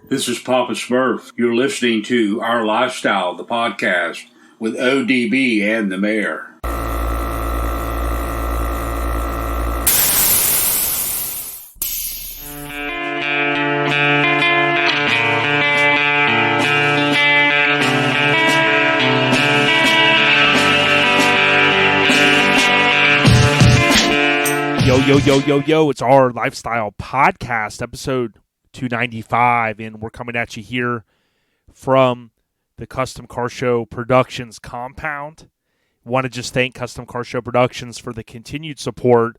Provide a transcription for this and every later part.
This is Papa Smurf. You're listening to Our Lifestyle, the podcast, with ODB and the Mayor. Yo, it's Our Lifestyle Podcast, episode 295, and we're coming at you here from the Custom Car Show Productions compound. Want to just thank Custom Car Show Productions for the continued support.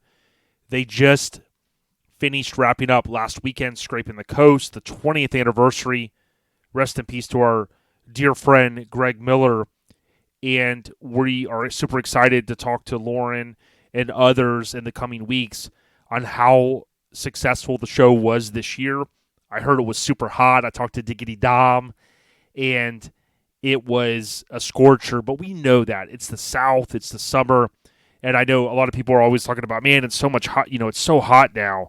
They just finished wrapping up last weekend, Scraping the Coast, the 20th anniversary. Rest in peace to our dear friend, Greg Miller, and we are super excited to talk to Lauren and others in the coming weeks on how successful the show was this year. I heard it was super hot. I talked to Diggity Dom, and it was a scorcher, but we know that. It's the South, it's the summer, and I know a lot of people are always talking about, man, it's so much hot, it's so hot now.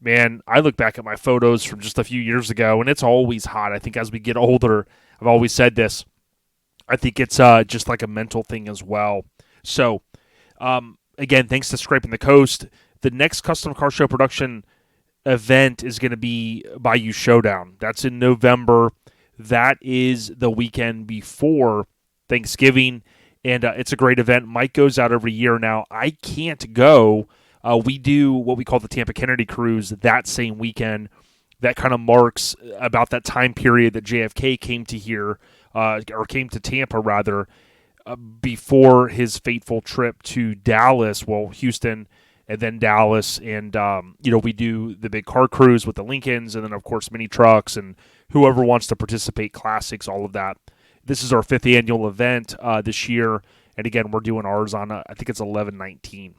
Man, I look back at my photos from just a few years ago, and it's always hot. I think as we get older, I've always said this, I think it's just like a mental thing as well. So, again, thanks to Scraping the Coast. The next Custom Car Show production event is going to be Bayou Showdown. That's in November. That is the weekend before Thanksgiving, and it's a great event. Mike goes out every year now. I can't go. We do what we call the Tampa Kennedy Cruise that same weekend. That kind of marks about that time period that JFK came to here, or came to Tampa, rather, before his fateful trip to Dallas, Houston, and then Dallas. And, we do the big car cruise with the Lincolns, and then, of course, mini trucks, and whoever wants to participate, classics, all of that. This is our 5th annual event this year, and again, we're doing ours on, I think it's 11/19.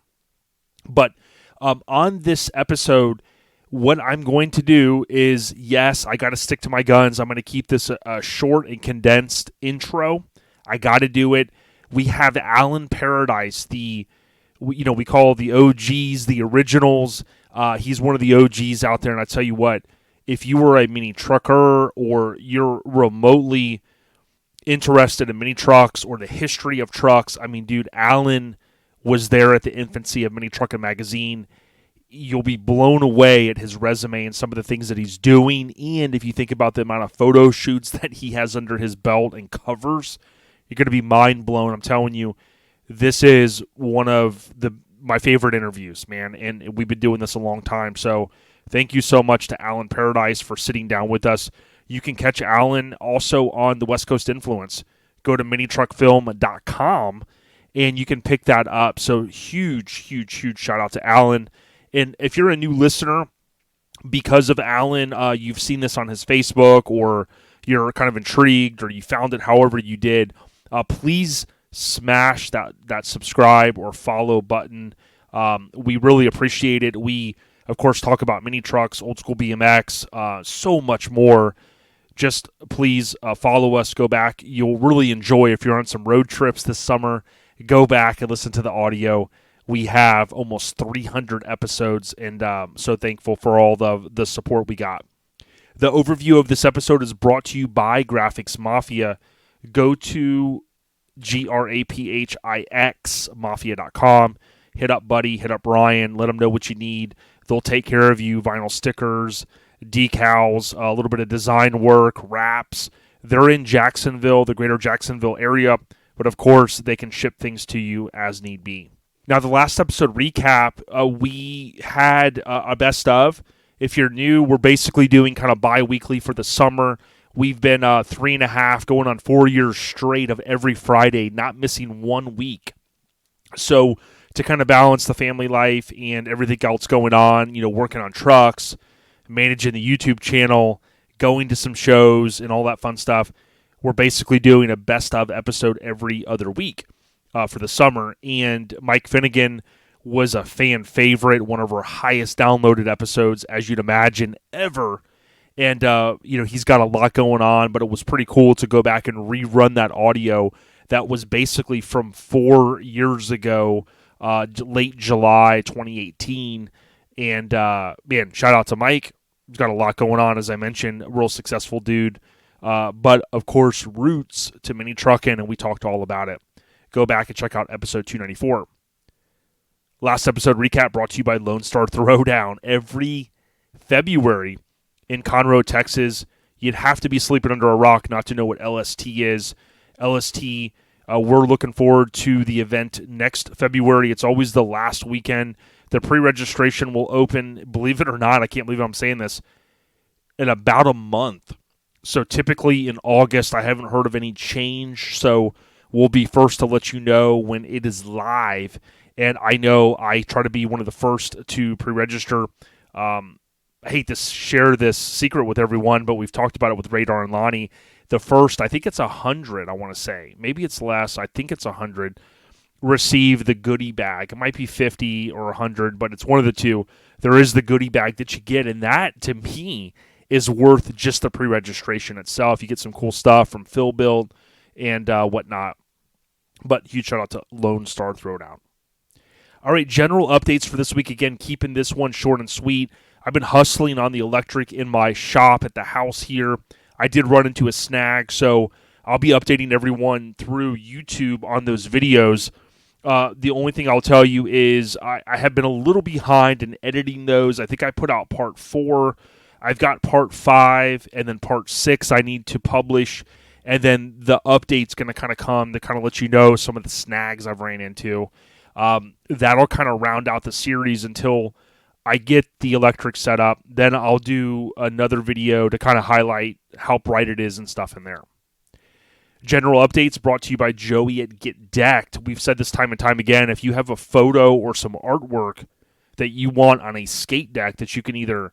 But on this episode, what I'm going to do is, yes, I got to stick to my guns. I'm going to keep this a short and condensed intro. I got to do it. We have Alan Paradise, we call the OGs, the originals. He's one of the OGs out there, and I tell you what, if you were a mini trucker or you're remotely interested in mini trucks or the history of trucks, I mean, dude, Alan was there at the infancy of Mini Truckin Magazine. You'll be blown away at his resume and some of the things that he's doing, and if you think about the amount of photo shoots that he has under his belt and covers, you're going to be mind blown. I'm telling you, this is one of my favorite interviews, man, and we've been doing this a long time. So thank you so much to Alan Paradise for sitting down with us. You can catch Alan also on the West Coast Influence. Go to minitruckfilm.com, and you can pick that up. So huge shout out to Alan. And if you're a new listener, because of Alan, you've seen this on his Facebook, or you're kind of intrigued, or you found it however you did, please smash that subscribe or follow button. We really appreciate it. We, of course, talk about mini trucks, old school BMX, so much more. Just please follow us. Go back. You'll really enjoy, if you're on some road trips this summer, go back and listen to the audio. We have almost 300 episodes, and so thankful for all the support we got. The overview of this episode is brought to you by Graphics Mafia. Go to GRAPHIX Mafia.com. Hit up Buddy, hit up Ryan, let them know what you need. They'll take care of you. Vinyl stickers, decals, a little bit of design work, wraps. They're in Jacksonville, the greater Jacksonville area, but of course they can ship things to you as need be. Now, the last episode recap, we had a best of. If you're new, we're basically doing kind of bi-weekly for the summer. We've been 3.5, going on 4 years straight of every Friday, not missing 1 week. So to kind of balance the family life and everything else going on, working on trucks, managing the YouTube channel, going to some shows, and all that fun stuff, we're basically doing a best of episode every other week for the summer. And Mike Finnegan was a fan favorite, one of our highest downloaded episodes, as you'd imagine, ever. And, he's got a lot going on, but it was pretty cool to go back and rerun that audio that was basically from 4 years ago, late July 2018. And, man, shout out to Mike. He's got a lot going on, as I mentioned, a real successful dude. But, of course, roots to Mini Truckin, and we talked all about it. Go back and check out episode 294. Last episode recap brought to you by Lone Star Throwdown. Every February in Conroe, Texas, you'd have to be sleeping under a rock not to know what LST is. LST, we're looking forward to the event next February. It's always the last weekend. The pre-registration will open, believe it or not, I can't believe I'm saying this, in about a month. So typically in August, I haven't heard of any change, so we'll be first to let you know when it is live. And I know I try to be one of the first to pre-register. I hate to share this secret with everyone, but we've talked about it with Radar and Lonnie. The first, I think it's 100, I want to say. Maybe it's less. I think it's 100. Receive the goodie bag. It might be 50 or 100, but it's one of the two. There is the goodie bag that you get, and that, to me, is worth just the pre-registration itself. You get some cool stuff from Phil Build and whatnot. But huge shout out to Lone Star Throwdown. All right, general updates for this week. Again, keeping this one short and sweet. I've been hustling on the electric in my shop at the house here. I did run into a snag, so I'll be updating everyone through YouTube on those videos. The only thing I'll tell you is I have been a little behind in editing those. I think I put out part 4. I've got part 5 and then part 6 I need to publish. And then the update's going to kind of come to kind of let you know some of the snags I've ran into. That'll kind of round out the series until I get the electric set up. Then I'll do another video to kind of highlight how bright it is and stuff in there. General updates brought to you by Joey at Get Decked. We've said this time and time again. If you have a photo or some artwork that you want on a skate deck that you can either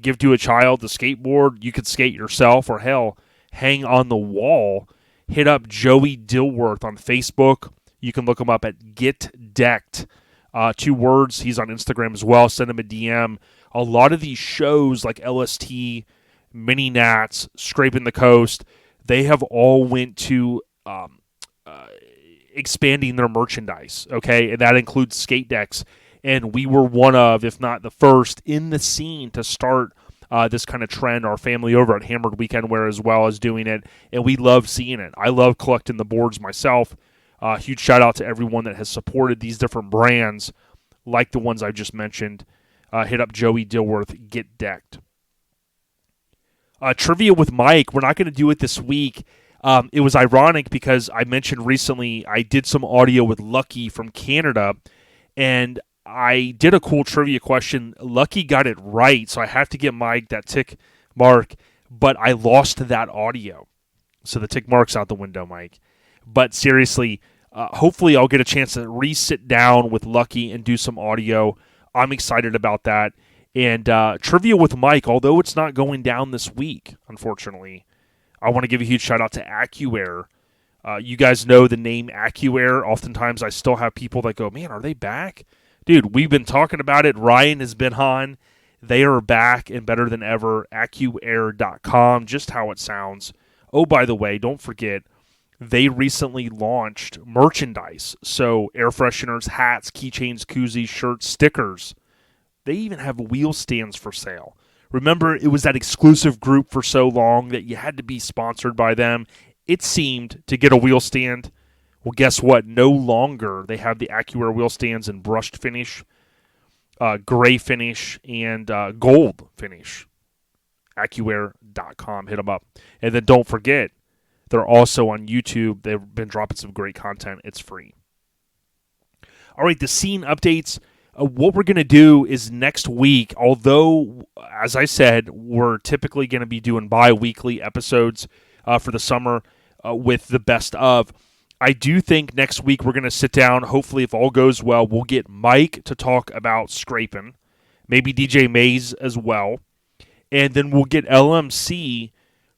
give to a child, the skateboard, you could skate yourself, or hell, hang on the wall, hit up Joey Dilworth on Facebook. You can look him up at Get Decked. 2 words. He's on Instagram as well. Send him a DM. A lot of these shows like LST, Mini Nats, Scraping the Coast, they have all went to expanding their merchandise, okay? And that includes skate decks. And we were one of, if not the first, in the scene to start this kind of trend. Our family over at Hammered Weekend Wear as well is doing it, and we love seeing it. I love collecting the boards myself. Huge shout out to everyone that has supported these different brands like the ones I just mentioned. Hit up Joey Dilworth, Get Decked. Trivia with Mike. We're not going to do it this week. It was ironic because I mentioned recently I did some audio with Lucky from Canada, and I did a cool trivia question. Lucky got it right, so I have to get Mike that tick mark, but I lost that audio. So the tick mark's out the window, Mike. But seriously, hopefully I'll get a chance to re-sit down with Lucky and do some audio. I'm excited about that. And trivia with Mike, although it's not going down this week, unfortunately, I want to give a huge shout out to AccuAir. You guys know the name AccuAir. Oftentimes I still have people that go, man, are they back? Dude, we've been talking about it. Ryan has been on. They are back and better than ever. AccuAir.com, just how it sounds. Oh, by the way, don't forget, they recently launched merchandise. So air fresheners, hats, keychains, koozies, shirts, stickers. They even have wheel stands for sale. Remember, it was that exclusive group for so long that you had to be sponsored by them. It seemed to get a wheel stand. Well, guess what? No longer. They have the AccuAir wheel stands in brushed finish, gray finish, and gold finish. AccuAir.com. Hit them up. And then don't forget, they're also on YouTube. They've been dropping some great content. It's free. All right, the scene updates. What we're going to do is next week, although, as I said, we're typically going to be doing bi-weekly episodes for the summer with the best of, I do think next week we're going to sit down. Hopefully, if all goes well, we'll get Mike to talk about scraping, maybe DJ Mays as well, and then we'll get LMC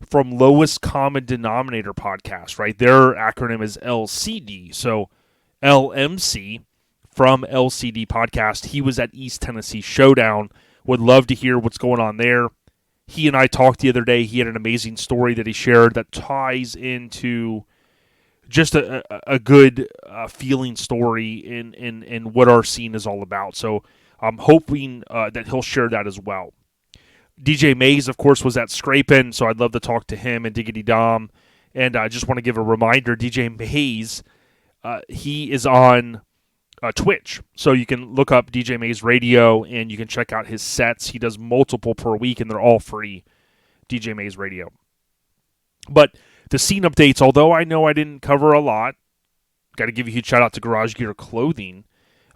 from Lowest Common Denominator Podcast, right? Their acronym is LCD. So LMC from LCD Podcast. He was at East Tennessee Showdown. Would love to hear what's going on there. He and I talked the other day. He had an amazing story that he shared that ties into just a good feeling story in what our scene is all about. So I'm hoping that he'll share that as well. DJ Mays, of course, was at Scrapin', so I'd love to talk to him and Diggity Dom. And I just want to give a reminder, DJ Mays, he is on Twitch. So you can look up DJ Mays Radio, and you can check out his sets. He does multiple per week, and they're all free, DJ Mays Radio. But the scene updates, although I know I didn't cover a lot, got to give a huge shout-out to Garage Gear Clothing.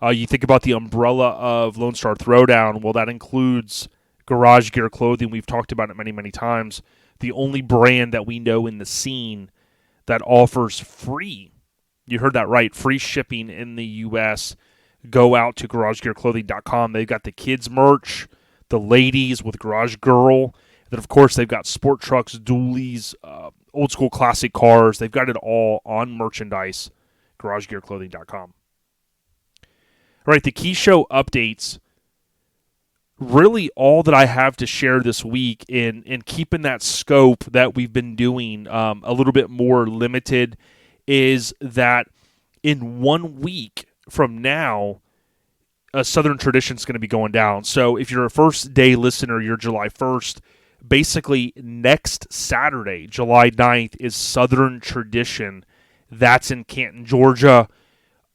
You think about the umbrella of Lone Star Throwdown, well, that includes Garage Gear Clothing. We've talked about it many, many times. The only brand that we know in the scene that offers free, you heard that right, free shipping in the U.S. Go out to garagegearclothing.com. They've got the kids merch, the ladies with Garage Girl. Then, of course, they've got sport trucks, dualies, old school classic cars. They've got it all on merchandise, garagegearclothing.com. All right, the key show updates. Really all that I have to share this week in keeping that scope that we've been doing a little bit more limited is that in 1 week from now, a Southern Tradition is going to be going down. So if you're a first-day listener, you're July 1st. Basically, next Saturday, July 9th, is Southern Tradition. That's in Canton, Georgia.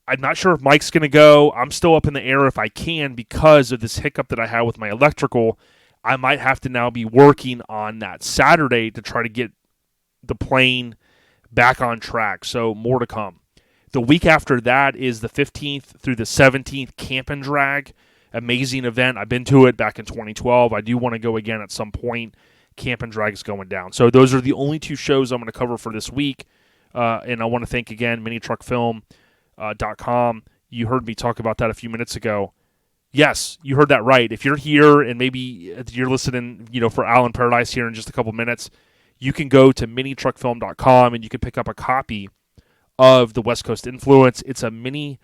I'm not sure if Mike's going to go. I'm still up in the air if I can because of this hiccup that I had with my electrical. I might have to now be working on that Saturday to try to get the plane back on track. So more to come. The week after that is the 15th through the 17th, Camp and Drag. Amazing event. I've been to it back in 2012. I do want to go again at some point. Camp and Drag is going down. So those are the only two shows I'm going to cover for this week. And I want to thank again MiniTruckFilm.com. You heard me talk about that a few minutes ago. Yes, you heard that right. If you're here and maybe you're listening, for Alan Paradise here in just a couple minutes, you can go to minitruckfilm.com and you can pick up a copy of the West Coast Influence. It's a Mini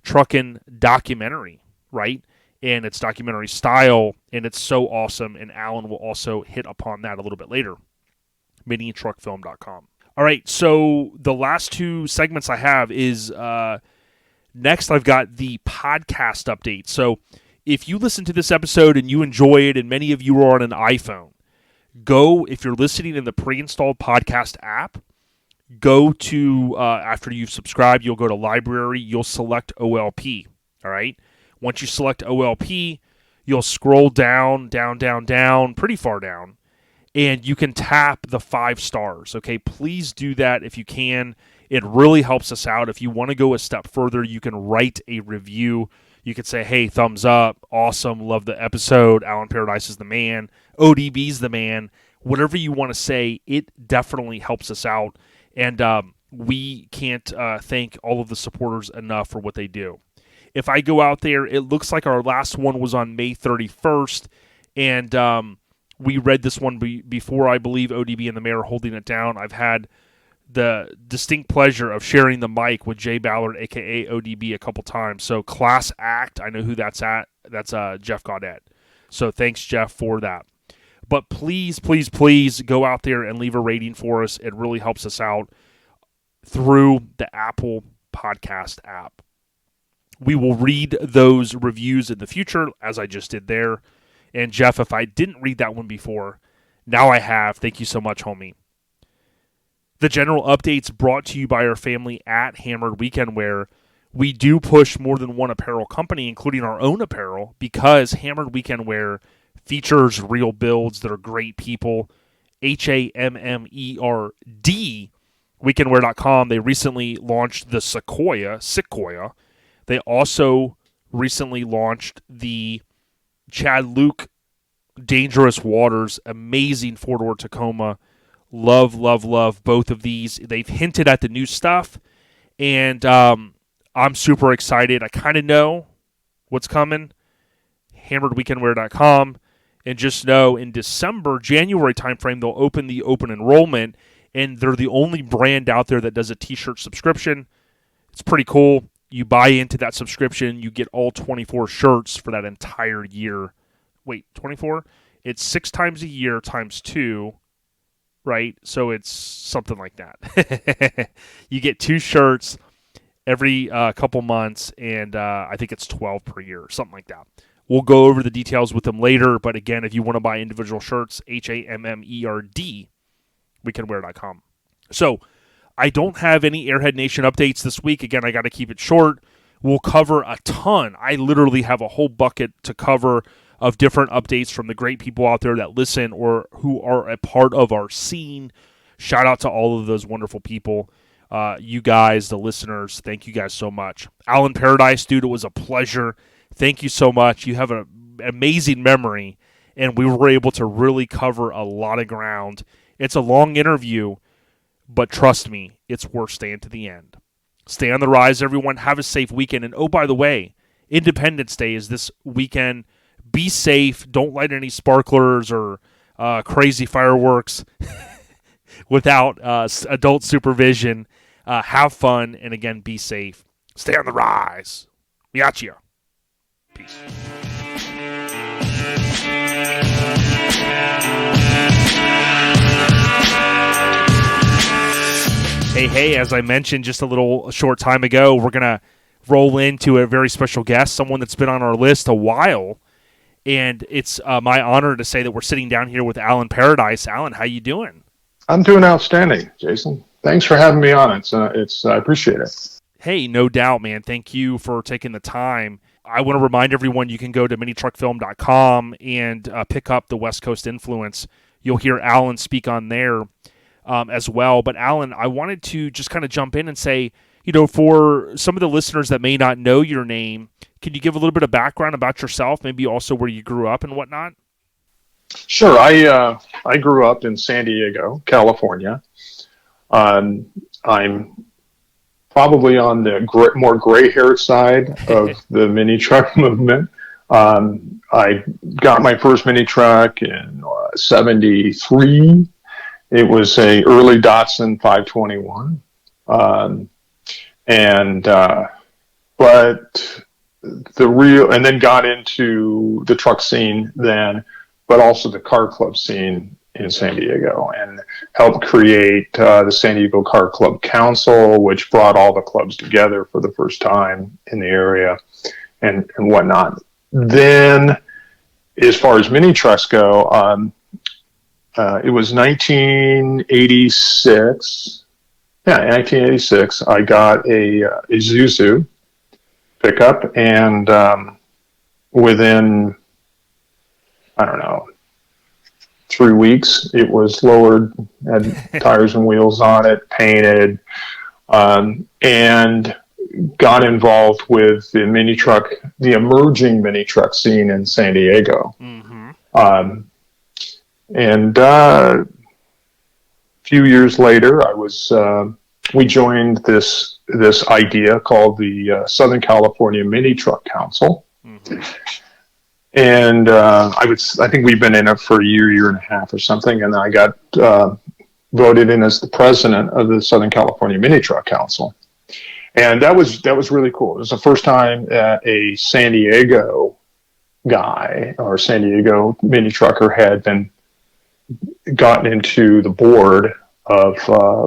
Truckin documentary, right? And it's documentary style, and it's so awesome. And Alan will also hit upon that a little bit later. minitruckfilm.com. All right, so the last two segments I have is next I've got the podcast update. So if you listen to this episode and you enjoy it, and many of you are on an iPhone, if you're listening in the pre-installed podcast app, go to, after you've subscribed, you'll go to Library, you'll select OLP, all right? Once you select OLP, you'll scroll down, pretty far down, and you can tap the 5 stars, okay? Please do that if you can. It really helps us out. If you want to go a step further, you can write a review. You could say, hey, thumbs up, awesome, love the episode, Alan Paradise is the man, ODB's the man. Whatever you want to say, it definitely helps us out. And we can't thank all of the supporters enough for what they do. If I go out there, it looks like our last one was on May 31st, and we read this one before, I believe, ODB and the mayor holding it down. I've had the distinct pleasure of sharing the mic with Jay Ballard, a.k.a. ODB, a couple times. So class act, I know who that's at. That's Jeff Gaudette. So thanks, Jeff, for that. But please, please, please go out there and leave a rating for us. It really helps us out through the Apple Podcast app. We will read those reviews in the future, as I just did there. And Jeff, if I didn't read that one before, now I have. Thank you so much, homie. The general updates brought to you by our family at Hammered Weekend Wear. We do push more than one apparel company, including our own apparel, because Hammered Weekend Wear features real builds that are great people. HAMMERD, weekendwear.com. They recently launched the Sequoia. They also recently launched the Chad Luke Dangerous Waters, amazing 4-door Tacoma. Love both of these. They've hinted at the new stuff, and I'm super excited. I kind of know what's coming. HammeredWeekendWear.com. And just know in January timeframe, they'll open the open enrollment, and they're the only brand out there that does a t-shirt subscription. It's pretty cool. You buy into that subscription, you get all 24 shirts for that entire year. Wait, 24? It's 6 times a year times 2, right? So it's something like that. You get 2 shirts every couple months, and I think it's 12 per year, something like that. We'll go over the details with them later. But again, if you want to buy individual shirts, HAMMERD, weekendwear.com. So I don't have any Airhead Nation updates this week. Again, I got to keep it short. We'll cover a ton. I literally have a whole bucket to cover of different updates from the great people out there that listen or who are a part of our scene. Shout out to all of those wonderful people. You guys, the listeners, thank you guys so much. Alan Paradise, dude, it was a pleasure. Thank you so much. You have an amazing memory, and we were able to really cover a lot of ground. It's a long interview, but trust me, it's worth staying to the end. Stay on the rise, everyone. Have a safe weekend. And oh, by the way, Independence Day is this weekend. Be safe. Don't light any sparklers or crazy fireworks without adult supervision. Have fun. And again, be safe. Stay on the rise. We got you. Peace. Hey, as I mentioned just a short time ago, we're going to roll into a very special guest, someone that's been on our list a while. And it's my honor to say that we're sitting down here with Alan Paradise. Alan, how you doing? I'm doing outstanding, Jason. Thanks for having me on. I appreciate it. Hey, no doubt, man. Thank you for taking the time. I want to remind everyone you can go to minitruckfilm.com and pick up the West Coast Influence. You'll hear Alan speak on there as well. But Alan, I wanted to just kind of jump in and say, for some of the listeners that may not know your name, can you give a little bit of background about yourself, maybe also where you grew up and whatnot? Sure. I grew up in San Diego, California. I'm probably on the more gray-haired side of the mini truck movement. I got my first mini truck in 73. It was a early Datsun 521. But and then got into the truck scene then, but also the car club scene in San Diego, and helped create the San Diego Car Club Council, which brought all the clubs together for the first time in the area and whatnot. Then, as far as mini trucks go, it was 1986. Yeah, in 1986, I got a Isuzu pickup, and within, 3 weeks, it was lowered, had tires and wheels on it, painted, and got involved with the emerging mini truck scene in San Diego. Mm-hmm. A few years later, we joined this idea called the Southern California Mini Truck Council. Mm-hmm. And I think we've been in it for a year and a half or something, and I got voted in as the president of the Southern California Mini Truck Council. And that was really cool. It was the first time that a San Diego guy or San Diego mini trucker had been gotten into the board of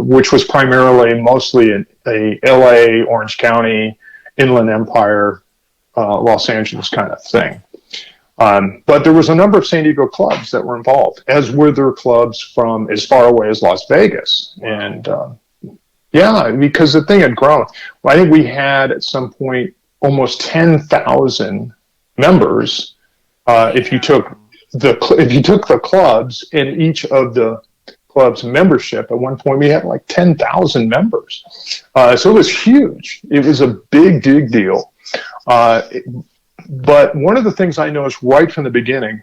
which was mostly a LA, Orange County, Inland Empire, Los Angeles kind of thing. But there was a number of San Diego clubs that were involved, as were there clubs from as far away as Las Vegas. And because the thing had grown. Well, I think we had at some point almost 10,000 members. If you took the clubs and each of the club's membership, at one point we had like 10,000 members. So it was huge. It was a big deal. But one of the things I noticed right from the beginning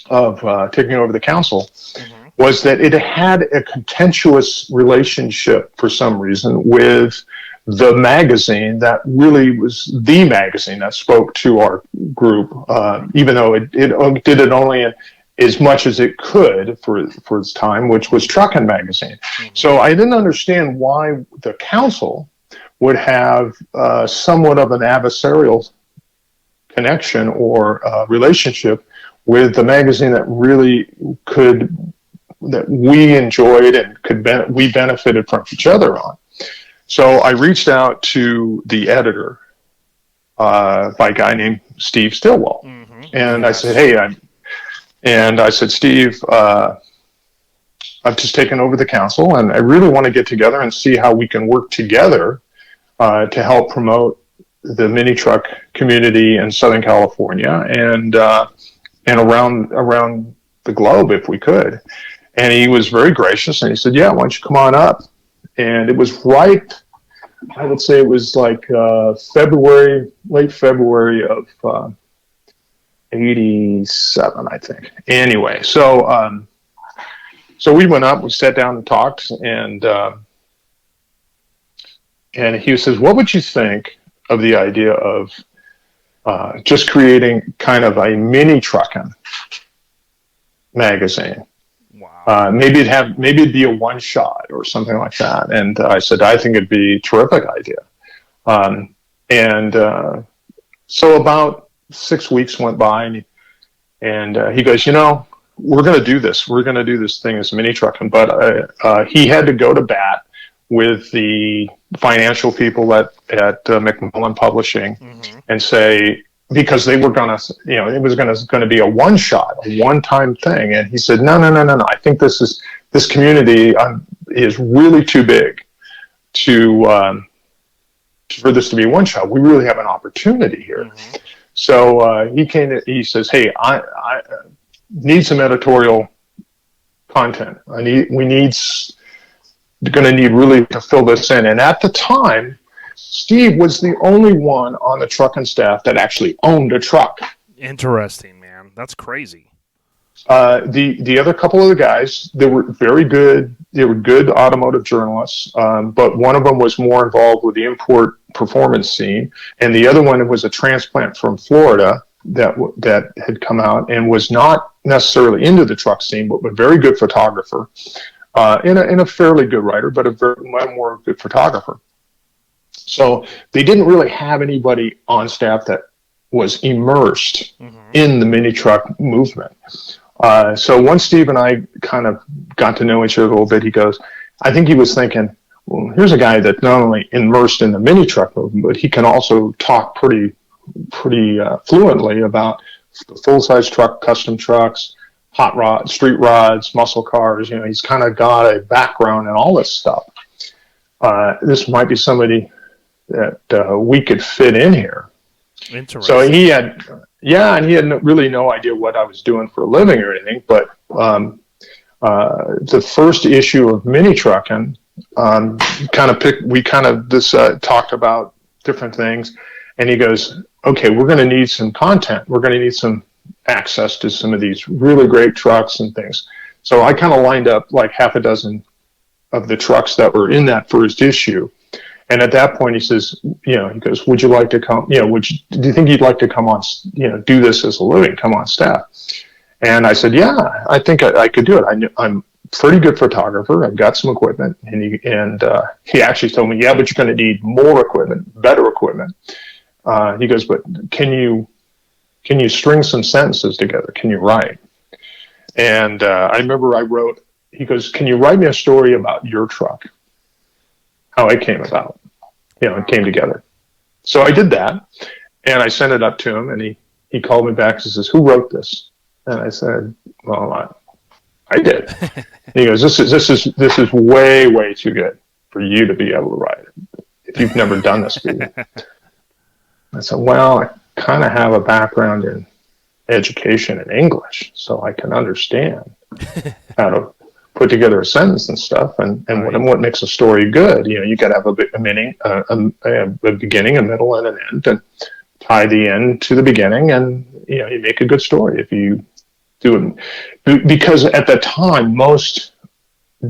of taking over the council was that it had a contentious relationship for some reason with the magazine that really was the magazine that spoke to our group, even though it did it only as much as it could for its time, which was Truckin Magazine. Mm-hmm. So I didn't understand why the council would have somewhat of an adversarial connection or relationship with the magazine that really that we enjoyed and we benefited from each other on. So I reached out to the editor by a guy named Steve Stillwell. Mm-hmm. And Yes. I said, hey, I said, Steve, I've just taken over the council, and I really want to get together and see how we can work together to help promote the mini truck community in Southern California and around the globe if we could. And he was very gracious, and he said, yeah, why don't you come on up? And it was right, I would say it was like late February of 87, I think. Anyway, so we went up, we sat down and talked, and he says, what would you think of the idea of just creating kind of a Mini Truckin magazine? Wow. Maybe it'd be a one shot or something like that. And I said, I think it'd be a terrific idea. So about 6 weeks went by, and he goes, we're going to do this. We're going to do this thing as Mini Truckin. But he had to go to bat with the financial people at McMillan Publishing, mm-hmm. and say, because they were going to, it was going to be a one shot, a one-time thing. And he said, no. I think this community is really too big for this to be one shot. We really have an opportunity here. Mm-hmm. So he says, hey, I need some editorial content. Going to need really to fill this in. And at the time, Steve was the only one on the trucking staff that actually owned a truck. Interesting, man. That's crazy. The other couple of the guys, they were very good. They were good automotive journalists, but one of them was more involved with the import performance scene, and the other one was a transplant from Florida that had come out and was not necessarily into the truck scene, but a very good photographer, and a fairly good writer, but a very more good photographer. So they didn't really have anybody on staff that was immersed mm-hmm. in the mini truck movement. So once Steve and I kind of got to know each other a little bit, he goes, I think he was thinking, well, here's a guy that's not only immersed in the mini truck movement, but he can also talk pretty fluently about the full-size truck, custom trucks, hot rods, street rods, muscle cars. He's kind of got a background in all this stuff. This might be somebody that we could fit in here. Interesting. So and he had really no idea what I was doing for a living or anything. But the first issue of Mini Truckin, talked about different things, and he goes, "Okay, we're going to need some content. We're going to need some access to some of these really great trucks and things." So I kind of lined up like half a dozen of the trucks that were in that first issue. And at that point, he says, he goes, would you like to come, do you think you'd like to come on, do this as a living, come on staff? And I said, yeah, I think I could do it. I'm a pretty good photographer. I've got some equipment. And he actually told me, yeah, but you're going to need more equipment, better equipment. He goes, but can you string some sentences together? Can you write? And I remember I wrote, he goes, can you write me a story about your truck? How it came about, it came together. So I did that, and I sent it up to him, and he called me back and says, who wrote this? And I said, well, I did. And he goes, this is way, way too good for you to be able to write it if you've never done this before. I said, well, I kind of have a background in education in English, so I can understand how to put together a sentence and stuff, and right. what makes a story good. You got to have a beginning, a middle, and an end, and tie the end to the beginning, and you make a good story if you do it. Because at the time, most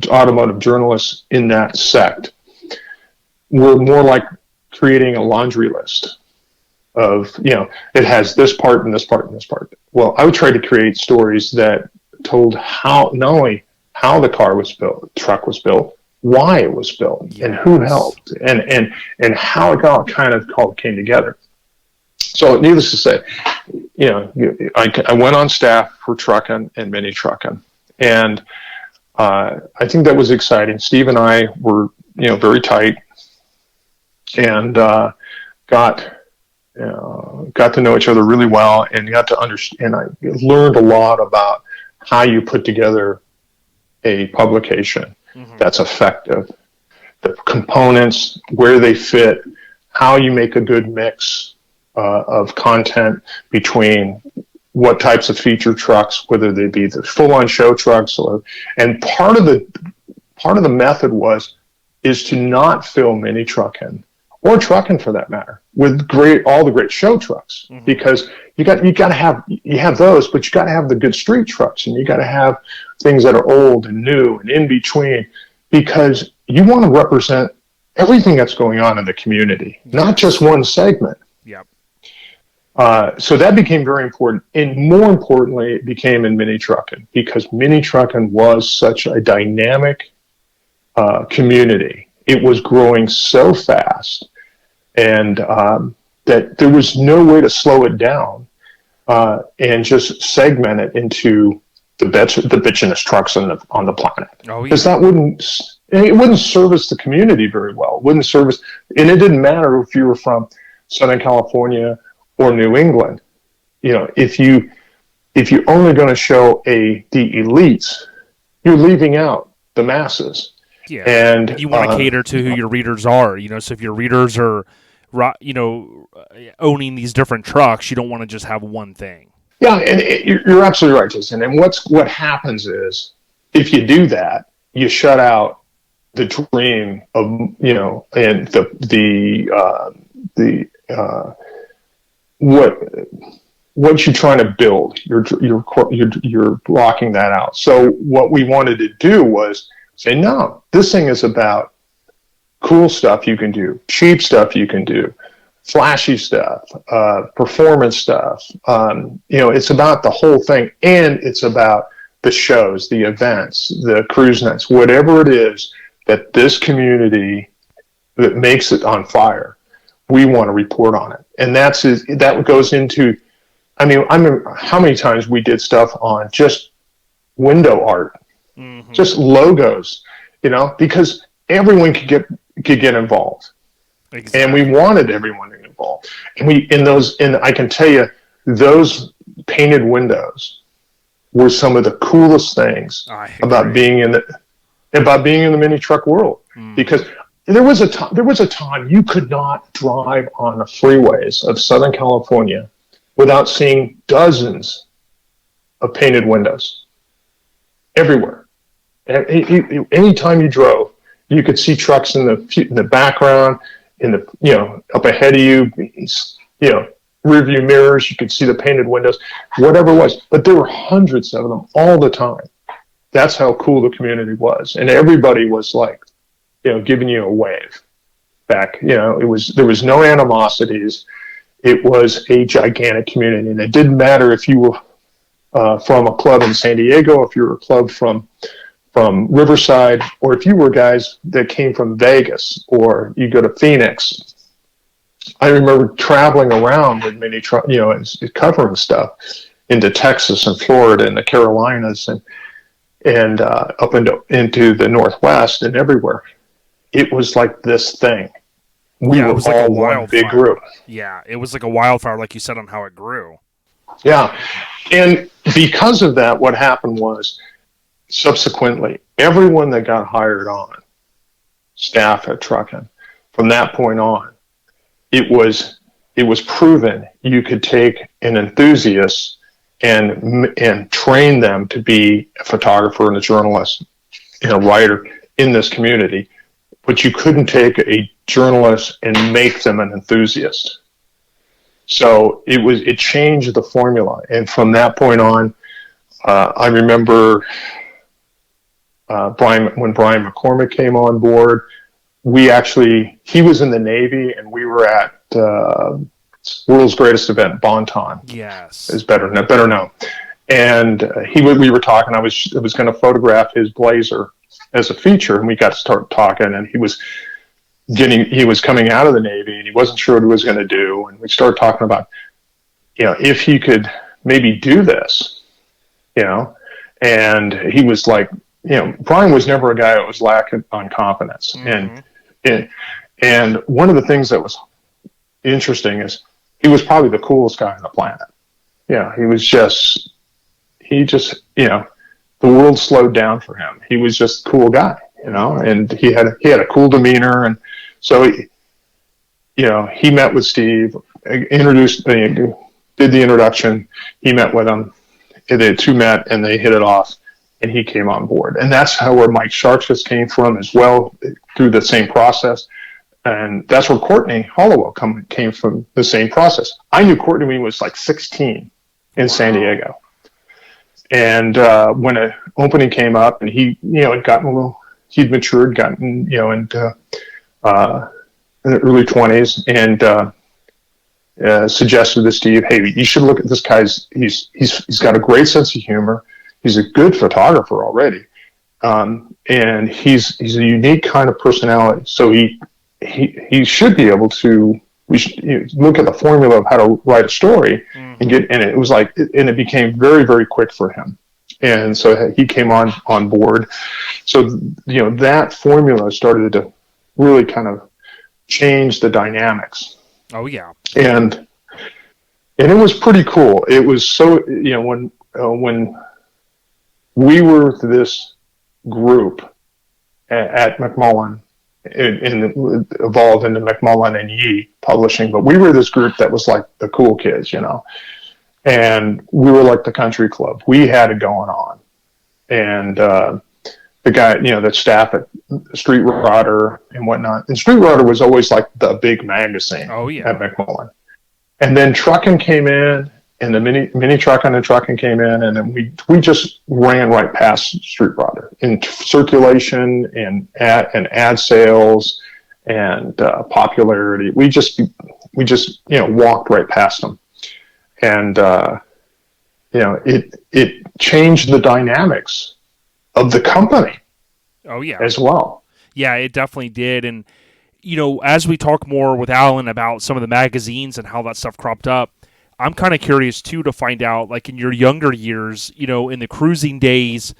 automotive journalists in that sect were more like creating a laundry list of, it has this part and this part and this part. Well, I would try to create stories that told how, not only how the car was built, truck was built, why it was built, yes. and who helped, and how it came together. So, needless to say, I went on staff for Truckin and Mini Truckin, and I think that was exciting. Steve and I were, very tight, and got got to know each other really well, and got to understand. And I learned a lot about how you put together a publication that's effective, the components, where they fit, how you make a good mix of content between what types of feature trucks, whether they be the full-on show trucks, and part of the method is to not fill Mini Truckin, or Truckin for that matter, with all the great show trucks, because you have those, but you got to have the good street trucks, and you got to have things that are old and new and in between, because you want to represent everything that's going on in the community, not just one segment. Yep. So that became very important, and more importantly, it became in Mini Truckin, because Mini Truckin was such a dynamic community. It was growing so fast, and that there was no way to slow it down and just segment it into the bitchinest trucks on the planet. Because that wouldn't service the community very well. It wouldn't service, and it didn't matter if you were from Southern California or New England. If you're only going to show the elites, you're leaving out the masses. Yeah, and you want to cater to who your readers are. So if your readers are, owning these different trucks, you don't want to just have one thing. Yeah, and you're absolutely right, Jason. And what happens is, if you do that, you shut out the dream of and what you're trying to build. You're blocking that out. So what we wanted to do was say, no, this thing is about cool stuff you can do, cheap stuff you can do, flashy stuff, performance stuff. It's about the whole thing, and it's about the shows, the events, the cruise nights, whatever it is that this community that makes it on fire. We want to report on it, and that goes into. I remember how many times we did stuff on just window art, just logos, because everyone could get involved. Exactly. And we wanted everyone to get involved. And I can tell you, those painted windows were some of the coolest things about being in the mini truck world. Because there was a time you could not drive on the freeways of Southern California without seeing dozens of painted windows everywhere. Anytime you drove, you could see trucks in the background, up ahead of you, rear view mirrors. You could see the painted windows, whatever it was. But there were hundreds of them all the time. That's how cool the community was, and everybody was like, giving you a wave back. There was no animosities. It was a gigantic community, and it didn't matter if you were from a club in San Diego, if you were a club from Riverside, or if you were guys that came from Vegas, or you go to Phoenix. I remember traveling around with Mini Truck, covering stuff into Texas and Florida and the Carolinas and up into the Northwest and everywhere. It was like this thing. We were all one big group. Yeah, it was like a wildfire, like you said, on how it grew. Yeah, and because of that, what happened was, subsequently, everyone that got hired on staff at Truckin, from that point on, it was proven you could take an enthusiast and train them to be a photographer and a journalist and a writer in this community, but you couldn't take a journalist and make them an enthusiast. So it changed the formula, and from that point on, I remember when Brian McCormick came on board. He was in the Navy, and we were at world's greatest event, Bonton. Yes, is better known. And we were talking. I was going to photograph his Blazer as a feature, and we got to start talking. And he was coming out of the Navy, and he wasn't sure what he was going to do. And we started talking about, if he could maybe do this, And he was like, Brian was never a guy that was lacking on confidence. And one of the things that was interesting is he was probably the coolest guy on the planet. The world slowed down for him. He was just a cool guy, and he had a cool demeanor. And so, he met with Steve, did the introduction. He met with him. The two met and they hit it off, and he came on board. And that's where Mike Sharks came from as well, through the same process. And that's where Courtney Halowell came from, the same process. I knew Courtney when he was like 16 in San Diego. And when an opening came up, and he'd matured, gotten, into in the early 20s, and suggested to Steve, hey, you should look at this guy's, he's got a great sense of humor. He's a good photographer already. And he's a unique kind of personality. So he should be able to, look at the formula of how to write a story and it was like, and it became very, very quick for him. And so he came on board. So, that formula started to really kind of change the dynamics. Oh yeah. And it was pretty cool. It was so, when we were this group at McMullen, and evolved into McMullen and Yee Publishing, but we were this group that was like the cool kids, and we were like the country club. We had it going on. And the guy, the staff at Street Rodder and whatnot, and Street Rodder was always like the big magazine at McMullen. And then Truckin came in, and the Mini Truckin and Truckin came in, and then we just ran right past Street Rodder in circulation and ad sales and popularity. We just walked right past them, and it changed the dynamics of the company. Oh yeah, as well. Yeah, it definitely did. And as we talk more with Alan about some of the magazines and how that stuff cropped up, I'm kind of curious, too, to find out, like, in your younger years, in the cruising days,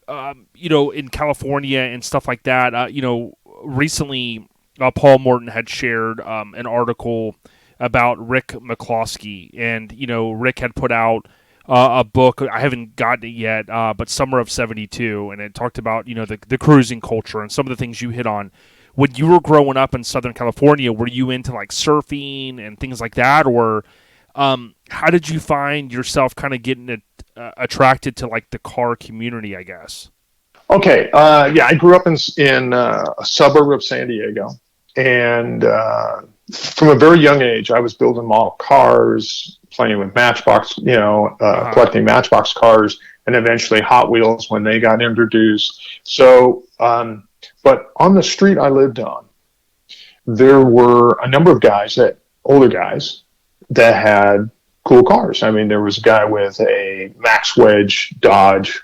in California and stuff like that, recently Paul Morton had shared an article about Rick McCloskey, and, Rick had put out a book. I haven't gotten it yet, but Summer of 72, and it talked about, the cruising culture and some of the things you hit on. When you were growing up in Southern California, were you into, like, surfing and things like that, or how did you find yourself kind of getting attracted to like the car community, I guess? Okay. I grew up in a suburb of San Diego, and from a very young age, I was building model cars, playing with Matchbox, collecting Matchbox cars, and eventually Hot Wheels when they got introduced. So, but on the street I lived on, there were a number of older guys, that had cool cars. I mean, there was a guy with a Max Wedge Dodge.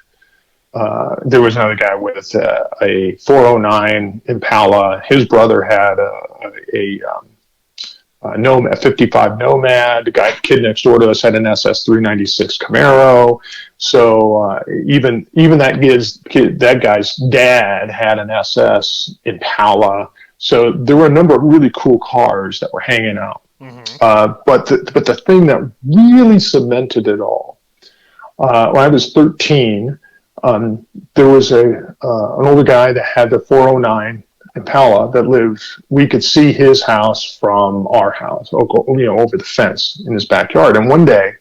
There was another guy with a 409 Impala. His brother had a Nomad, a 55 Nomad. The kid next door to us had an SS 396 Camaro. So even that guy's dad had an SS Impala. So there were a number of really cool cars that were hanging out. Mm-hmm. But the thing that really cemented it all, when I was 13, there was an older guy that had the 409 Impala that lived. We could see his house from our house, over the fence in his backyard. And one day,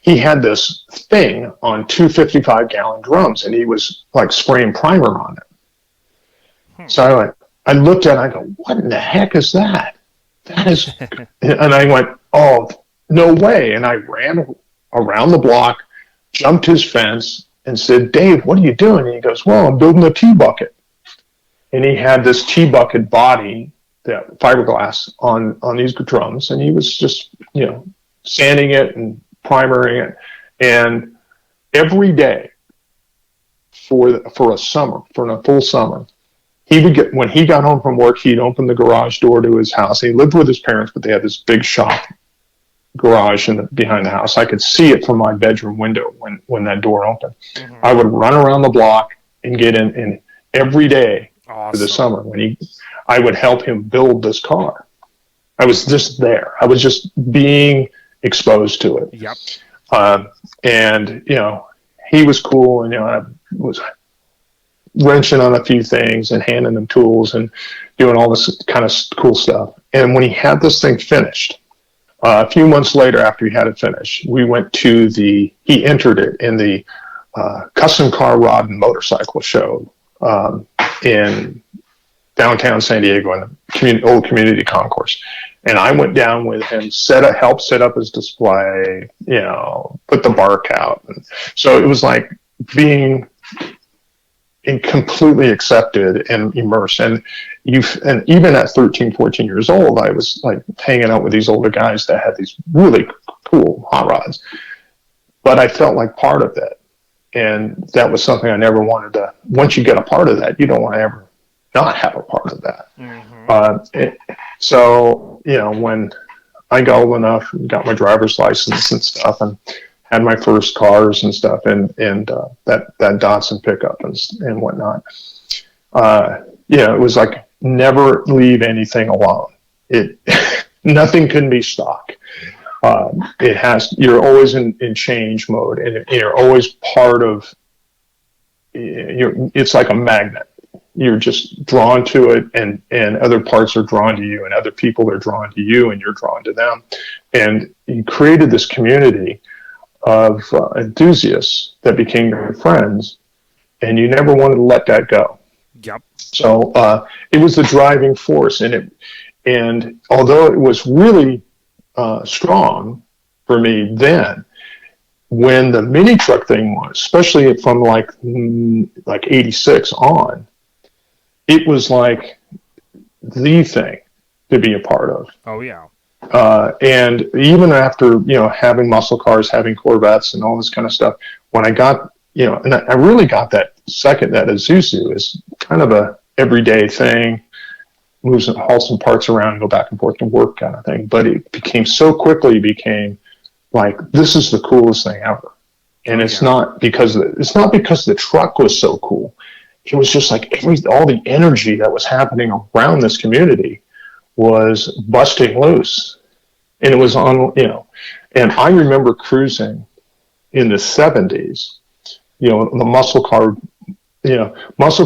he had this thing on two 55-gallon drums, and he was like spraying primer on it. So I looked at it, and I go, "What in the heck is that?" And I went, "Oh, no way." And I ran around the block, jumped his fence, and said, "Dave, what are you doing?" And he goes, "Well, I'm building a T-bucket." And he had this T-bucket body, that fiberglass on these drums, and he was just, sanding it and primering it. And every day for a full summer, when he got home from work, he'd open the garage door to his house. He lived with his parents, but they had this big shop garage behind the house. I could see it from my bedroom window when that door opened. Mm-hmm. I would run around the block and get in every day for the summer I would help him build this car. I was just there. I was just being exposed to it. Yep. And, he was cool, and, I was wrenching on a few things and handing them tools and doing all this kind of cool stuff. And when he had this thing finished, a few months later after he had it finished, we went to he entered it in the Custom Car Rod and Motorcycle Show in downtown San Diego in the old community concourse. And I went down with him, helped set up his display, put the bark out. And so it was like being completely accepted and immersed. And even at 13, 14 years old, I was like hanging out with these older guys that had these really cool hot rods. But I felt like part of it. And that was something I never wanted to. Once you get a part of that, you don't want to ever not have a part of that. Mm-hmm. So, when I got old enough, got my driver's license and stuff, and had my first cars and stuff, and that Datsun pickup and whatnot, it was like never leave anything alone. Nothing can be stock. You're always in change mode, and you're always part of. It's like a magnet. You're just drawn to it, and other parts are drawn to you, and other people are drawn to you, and you're drawn to them. And you created this community of althusiasts that became your friends, and you never wanted to let that go. Yep. So it was the driving force, and although it was really strong for me then, when the mini truck thing was, especially from like 86 on, it was like the thing to be a part of. Oh, yeah. And even after, having muscle cars, having Corvettes and all this kind of stuff, when I got, and I really got that Isuzu is kind of a everyday thing, haul some parts around and go back and forth to work kind of thing. But it became like, this is the coolest thing ever. And it's not because the truck was so cool. It was just like all the energy that was happening around this community was busting loose. And it was and I remember cruising in the 70s, the muscle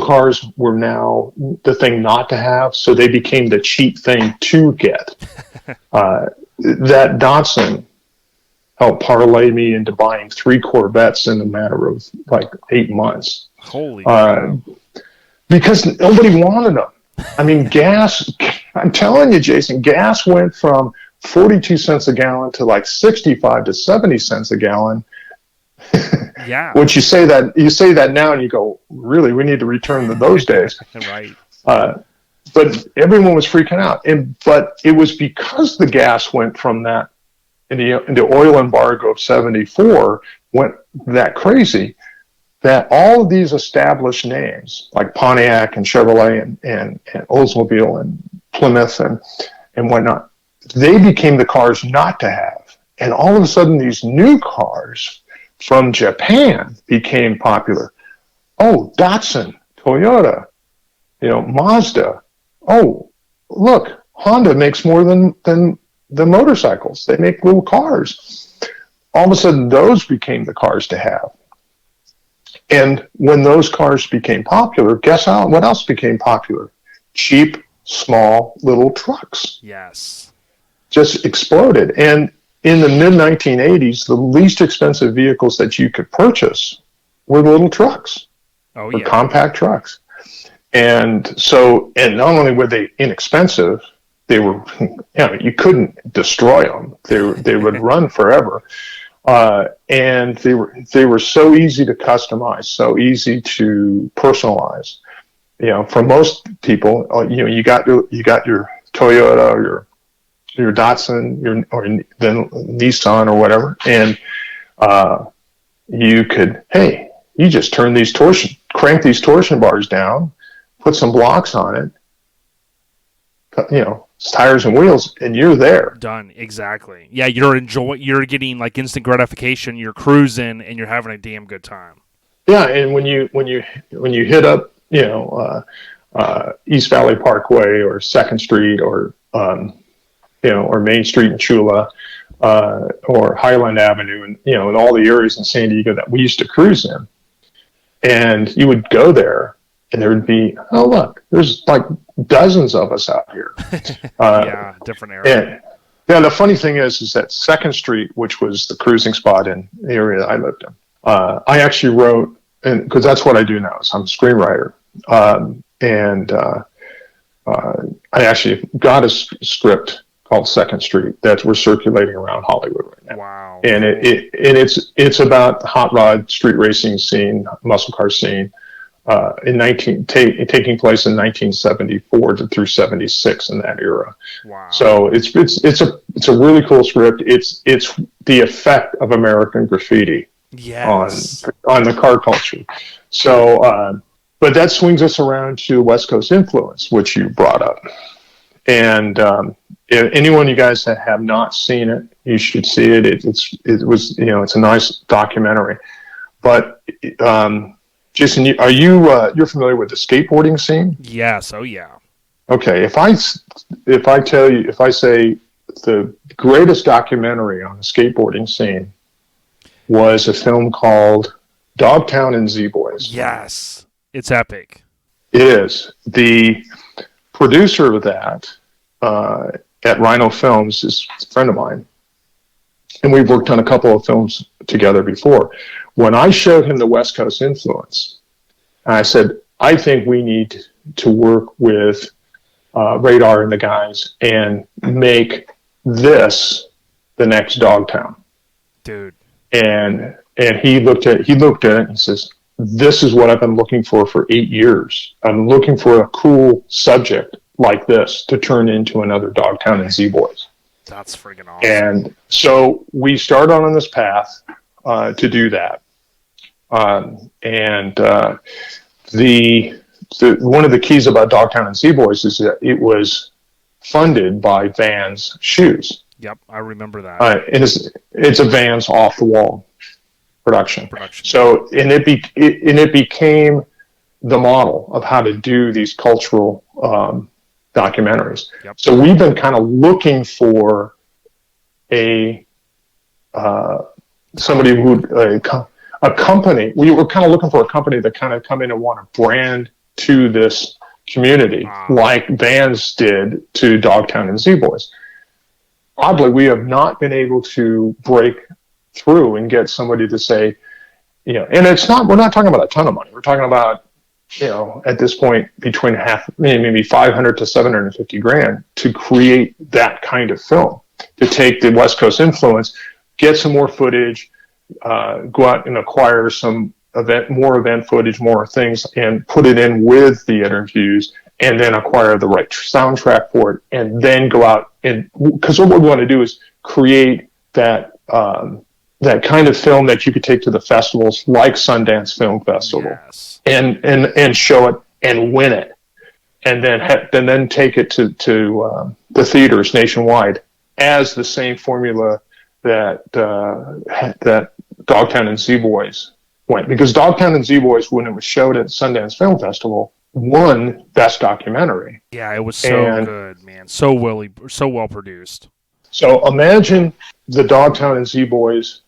cars were now the thing not to have. So they became the cheap thing to get. That Datsun helped parlay me into buying 3 Corvettes in a matter of like 8 months. Holy because nobody wanted them. I mean, gas, I'm telling you, Jason, gas went from 42 cents a gallon to like 65 to 70 cents a gallon. Yeah. Which you say that now and you go, really, we need to return to those days. Right. But everyone was freaking out. But it was because the gas went from that, in the oil embargo of 74 went that crazy, that all of these established names like Pontiac and Chevrolet and Oldsmobile and Plymouth and whatnot, they became the cars not to have. And all of a sudden these new cars from Japan became popular. Oh, Datsun, Toyota, Mazda. Oh, look, Honda makes more than the motorcycles. They make little cars. All of a sudden those became the cars to have. And when those cars became popular, guess what else became popular? Cheap, small, little trucks. Yes. Just exploded. And in the mid-1980s, the least expensive vehicles that you could purchase were the little trucks. Oh, yeah. Compact trucks. And not only were they inexpensive, they were, you couldn't destroy them. They would run forever. And they were so easy to customize, so easy to personalize. For most people, you got your Toyota or your Datsun, or then Nissan or whatever, and you just crank these torsion bars down, put some blocks on it, tires and wheels, and you're there. Done. Exactly. Yeah, you're getting like instant gratification. You're cruising and you're having a damn good time. Yeah, and when you hit up East Valley Parkway or 2nd Street or or Main Street in Chula, or Highland Avenue, and in all the areas in San Diego that we used to cruise in. And you would go there, and there would be, oh look, there's like dozens of us out here. Different area. And the funny thing is that Second Street, which was the cruising spot in the area that I lived in, I actually wrote, and because that's what I do now, is I'm a screenwriter, and I actually got a script called Second Street that we're circulating around Hollywood right now. Wow! And it's about hot rod street racing scene, muscle car scene, taking place in 1974 through 76 in that era. Wow! So it's a really cool script. It's the effect of American graffiti on the car culture. So, but that swings us around to West Coast influence, which you brought up. And if anyone, you guys that have not seen it, you should see it. It's a nice documentary. But Jason, you're familiar with the skateboarding scene? Yes. Oh yeah. Okay. If I say the greatest documentary on the skateboarding scene was a film called Dogtown and Z-Boys. Yes. It's epic. It is. The producer of that at Rhino Films is a friend of mine, and we've worked on a couple of films together before. When I showed him the West Coast influence, I said, I think we need to work with Radar and the guys and make this the next Dogtown. Dude. And he looked at it and he says, this is what I've been looking for 8 years. I'm looking for a cool subject like this to turn into another Dogtown and Z-Boys. That's friggin' awesome. And so we started on this path to do that. One of the keys about Dogtown and Z-Boys is that it was funded by Vans shoes. Yep, I remember that. It's a Vans off the wall production. So it became the model of how to do these cultural documentaries. Yep. So we've been kind of looking for somebody a company. We were kind of looking for a company that kind of come in and want to brand to this community like Vans did to Dogtown and Z-Boys. Oddly, we have not been able to break through and get somebody to say, and we're not talking about a ton of money. We're talking about, at this point between maybe 500 to 750 grand to create that kind of film, to take the West Coast influence, get some more footage, go out and acquire some more event footage, more things, and put it in with the interviews, and then acquire the right soundtrack for it, and then go out because what we want to do is create that kind of film that you could take to the festivals like Sundance Film Festival, yes, and show it and win it, and then take it to the theaters nationwide as the same formula that Dogtown and Z-Boys went, because Dogtown and Z-Boys, when it was showed at Sundance Film Festival, won Best Documentary. Yeah, it was so good, man. So well produced. So imagine the Dogtown and Z-Boys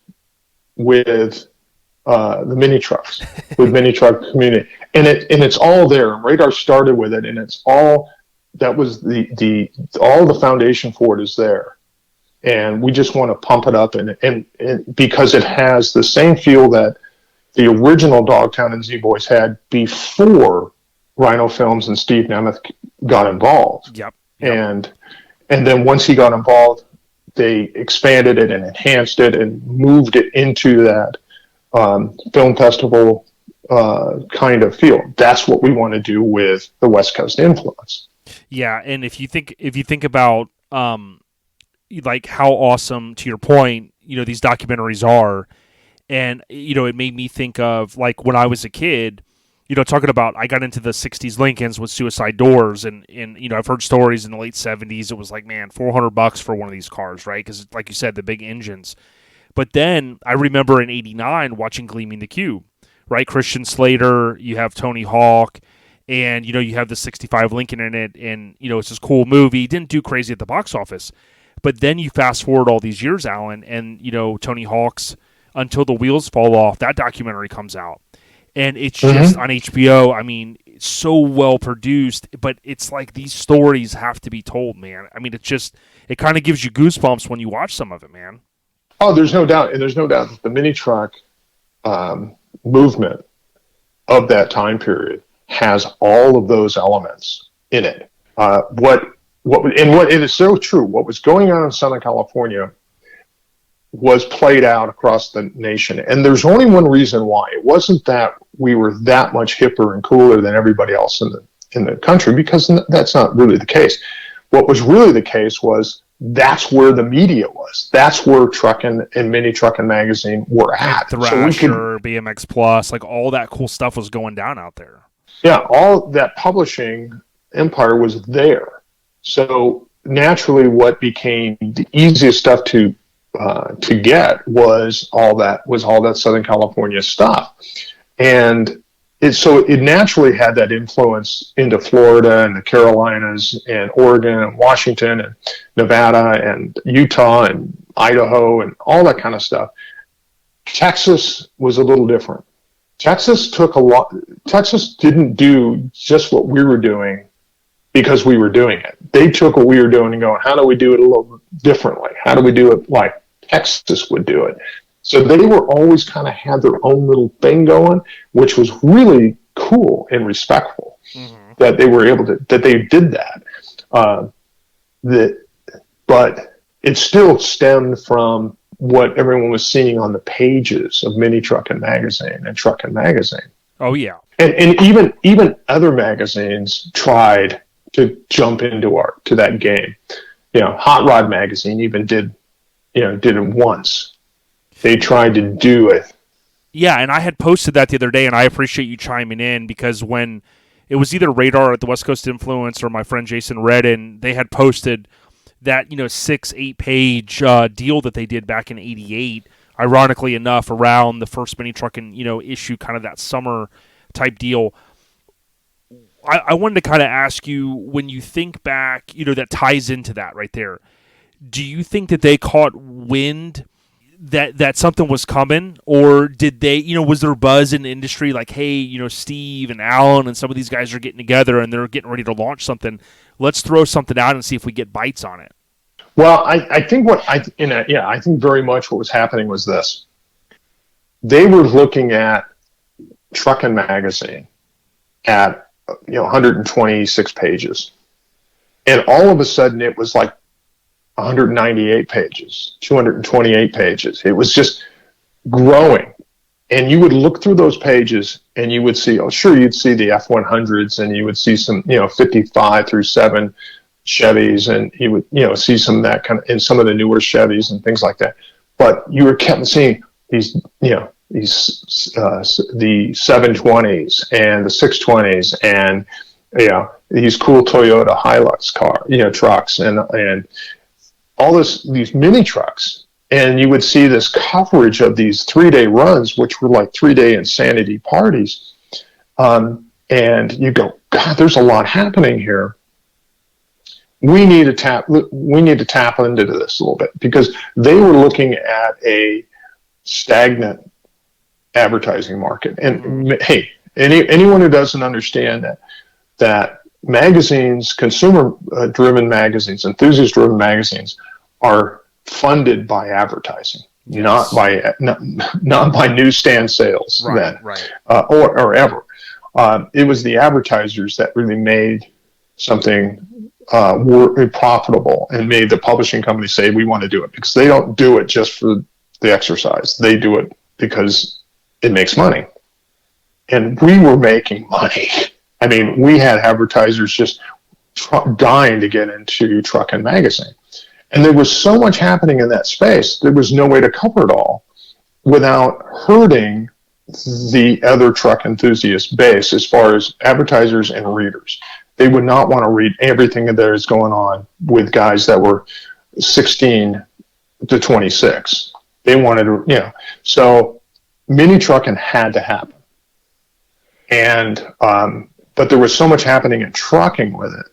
with the mini trucks, with mini truck community, and it's all there. And Radar started with it, and it's all that was all the foundation for it is there. And we just want to pump it up, and because it has the same feel that the original Dogtown and Z-Boys had before Rhino Films and Steve Nemeth got involved. Yep. And then once he got involved, they expanded it and enhanced it and moved it into that film festival kind of feel. That's what we want to do with the West Coast influence. Yeah, and if you think about like how awesome, to your point, these documentaries are, and it made me think of like when I was a kid, talking about, I got into the 60s Lincolns with suicide doors, and I've heard stories in the late 70s, it was like, man, $400 for one of these cars, right? Because like you said, the big engines. But then I remember in 89 watching Gleaming the Cube, right? Christian Slater, you have Tony Hawk, and you have the 65 Lincoln in it, and it's this cool movie. Didn't do crazy at the box office. But then you fast forward all these years, Alan, and, Tony Hawk's Until the Wheels Fall Off, that documentary comes out. And it's just on HBO. I mean, it's so well produced, but it's like these stories have to be told, man. I mean, it kind of gives you goosebumps when you watch some of it, man. Oh, there's no doubt. And there's no doubt that the mini truck movement of that time period has all of those elements in it. It is so true. What was going on in Southern California was played out across the nation. And there's only one reason why. It wasn't that we were that much hipper and cooler than everybody else in the country, because that's not really the case. What was really the case was that's where the media was. That's where Truckin' and Mini Truckin Magazine were at. Thrasher, BMX Plus, like all that cool stuff was going down out there. Yeah, all that publishing empire was there. So naturally what became the easiest stuff to get was all that Southern California stuff. And it naturally had that influence into Florida and the Carolinas and Oregon and Washington and Nevada and Utah and Idaho and all that kind of stuff. Texas was a little different. Texas didn't do just what we were doing because we were doing it. They took what we were doing and going, how do we do it a little differently? How do we do it like Texas would do it? So they were always kind of had their own little thing going, which was really cool and respectful that they were able to, that they did that. But it still stemmed from what everyone was seeing on the pages of Mini Truckin Magazine and Truckin Magazine. Oh yeah. And even other magazines tried to jump into that game. Hot Rod Magazine even did it once. They tried to do it. Yeah, and I had posted that the other day, and I appreciate you chiming in, because when it was either Radar at the West Coast Influence or my friend Jason Redden, they had posted that 6-8 page deal that they did back in '88. Ironically enough, around the first Mini Truckin issue, kind of that summer type deal. I wanted to kind of ask you, when you think back, that ties into that right there. Do you think that they caught wind that something was coming, or did they, was there buzz in the industry like, hey, Steve and Alan and some of these guys are getting together and they're getting ready to launch something. Let's throw something out and see if we get bites on it. Well, I think I think very much what was happening was this. They were looking at Truckin Magazine at 126 pages, and all of a sudden it was like 198 pages, 228 pages. It was just growing. And you would look through those pages and you would see, you'd see the F-100s, and you would see some, 55 through 7 Chevys, and you would, see some of that kind of, and some of the newer Chevys and things like that. But you were kept seeing these, the 720s and the 620s and, these cool Toyota Hilux trucks and all these mini trucks. And you would see this coverage of these 3-day runs, which were like 3-day insanity parties. And you go, God, there's a lot happening here. We need to tap into this a little bit, because they were looking at a stagnant advertising market. And hey, anyone who doesn't understand that magazines, consumer-driven magazines, enthusiast-driven magazines, are funded by advertising, not by newsstand sales, or ever. It was the advertisers that really made something profitable and made the publishing company say, we want to do it, because they don't do it just for the exercise. They do it because it makes money. And we were making money. I mean, we had advertisers just dying to get into Truckin Magazine. And there was so much happening in that space, there was no way to cover it all without hurting the other truck enthusiast base as far as advertisers and readers. They would not want to read everything that is going on with guys that were 16 to 26. They wanted to, so Mini Truckin had to happen. And, but there was so much happening in trucking with it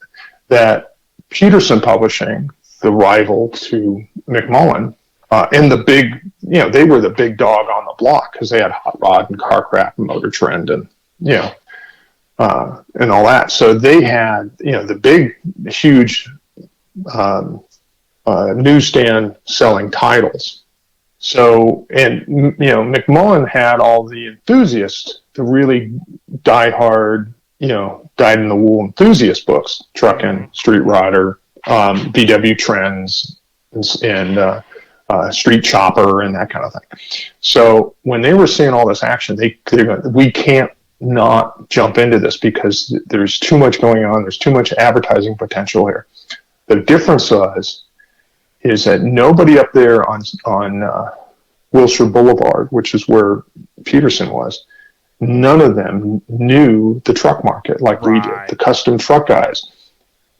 that Peterson Publishing, the rival to McMullen. And the big, they were the big dog on the block because they had Hot Rod and Carcraft and Motor Trend and, and all that. So they had, the big, huge newsstand selling titles. So, and, McMullen had all the enthusiasts, the really diehard, dyed-in-the-wool enthusiast books, Truckin', Street Rodder, VW Trends, and Street Chopper, and that kind of thing. So when they were seeing all this action, we can't not jump into this because there's too much going on. There's too much advertising potential here. The difference is that nobody up there on Wilshire Boulevard, which is where Peterson was, none of them knew the truck market like we did. The custom truck guys,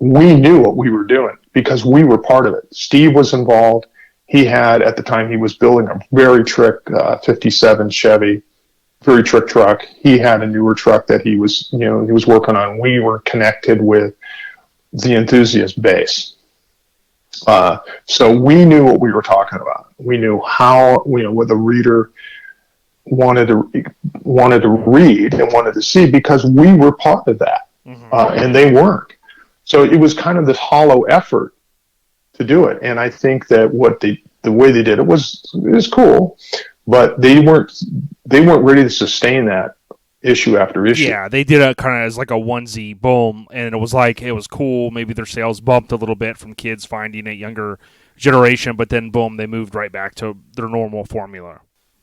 we knew what we were doing because we were part of it. Steve was involved. He had, at the time, he was building a very trick 57 Chevy, very trick truck. He had a newer truck that he was working on. We were connected with the enthusiast base. So we knew what we were talking about. We knew how, what the reader wanted to read and wanted to see because we were part of that, and they weren't. So it was kind of this hollow effort to do it. And I think that the way they did it was cool, but they weren't ready to sustain that issue after issue. Yeah, they did it kind of as like a onesie, boom, and it was cool. Maybe their sales bumped a little bit from kids finding it, younger generation, but then boom, they moved right back to their normal formula.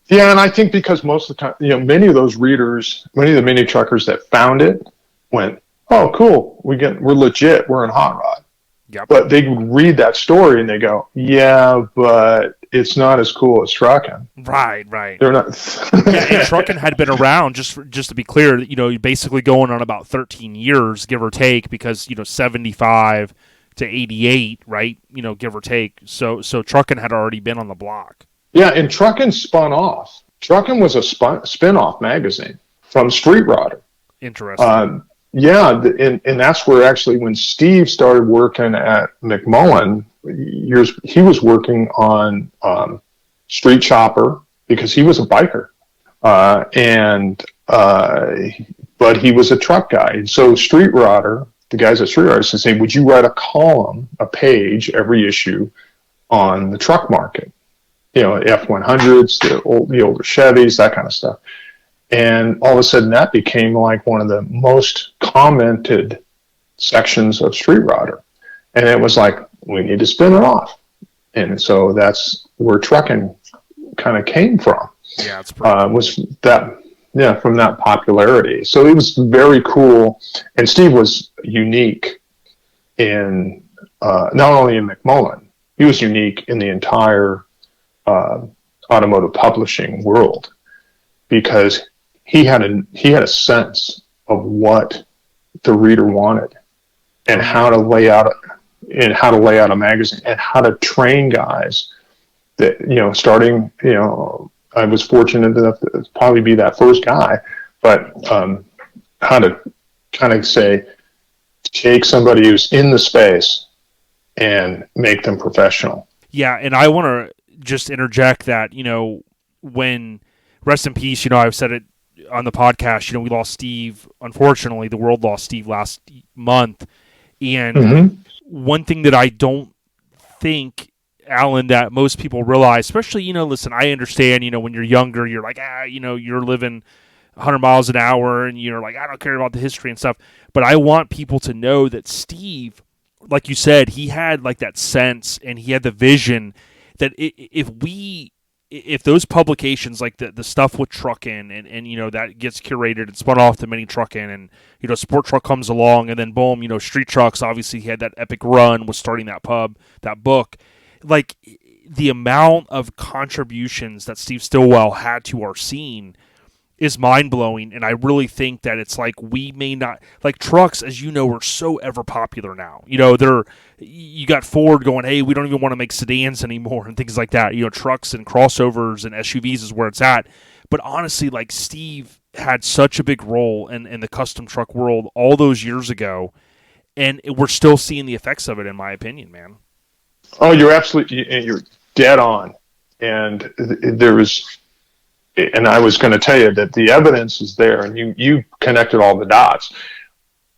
Yeah, and I think because most of the time, many of those readers, many of the mini truckers that found it went, "Oh, cool, we're legit, we're in Hot Rod." Yep. But they would read that story and they go, "Yeah, but it's not as cool as Truckin'." Right. They're not. Yeah, and Truckin' had been around, just to be clear, basically going on about 13 years, give or take, because 75 to 88, right? Give or take. So Truckin' had already been on the block. Yeah, and Truckin' spun off. Truckin' was a spin-off magazine from Street Rodder. Interesting. Yeah, and that's where actually when Steve started working at McMullen, he was working on Street Chopper because he was a biker, but he was a truck guy. And so Street Rodder, the guys at Street Rodder, said, "Would you write a column, a page every issue on the truck market? F-100s, the older Chevys, that kind of stuff." And all of a sudden that became like one of the most commented sections of Street Rodder. And it was like, we need to spin it off. And so that's where Truckin' kind of came from. Yeah, it's pretty was that, from that popularity. So it was very cool. And Steve was unique in, not only in McMullen, he was unique in the entire automotive publishing world because he had a sense of what the reader wanted and how to lay out a magazine and how to train guys that, starting, I was fortunate enough to probably be that first guy, but how to kind of take somebody who's in the space and make them professional. Yeah, and I want to just interject that, when, rest in peace, I've said it on the podcast, we lost Steve. Unfortunately, the world lost Steve last month. And one thing that I don't think, Alan, that most people realize, especially, listen, I understand, when you're younger, you're like, you're living 100 miles an hour and you're like, I don't care about the history and stuff. But I want people to know that Steve, like you said, he had like that sense and he had the vision that if those publications, like the stuff with Truckin' and that gets curated and spun off to Mini Truckin' and, Sport Truck comes along and then boom, Street Trucks, obviously he had that epic run with starting that pub, that book. Like the amount of contributions that Steve Stillwell had to our scene is mind-blowing, and I really think that it's like we may not, like trucks, as you know, are so ever popular now. You got Ford going, hey, we don't even want to make sedans anymore and things like that. Trucks and crossovers and SUVs is where it's at. But honestly, like Steve had such a big role in the custom truck world all those years ago, and we're still seeing the effects of it, in my opinion, man. Oh, you're dead on. And and I was going to tell you that the evidence is there, and you connected all the dots.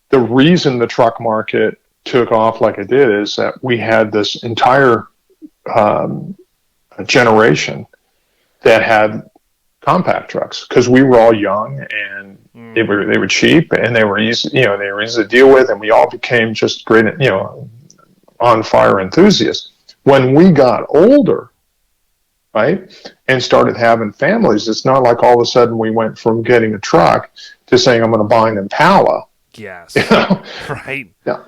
The reason the truck market took off like it did is that we had this entire generation that had compact trucks because we were all young and they were cheap and they were easy, they were easy to deal with, and we all became just great, on fire enthusiasts. When we got older, right, and started having families, it's not like all of a sudden we went from getting a truck to saying I'm going to buy an Impala. Yes. Right. Yeah,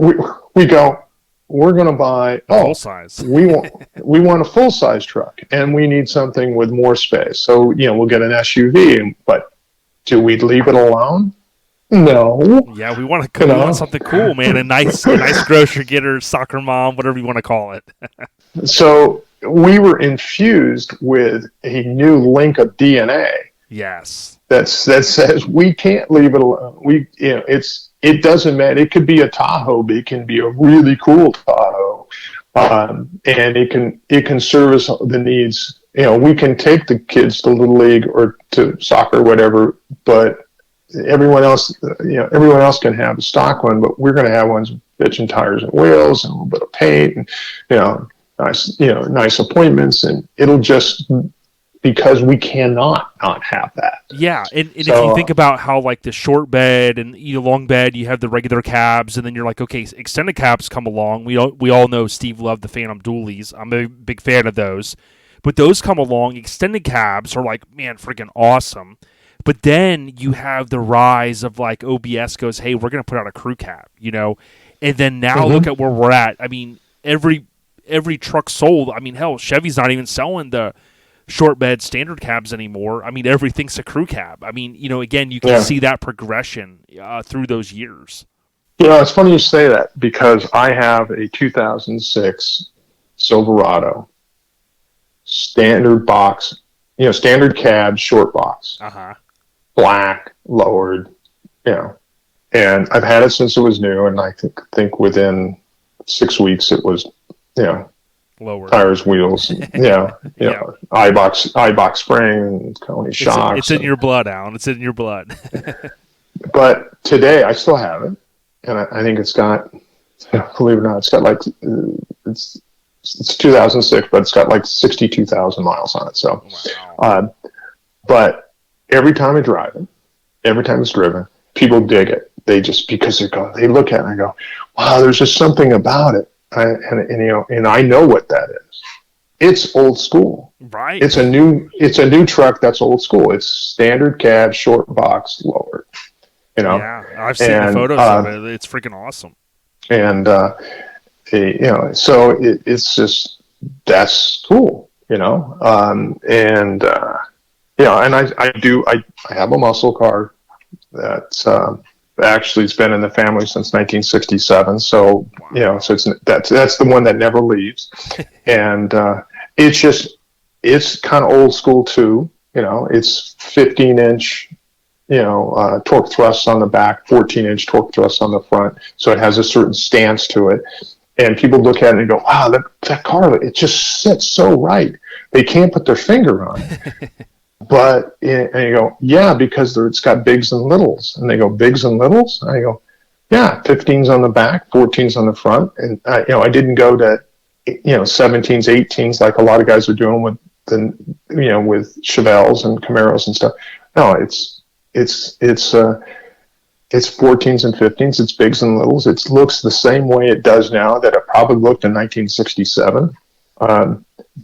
we go, we're going to buy full size. we want a full size truck, and we need something with more space. So we'll get an SUV. But do we leave it alone? No. Yeah, we want something cool, man. A nice grocery getter, soccer mom, whatever you want to call it. So we were infused with a new link of DNA. Yes. That says we can't leave it alone. It doesn't matter. It could be a Tahoe, but it can be a really cool Tahoe, and it can service the needs. We can take the kids to Little League or to soccer, or whatever, but everyone else can have a stock one. But we're going to have ones with bitchin' tires and wheels and a little bit of paint, and nice appointments, and it'll just. Because we cannot not have that. Yeah, and if you think about how like the short bed and long bed, you have the regular cabs, and then you're like, okay, extended cabs come along. We all know Steve loved the Phantom Dualies. I'm a big fan of those, but those come along. Extended cabs are like, man, freaking awesome. But then you have the rise of like OBS goes, hey, we're gonna put out a crew cab, and then now look at where we're at. I mean, every truck sold. I mean, hell, Chevy's not even selling the short bed standard cabs anymore. I mean, everything's a crew cab. I mean, again, you can see that progression through those years. It's funny you say that because I have a 2006 Silverado standard box, standard cab, short box, black, lowered, and I've had it since it was new, and I think within 6 weeks it was, lower tires, wheels, I-box spring, Coney shocks. It's in your blood, Alan. It's in your blood. But today I still have it, and I think it's got, believe it or not, it's got like it's 2006, but it's got like 62,000 miles on it. So, wow. But every time I drive it, every time it's driven, people dig it. They just because they look at it and I go, wow, there's just something about it. And I know what that is. It's old school, right? It's a new truck that's old school. It's standard cab, short box, lowered. Yeah, I've seen the photos of it. It's freaking awesome. And so it's just that's cool, and and I have a muscle car that's. Actually, it's been in the family since 1967. So, wow. So that's the one that never leaves. And it's kind of old school too. It's 15-inch, torque thrusts on the back, 14-inch torque thrusts on the front. So it has a certain stance to it. And people look at it and go, wow, that car, it just sits so right. They can't put their finger on it. But and you go, yeah, because it's got bigs and littles, and they go bigs and littles. And I go, yeah, 15s on the back, 14s on the front, and I didn't go to 17s, 18s like a lot of guys are doing with with Chevelles and Camaros and stuff. No, it's 14s and 15s. It's bigs and littles. It looks the same way it does now that it probably looked in 1967.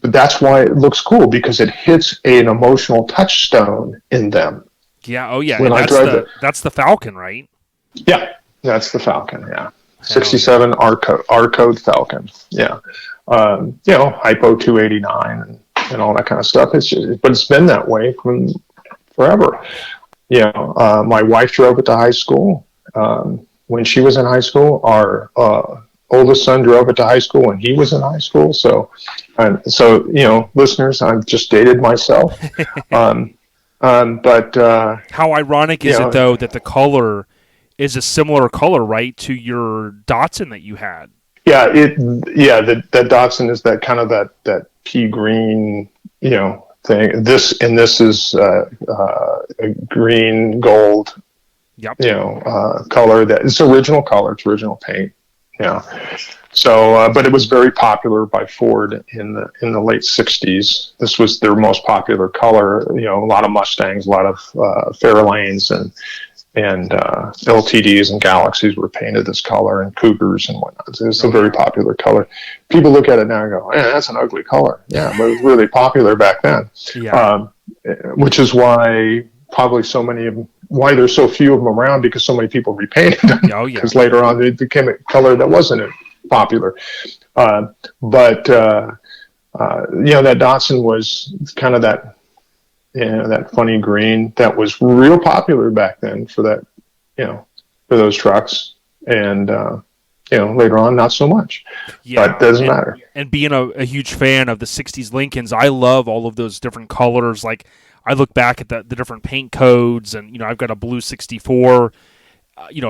But that's why it looks cool, because it hits an emotional touchstone in them. Yeah. Oh, yeah. When that's the Falcon, right? Yeah, that's the Falcon. Yeah, 67 R code Falcon. Yeah, Hypo 289 and all that kind of stuff. But it's been that way from forever. My wife drove it to high school. When she was in high school, our oldest son drove it to high school when he was in high school. So listeners, I've just dated myself. But how ironic is it though that the color is a similar color, right, to your Datsun that you had? Yeah, that Datsun is that kind of that pea green, thing. This is a green gold, Yep. color that it's original color, it's original paint. Yeah. So, but it was very popular by Ford in the late '60s. This was their most popular color. A lot of Mustangs, a lot of Fairlanes, and LTDs and Galaxies were painted this color, and Cougars and whatnot. It's a very popular color. People look at it now and go, that's an ugly color. Yeah, but it was really popular back then. Yeah. Which is why probably why there's so few of them around, because so many people repainted them. Oh, yeah. Because later on it became a color that wasn't popular. But that Datsun was kind of that, that funny green that was real popular back then for that, for those trucks. And, later on, not so much. Yeah, but it doesn't matter. And being a huge fan of the 60s Lincolns, I love all of those different colors. Like, I look back at the different paint codes, and, I've got a blue 64,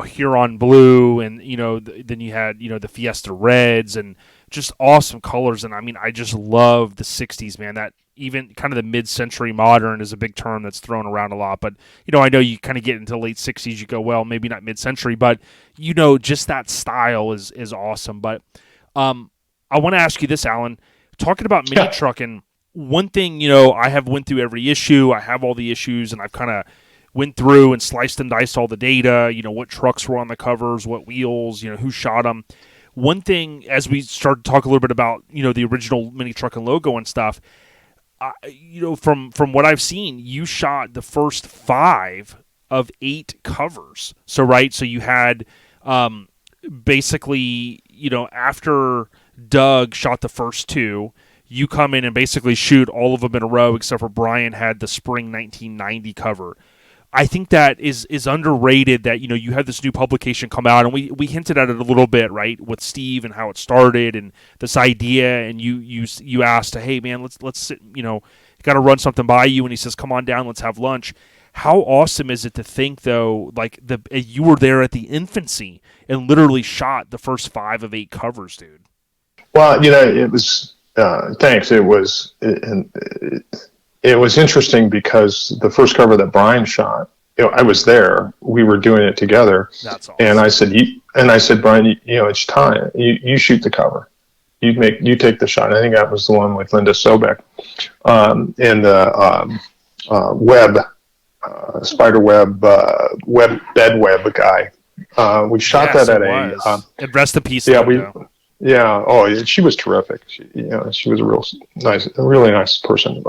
Huron blue, and, then you had, the Fiesta reds, and just awesome colors. And, I just love the 60s, man. That even kind of the mid-century modern is a big term that's thrown around a lot. But, I know you kind of get into late 60s, you go, well, maybe not mid-century, but, just that style is awesome. But I want to ask you this, Alan. Talking about Mini Truckin', one thing, I have went through every issue. I have all the issues, and I've kind of went through and sliced and diced all the data, what trucks were on the covers, what wheels, who shot them. One thing, as we start to talk a little bit about, the original Mini Truckin' logo and stuff, from what I've seen, you shot the first 5 of 8 covers. So you had basically, after Doug shot the first 2, you come in and basically shoot all of them in a row, except for Brian had the spring 1990 cover. I think that is underrated that, you had this new publication come out, and we hinted at it a little bit, right, with Steve and how it started and this idea, and you asked, hey, man, let's sit, got to run something by you, and he says, come on down, let's have lunch. How awesome is it to think, though, like you were there at the infancy and literally shot the first 5 of 8 covers, dude? Well, it was, thanks. It was, it was interesting because the first cover that Brian shot, I was there. We were doing it together. That's awesome. And I said, Brian, it's time. You shoot the cover. You take the shot. I think that was the one with Linda Sobek, and the web, spider web, bed web guy. We shot that at and rest in peace. Yeah. Oh, she was terrific. She was a really nice person.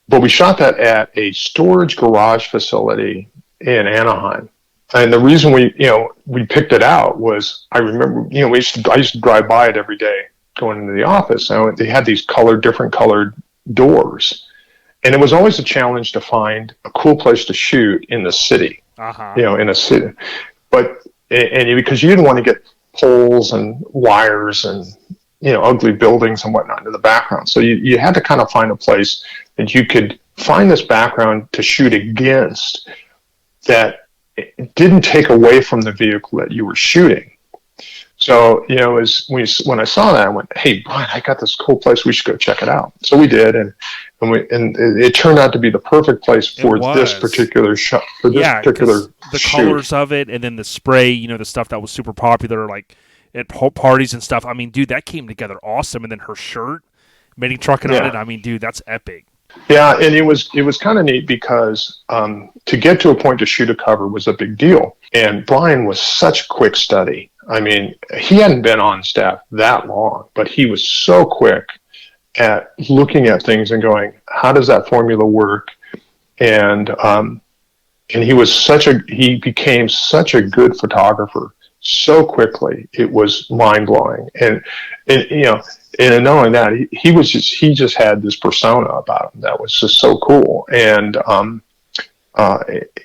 But we shot that at a storage garage facility in Anaheim. And the reason we picked it out was, I remember, I used to drive by it every day going into the office. And they had these different colored doors. And it was always a challenge to find a cool place to shoot in the city, in a city. But, because you didn't want to get poles and wires and, ugly buildings and whatnot in the background. So you had to kind of find a place that you could find this background to shoot against that didn't take away from the vehicle that you were shooting. So, when I saw that, I went, hey, Brian, I got this cool place. We should go check it out. So we did. And it turned out to be the perfect place for this particular shot, the colors of it, and then the spray, the stuff that was super popular, like at parties and stuff. I mean, dude, that came together awesome. And then her shirt, Mini Truckin' on it. I mean, dude, that's epic. Yeah, and it was kind of neat because to get to a point to shoot a cover was a big deal. And Brian was such quick study. I mean, he hadn't been on staff that long, but he was so quick at looking at things and going, how does that formula work? And he became such a good photographer so quickly. It was mind blowing. And knowing that he just had this persona about him that was just so cool. And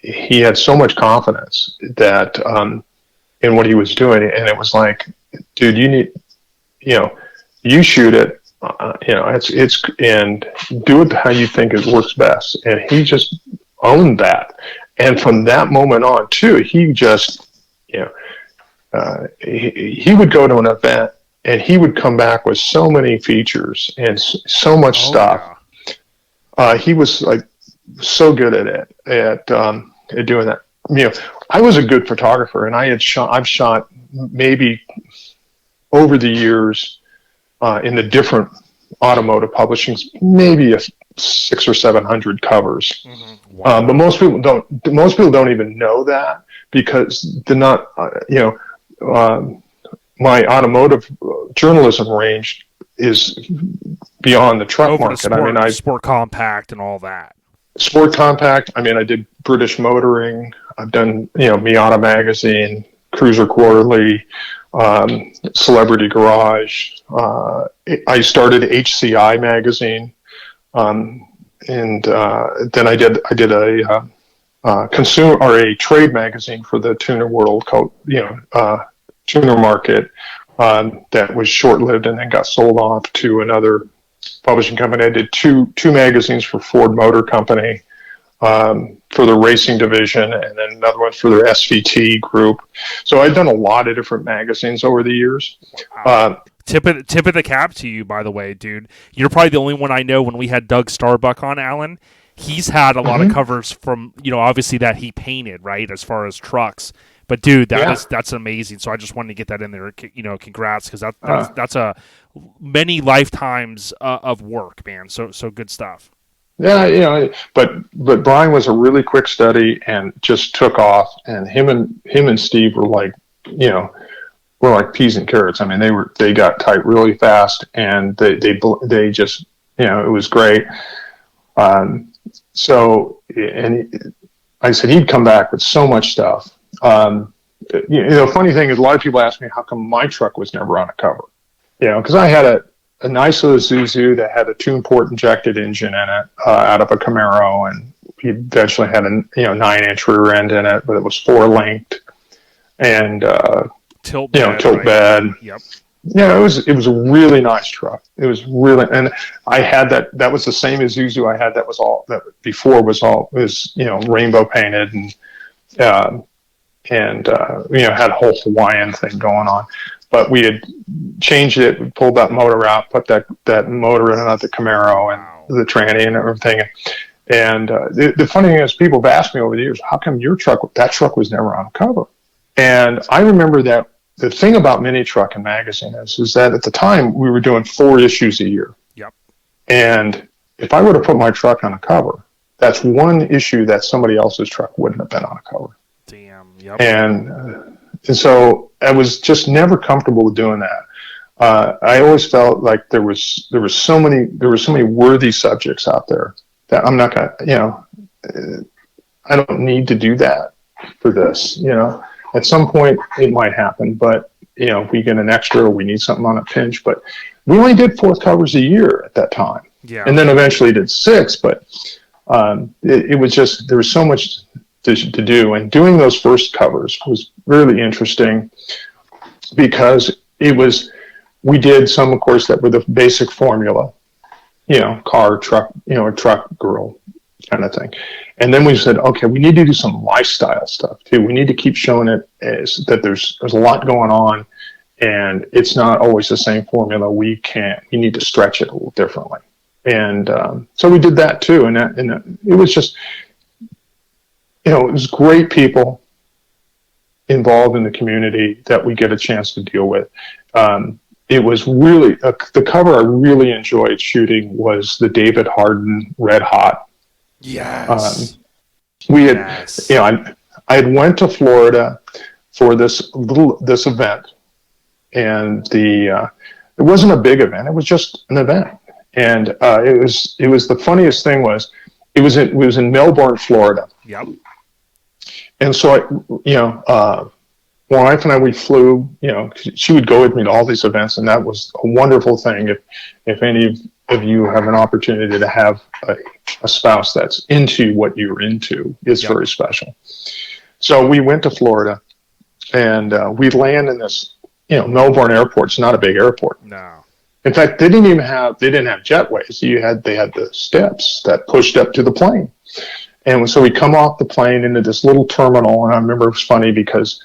he had so much confidence that in what he was doing. And it was like, dude, you shoot it, it's and do it how you think it works best. And he just owned that. And from that moment on too, he just, he would go to an event and he would come back with so many features and so much stuff. Yeah. He was like so good at doing that. I was a good photographer, and I've shot maybe over the years in the different automotive publishings, maybe 600 or 700 covers. Mm-hmm. Wow. But most people don't even know that, because they're not, my automotive journalism range is beyond the truck over market. Sport compact and all that. Sport compact. I did British Motoring. I've done, Miata Magazine, Cruiser Quarterly, Celebrity Garage. I started HCI Magazine, and then I did a consumer or a trade magazine for the tuner world called tuner market, that was short-lived and then got sold off to another publishing company. I did two magazines for Ford Motor Company, for the racing division, and then another one for their SVT group. So I've done a lot of different magazines over the years. Wow. Tip of the cap to you, by the way, dude. You're probably the only one I know. When we had Doug Starbuck on, Alan, he's had a lot of covers from, obviously that he painted, right, as far as trucks. But dude, that's amazing. So I just wanted to get that in there. Congrats, because that's a many lifetimes of work, man. So good stuff. Yeah, but Brian was a really quick study and just took off. And him and Steve were like, were like peas and carrots. They got tight really fast, and they just, it was great. So, and I said he'd come back with so much stuff. Funny thing is, a lot of people ask me how come my truck was never on a cover. Because I had a nice little Isuzu that had a two-port injected engine in it, out of a Camaro, and he eventually had a 9-inch rear end in it, but it was 4-linked and tilt bed. Tilt bed. Yep. Yeah, it was a really nice truck. It was really, and I had that was the same Isuzu I had. That was rainbow painted and had a whole Hawaiian thing going on. But we had changed it. We pulled that motor out, put that motor in the Camaro and the tranny and everything. And the funny thing is, people have asked me over the years, how come that truck was never on cover? And I remember that the thing about Mini Truckin Magazine is that at the time we were doing 4 issues a year. Yep. And if I were to put my truck on a cover, that's one issue that somebody else's truck wouldn't have been on a cover. Damn. Yep. And so I was just never comfortable with doing that. I always felt like there were so many worthy subjects out there that I'm not gonna, I don't need to do that for this. At some point it might happen, but if we get an extra or we need something on a pinch. But we only did 4 covers a year at that time. Yeah. And then eventually did 6, but it was just, there was so much to do, and doing those first covers was really interesting because we did some, of course, that were the basic formula, car, truck, truck, girl kind of thing. And then we said, okay, we need to do some lifestyle stuff too. We need to keep showing it as that there's a lot going on, and it's not always the same formula. We need to stretch it a little differently. And so we did that too. And it was just, it was great people involved in the community that we get a chance to deal with. It was really, the cover I really enjoyed shooting was the David Harden Red Hot. Yes. We had, I had went to Florida for this event, and it wasn't a big event. It was just an event. And it was the funniest thing was, it was in Melbourne, Florida. Yep. And so my wife and I, we flew, she would go with me to all these events, and that was a wonderful thing. If any of you have an opportunity to have a spouse that's into what you're into, it's very special. So we went to Florida, and we land in this, Melbourne airport's not a big airport. No. In fact, they didn't have jetways. They had the steps that pushed up to the plane. And so we come off the plane into this little terminal, and I remember it was funny because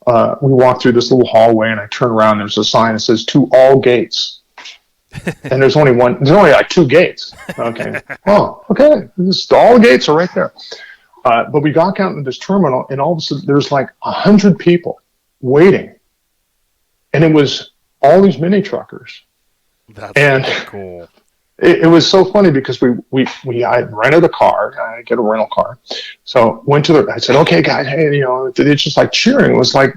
we walk through this little hallway, and I turn around. There's a sign that says "To all gates," and there's only like 2 gates. Okay. Oh, okay. All the gates are right there. But we got out into this terminal, and all of a sudden there's like 100 people waiting, and it was all these mini truckers. That's and cool. It was so funny because I rented a car. I get a rental car, so I said, "Okay, guys, hey, it's just like cheering." It was like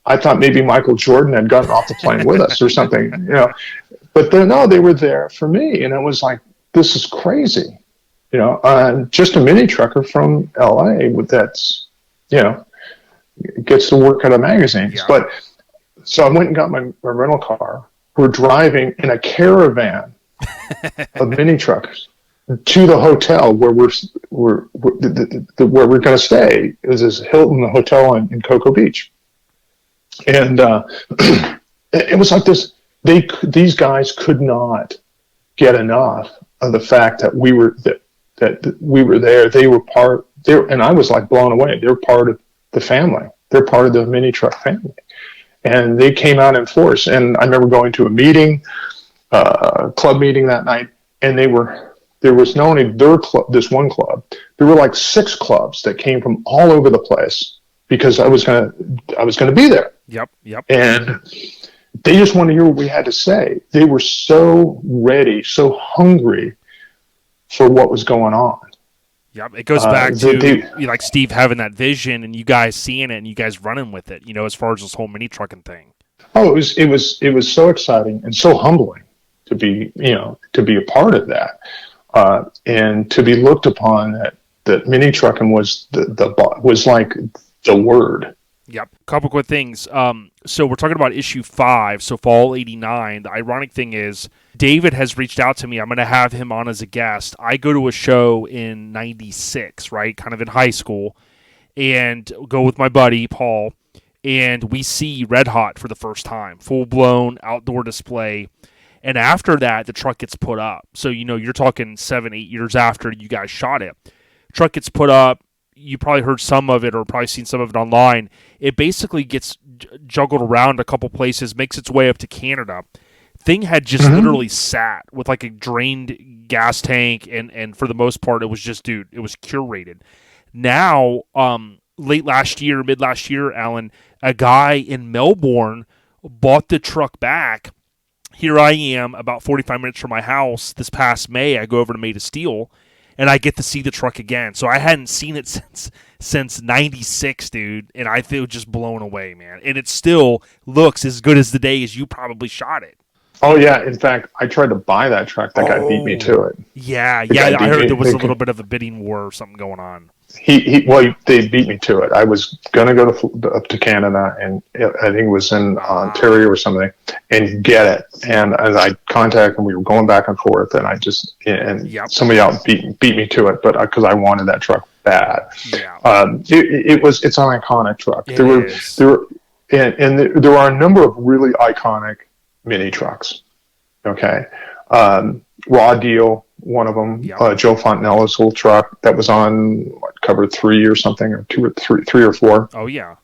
I thought maybe Michael Jordan had gotten off the plane with us or something, But no, they were there for me, and it was like, this is crazy, just a mini trucker from LA that's, gets to work at a magazine. Yeah. But so I went and got my rental car. We're driving in a caravan of mini truckers to the hotel where we're going to stay. It was this Hilton Hotel in Cocoa Beach, and it was like this. These guys could not get enough of the fact that we were there. They were part there, and I was like blown away. They're part of the family. They're part of the mini truck family, and they came out in force. And I remember going to a meeting, club meeting that night, and there was not only their club, this one club. There were like 6 clubs that came from all over the place because I was gonna be there. Yep. And they just wanted to hear what we had to say. They were so ready, so hungry for what was going on. Yep, it goes back to like Steve having that vision and you guys seeing it and you guys running with it, as far as this whole mini trucking thing. Oh, it was so exciting and so humbling to be a part of that, and to be looked upon that mini trucking was was like the word. Yep. Couple quick things. So we're talking about issue 5, so fall 89. The ironic thing is David has reached out to me. I'm going to have him on as a guest. I go to a show in 96, right? Kind of in high school, and go with my buddy, Paul, and we see Red Hot for the first time. Full-blown outdoor display. And after that, the truck gets put up. So, you're talking 7-8 years after you guys shot it. Truck gets put up. You probably heard some of it or probably seen some of it online. It basically gets juggled around a couple places, makes its way up to Canada. Thing had just literally sat with like a drained gas tank, and for the most part, it was just, it was curated. Now, mid last year, Alan, a guy in Melbourne bought the truck back. Here I am, about 45 minutes from my house. This past May, I go over to Made of Steel, and I get to see the truck again. So I hadn't seen it since 96, dude, and I feel just blown away, man. And it still looks as good as the day as you probably shot it. Oh, yeah. In fact, I tried to buy that truck. That guy beat me to it. Yeah. I heard there was a little bit of a bidding war or something going on. They beat me to it. I was going to go up to Canada, and I think it was in Ontario or something, and get it. And as I contacted him, we were going back and forth, and somebody else beat me to it, but because I wanted that truck bad. Yeah. It's an iconic truck. There are a number of really iconic mini trucks. Okay. Raw Deal, one of them, Joe Fontanella's little truck that was on cover 3 or something, or 2 or 3 or 4. Oh yeah,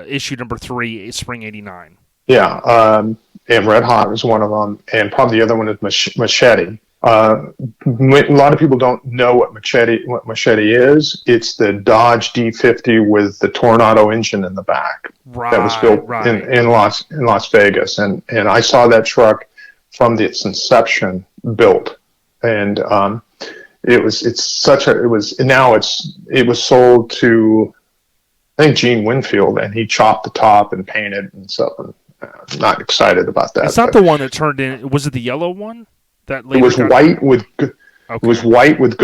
issue number 3, spring '89. Yeah, and Red Hot was one of them, and probably the other one is Machete. A lot of people don't know what Machete is. It's the Dodge D50 with the Tornado engine in the back that was built in Las Vegas, and I saw that truck from its inception built, and it was sold to, I think, Gene Winfield, and he chopped the top and painted and stuff. And I'm not excited about that. It's not the one that turned in. Was it the yellow one? That it was white with it was white with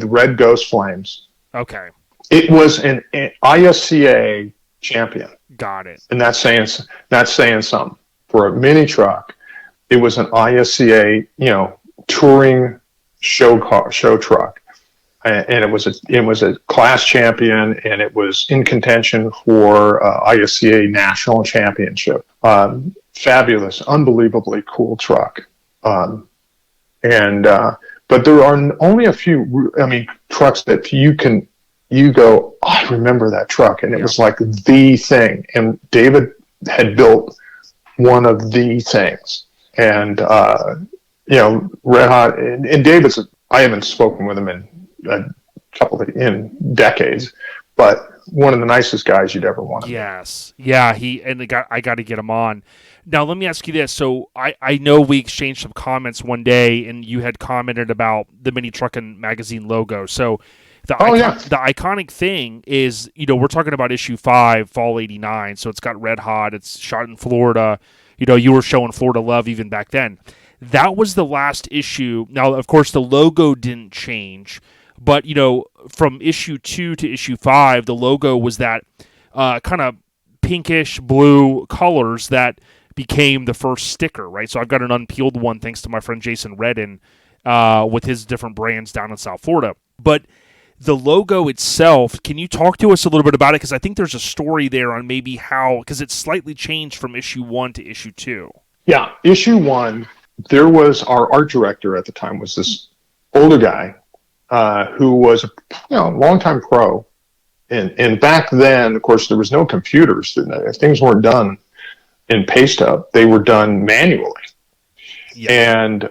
red ghost flames. Okay. It was an ISCA champion. Got it. And that's saying something for a mini truck. It was an ISCA, touring show truck, and it was a class champion, and it was in contention for ISCA national championship. Fabulous, unbelievably cool truck. But there are only a few, trucks that you you go, oh, I remember that truck. And it was like the thing. And David had built one of the things. And, Red Hot, and David's, I haven't spoken with him in decades, but one of the nicest guys you'd ever want to meet. Yes. Yeah, I got to get him on. Now, let me ask you this. So I know we exchanged some comments one day, and you had commented about the Mini Truckin Magazine logo. So the iconic thing is, we're talking about issue 5, fall 89. So it's got Red Hot. It's shot in Florida. You were showing Florida love even back then. That was the last issue. Now, of course, the logo didn't change. But, from issue 2 to issue 5, the logo was that kind of pinkish blue colors that became the first sticker, right? So I've got an unpeeled one thanks to my friend Jason Redden with his different brands down in South Florida. But the logo itself, can you talk to us a little bit about it? Because I think there's a story there on maybe how, because it's slightly changed from issue 1 to issue 2. Yeah, issue 1, there was our art director at the time was this older guy who was a longtime pro. And back then, of course, there was no computers. Things weren't done in paste up. They were done manually. Yeah. And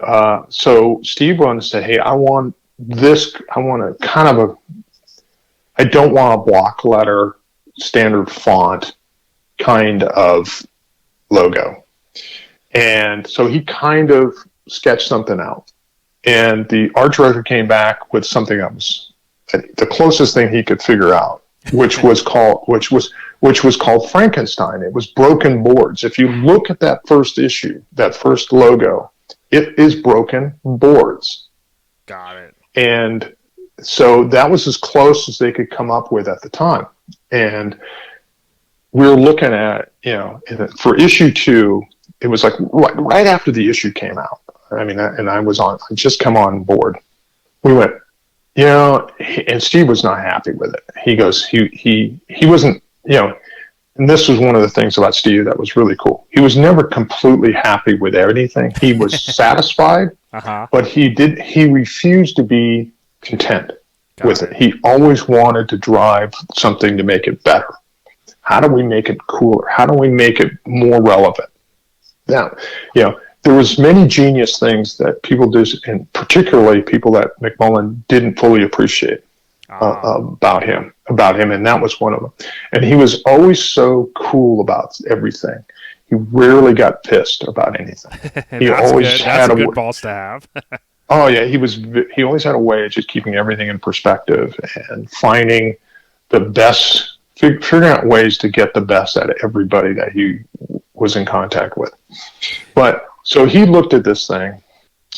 so Steve wanted to say, hey, I want a kind of I don't want a block letter, standard font kind of logo. And so he kind of sketched something out. And the art director came back with something that was the closest thing he could figure out, which was called Frankenstein. It was broken boards. If you look at that first issue, that first logo, it is broken boards. Got it. And so that was as close as they could come up with at the time. And we were looking at, for issue 2, it was like right after the issue came out. I mean, and I just come on board. We went, and Steve was not happy with it. He goes, he wasn't, and this was one of the things about Steve that was really cool. He was never completely happy with anything. He was satisfied, but he refused to be content with it. He always wanted to drive something to make it better. How do we make it cooler? How do we make it more relevant? Now, there was many genius things that people did, and particularly people that McMullen didn't fully appreciate about him, and that was one of them. And he was always so cool about everything. He rarely got pissed about anything. He always had a good boss to have. Oh yeah, he always had a way of just keeping everything in perspective and finding the best, figuring out ways to get the best out of everybody that he was in contact with. But so he looked at this thing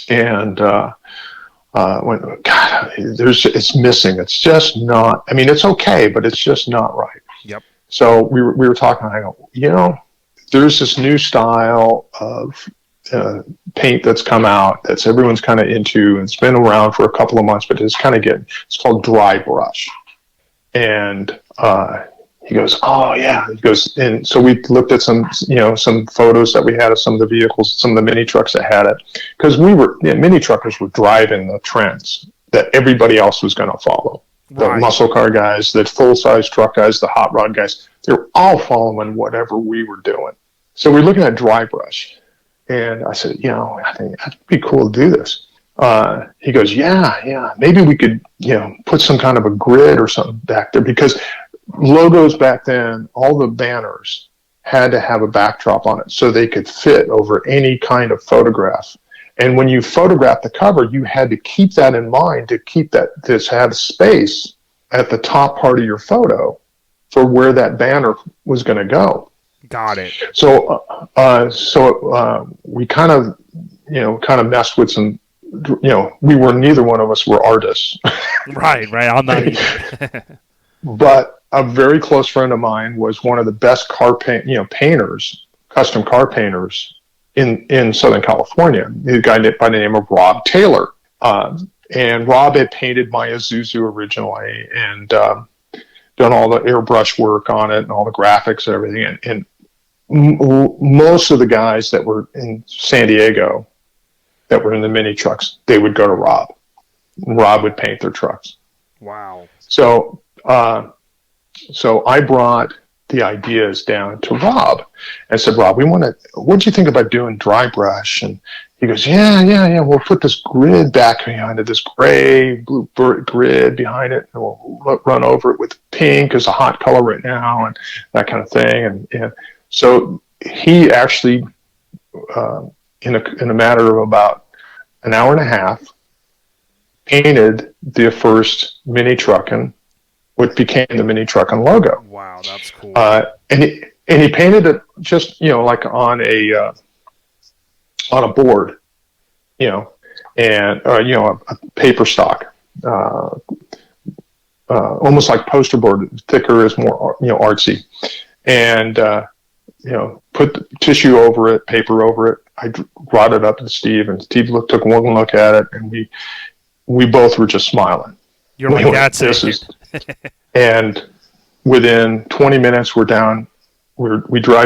and went, God, it's missing. It's just not. I mean, it's okay, but it's just not right. Yep. So we were talking. I go, there's this new style of paint that's come out that's everyone's kind of into, and it's been around for a couple of months, but it's kind of it's called dry brush. And he goes, oh yeah. He goes, and so we looked at some photos that we had of some of the vehicles, some of the mini trucks that had it, because mini truckers were driving the trends that everybody else was going to follow. The muscle car guys, the full size truck guys, the hot rod guys, they were all following whatever we were doing. So we're looking at dry brush, and I said, I think it'd be cool to do this. He goes, yeah, maybe we could, put some kind of a grid or something back there, because logos back then, all the banners had to have a backdrop on it so they could fit over any kind of photograph. And when you photograph the cover, you had to keep that in mind to have space at the top part of your photo for where that banner was going to go. Got it. So we kind of messed with some, neither one of us were artists. Right. I'm not either. But a very close friend of mine was one of the best painters, custom car painters in Southern California. A guy by the name of Rob Taylor. And Rob had painted my Isuzu originally and done all the airbrush work on it and all the graphics and everything. And most of the guys that were in San Diego that were in the mini trucks, they would go to Rob. Rob would paint their trucks. Wow. So So I brought the ideas down to Rob and said, Rob, what do you think about doing dry brush? And he goes, yeah. We'll put this grid back behind it, this gray blue grid behind it, and we'll run over it with pink as a hot color right now, and that kind of thing. And so he actually, in a matter of about an hour and a half, painted the first Mini Truckin, what became the Mini Truckin logo. Wow, that's cool. And he painted it just, like on a board, and a paper stock, almost like poster board, thicker is more artsy, and put tissue over it, paper over it. I brought it up to Steve, and Steve took one look at it, and we both were just smiling. You're like, that's it. And within 20 minutes, we drive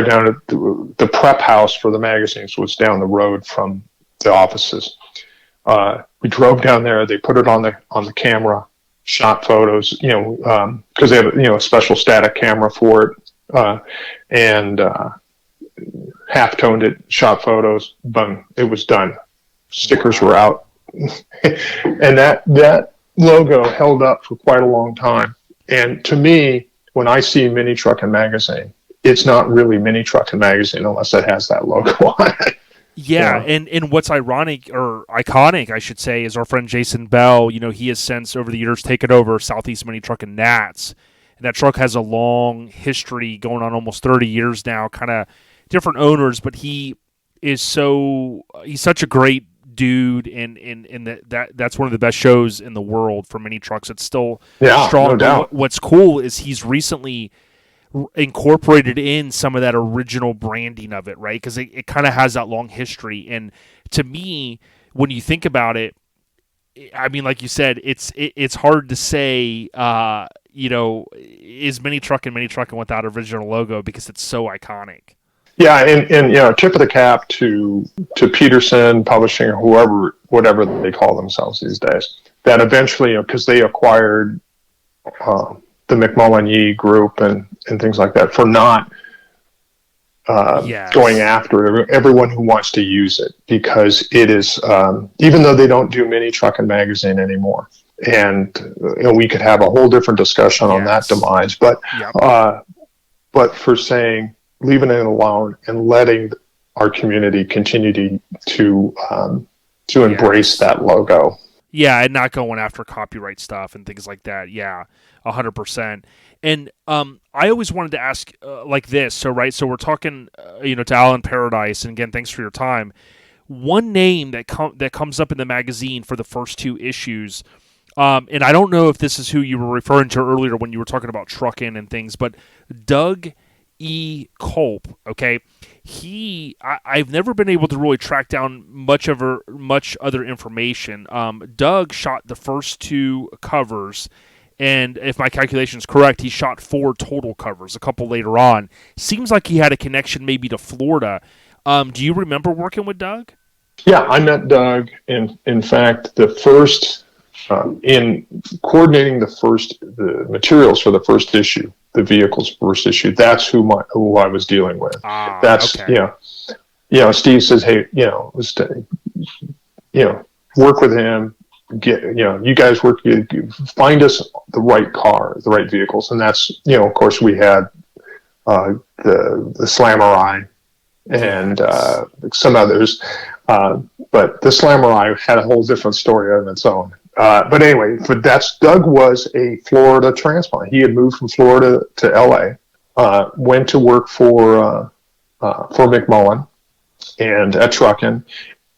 down to the prep house for the magazines, was down the road from the offices. We drove down there. They put it on the camera, shot photos, because they have a special static camera for it, and half toned it, shot photos. Boom, it was done. Stickers were out, and that logo held up for quite a long time. And to me, when I see Mini Truckin Magazine, it's not really Mini Truckin Magazine unless it has that logo on it. Yeah, and what's ironic, or iconic, I should say, is our friend Jason Bell. He has since, over the years, taken over Southeast Mini Truckin Nats. And that truck has a long history, going on almost 30 years now, kind of different owners, but he's such a great dude, and that's one of the best shows in the world for mini trucks. It's still strong. No doubt. What's cool is he's recently incorporated in some of that original branding of it, right? Because it kind of has that long history. And to me, when you think about it, I mean, like you said, it's hard to say, is Mini Truckin without original logo, because it's so iconic. Yeah, and tip of the cap to Peterson Publishing, or whatever they call themselves these days, that eventually, because they acquired the McMullen Yee group and things like that, for not going after everyone who wants to use it, because it is, even though they don't do Mini Truckin Magazine anymore, and we could have a whole different discussion on that demise, but for saying, leaving it alone and letting our community continue to embrace that logo. Yeah, and not going after copyright stuff and things like that. Yeah, 100%. And I always wanted to ask like this. So we're talking, to Alan Paradise, and again, thanks for your time. One name that comes up in the magazine for the first two issues, and I don't know if this is who you were referring to earlier when you were talking about trucking and things, but Doug E. Culp, okay? I've never been able to really track down much other information. Doug shot the first two covers, and if my calculation is correct, he shot 4 total covers, a couple later on. Seems like he had a connection maybe to Florida. Do you remember working with Doug? Yeah, I met Doug. In fact, the first, in coordinating the materials for the first issue, the vehicle's first issue, that's who I was dealing with. That's okay. Steve says, hey, work with him, you guys find us the right car, the right vehicles. And that's, of course we had the Slamurai and some others, but the Slamurai had a whole different story of its own. But anyway, Doug was a Florida transplant. He had moved from Florida to LA, went to work for McMullen and at Truckin,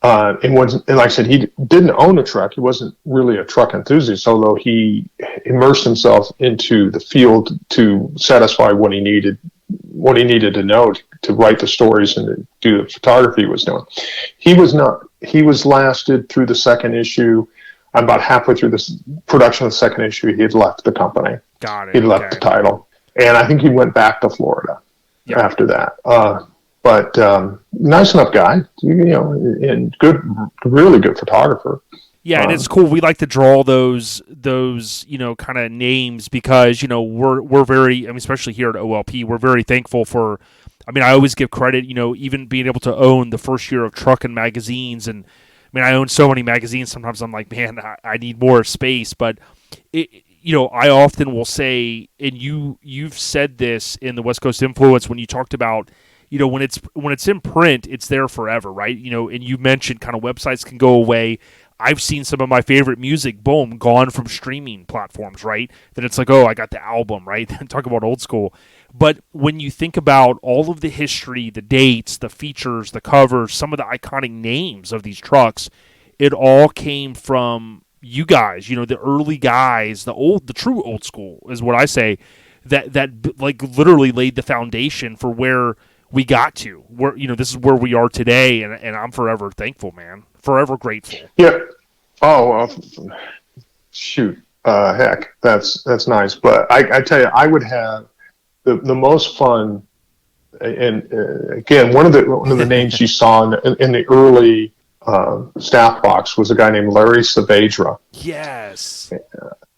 and like I said, he didn't own a truck. He wasn't really a truck enthusiast, although he immersed himself into the field to satisfy what he needed to know to write the stories and to do the photography he was doing. He was lasted through the second issue. About halfway through this production of the second issue, he had left the company. Got it. He'd left the title. And I think he went back to Florida after that. But nice enough guy, and really good photographer. Yeah, and it's cool. We like to draw those kind of names because we're very, I mean, especially here at OLP, we're very thankful for. I mean, I always give credit, even being able to own the first year of Truckin Magazines, and I mean, I own so many magazines. Sometimes I'm like, man, I need more space, but I often will say, and you've said this in the West Coast Influence when you talked about. When it's in print, it's there forever, right? And you mentioned kind of websites can go away. I've seen some of my favorite music, boom, gone from streaming platforms, right? That it's like, oh, I got the album, right? Talk about old school. But when you think about all of the history, the dates, the features, the covers, some of the iconic names of these trucks, it all came from you guys, the early guys, the true old school is what I say, that like literally laid the foundation for where we got to. Where this is where we are today, and I'm forever thankful, man. Forever grateful. Yeah. Oh, well, shoot. Heck, that's nice. But I tell you, I would have the most fun. And again, one of the names you saw in the early staff box was a guy named Larry Saavedra. Yes.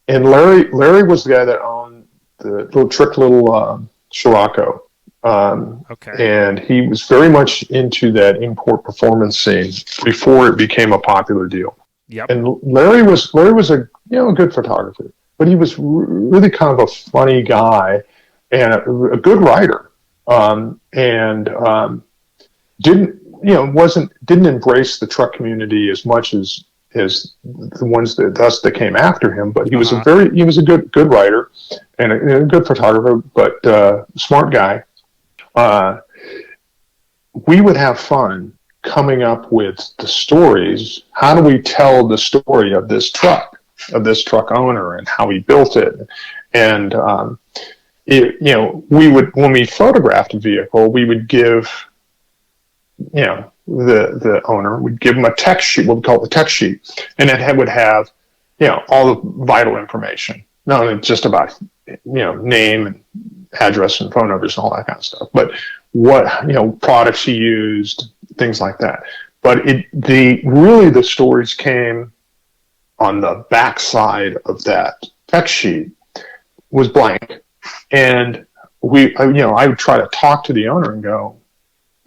And Larry was the guy that owned the little Scirocco. Okay. And he was very much into that import performance scene before it became a popular deal. Yep. And Larry was a good photographer, but he was really kind of a funny guy and a good writer. Didn't embrace the truck community as much as the ones that came after him. But he was a good writer and a good photographer, but smart guy. We would have fun coming up with the stories. How do we tell the story of this truck owner and how he built it? And, we would, when we photographed a vehicle, we would give, the owner, we'd give him a text sheet, what we call the text sheet. And it would have, all the vital information, not only just about, name and address and phone numbers and all that kind of stuff, but what products he used, things like that. But the stories came on the backside of that text sheet was blank, and I would try to talk to the owner and go,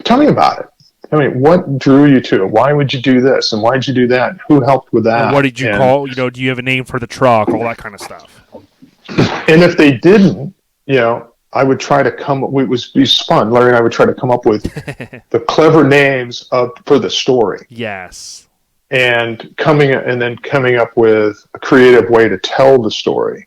tell me about it. I mean, what drew you to it? Why would you do this? And why did you do that? And who helped with that? And what did you call? Do you have a name for the truck? All that kind of stuff. And if they didn't, I would try to it was fun. Larry and I would try to come up with the clever names for the story. Yes. And coming up with a creative way to tell the story.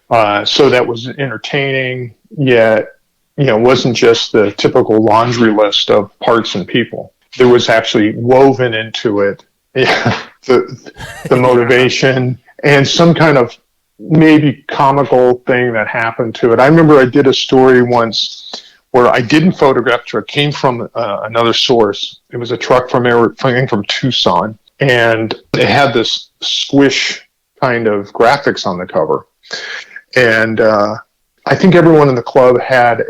So that was entertaining, yet, wasn't just the typical laundry list of parts and people. There was actually woven into it the motivation and some kind of maybe comical thing that happened to it. I remember I did a story once where I didn't photograph a truck. It came from another source. It was a truck from Tucson, and it had this squish kind of graphics on the cover. And I think everyone in the club had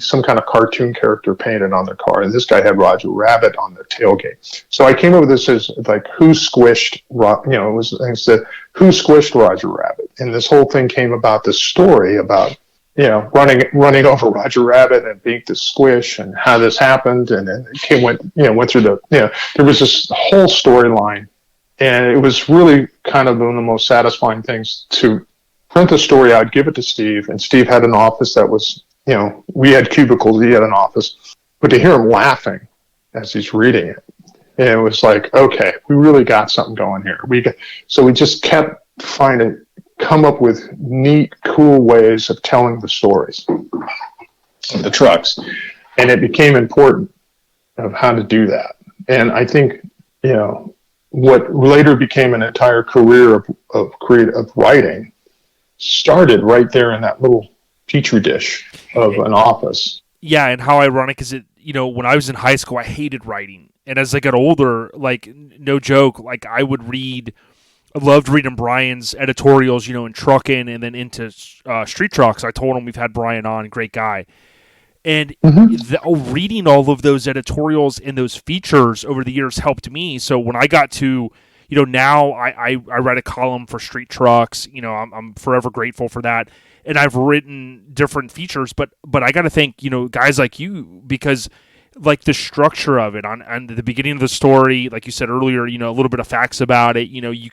some kind of cartoon character painted on their car, and this guy had Roger Rabbit on the tailgate. So I came up with this as like, who squished? I said, who squished Roger Rabbit? And this whole thing came about this story about running over Roger Rabbit and being the squish and how this happened, and then it went through there was this whole storyline, and it was really kind of one of the most satisfying things to print the story out, give it to Steve, and Steve had an office that was, we had cubicles, he had an office, but to hear him laughing as he's reading it, and it was like, okay, we really got something going here. So we just kept trying to come up with neat, cool ways of telling the stories of the trucks, and it became important of how to do that. And I think, what later became an entire career of creative writing started right there in that little petri dish of an office. Yeah, and how ironic is it, when I was in high school, I hated writing. And as I got older, like, no joke, like, I loved reading Brian's editorials, in trucking and then into street trucks. I told him we've had Brian on, great guy. And reading all of those editorials and those features over the years helped me. So when I got to, now I write a column for Street Trucks. I'm forever grateful for that. And I've written different features, but I got to thank, guys like you, because like the structure of it on the beginning of the story, like you said earlier, a little bit of facts about it, you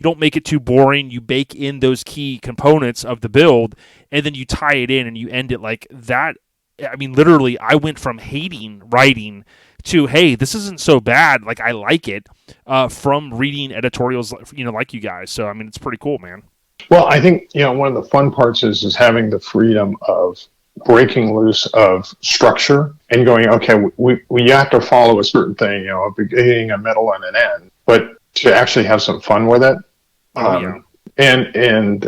don't make it too boring. You bake in those key components of the build, and then you tie it in and you end it like that. I mean, literally, I went from hating writing to, hey, this isn't so bad. Like, I like it, from reading editorials, like you guys. So, I mean, it's pretty cool, man. Well, I think, one of the fun parts is having the freedom of breaking loose of structure and going, okay, we have to follow a certain thing, a beginning, a middle, and an end, but to actually have some fun with it. And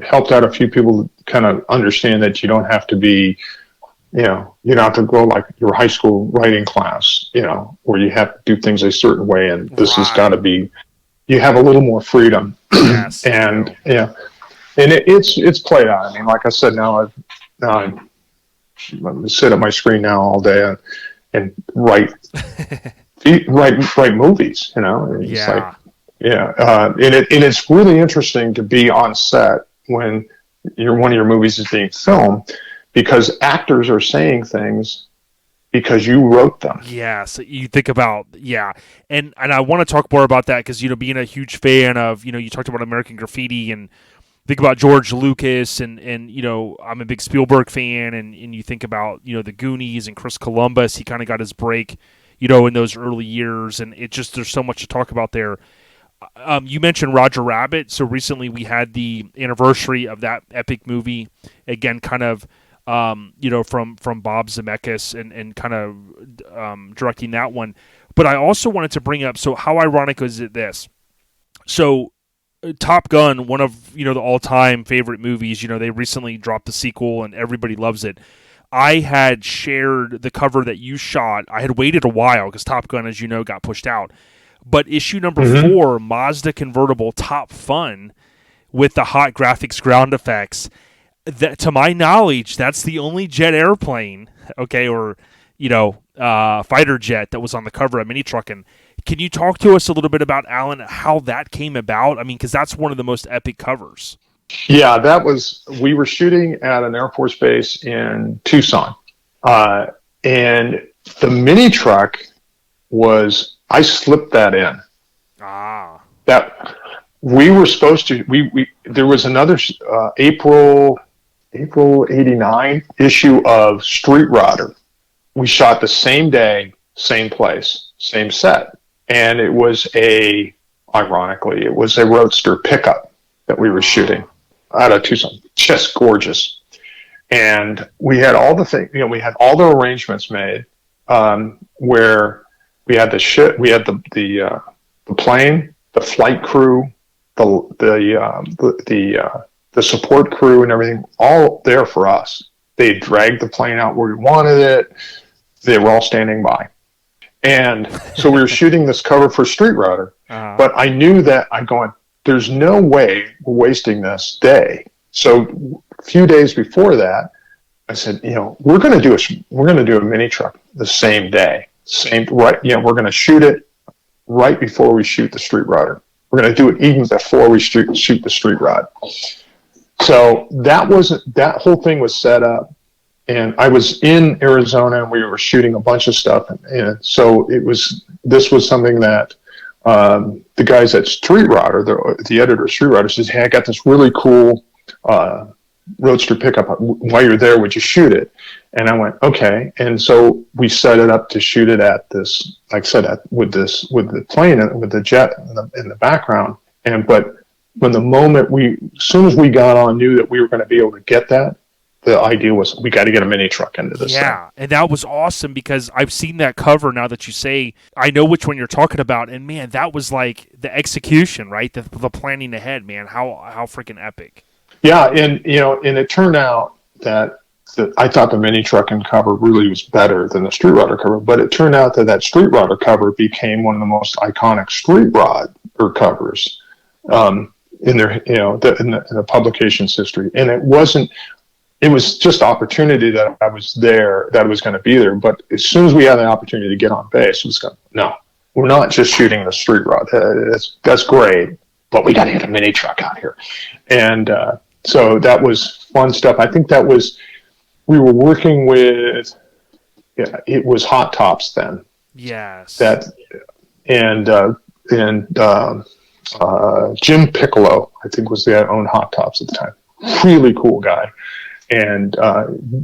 helped out a few people kind of understand that you don't have to be, you don't have to go like your high school writing class, where you have to do things a certain way, and this has got to be, you have a little more freedom. Yes. And it's played out. I mean, like I said, now I sit at my screen now all day and write movies, and it's like, and it's really interesting to be on set when one of your movies is being filmed, because actors are saying things because you wrote them. Yeah, so you think about, and I want to talk more about that because, being a huge fan of, you talked about American Graffiti, and think about George Lucas, and I'm a big Spielberg fan, and you think about, the Goonies and Chris Columbus. He kind of got his break, in those early years, and there's so much to talk about there. You mentioned Roger Rabbit, so recently we had the anniversary of that epic movie, again, kind of, from Bob Zemeckis and kind of directing that one. But I also wanted to bring up, so how ironic is it this? So Top Gun, one of, the all-time favorite movies, they recently dropped the sequel and everybody loves it. I had shared the cover that you shot. I had waited a while because Top Gun, as you know, got pushed out. But issue number 4, Mazda convertible, Top Fun, with the hot graphics, ground effects. That, to my knowledge, that's the only jet airplane, or fighter jet that was on the cover of Mini Truckin. Can you talk to us a little bit about, Alan, how that came about? I mean, because that's one of the most epic covers. Yeah, we were shooting at an Air Force base in Tucson, and the Mini Truck I slipped that in. That we were supposed to. There was another April '89 issue of Street Rodder. We shot the same day, same place, same set, and ironically, it was a Roadster pickup that we were shooting out of Tucson. Just gorgeous, and we had all the things. We had all the arrangements made, where we had the ship, we had the plane, the flight crew, the support crew, and everything all there for us. They dragged the plane out where we wanted it. They were all standing by, and so we were shooting this cover for Street Rodder. But I knew that there's no way we're wasting this day. So a few days before that, I said, we're going to do a Mini Truck the same day. We're going to shoot it right before we shoot the Street Rodder. We're going to do it even before we shoot the Street Rod. So that whole thing was set up, and I was in Arizona, and we were shooting a bunch of stuff, and so this was something that the guys at Street Rodder, the editor of Street Rodder, says, "Hey, I got this really cool Roadster pickup. While you're there, would you shoot it?" And I went, okay. And so we set it up to shoot it at this, like I said, with the plane and with the jet in the background. But when as soon as we got on, knew that we were going to be able to get that, the idea was we got to get a Mini Truck into this thing. And that was awesome because I've seen that cover now that you say, I know which one you're talking about. And man, that was like the execution, right? The planning ahead, man. How freaking epic. Yeah, and it turned out that I thought the Mini Truckin cover really was better than the Street Rodder cover, but it turned out that Street Rodder cover became one of the most iconic Street Rodder covers in their in the publication's history. And it was just opportunity that I was there, that I was going to be there. But as soon as we had the opportunity to get on base, it was going, no, we're not just shooting the street rod. That's great, but we got to get a mini truck out here. And so that was fun stuff. I think we were working with, it was Hot Tops then. Yes. And Jim Piccolo, I think, was the guy who owned Hot Tops at the time. Really cool guy. And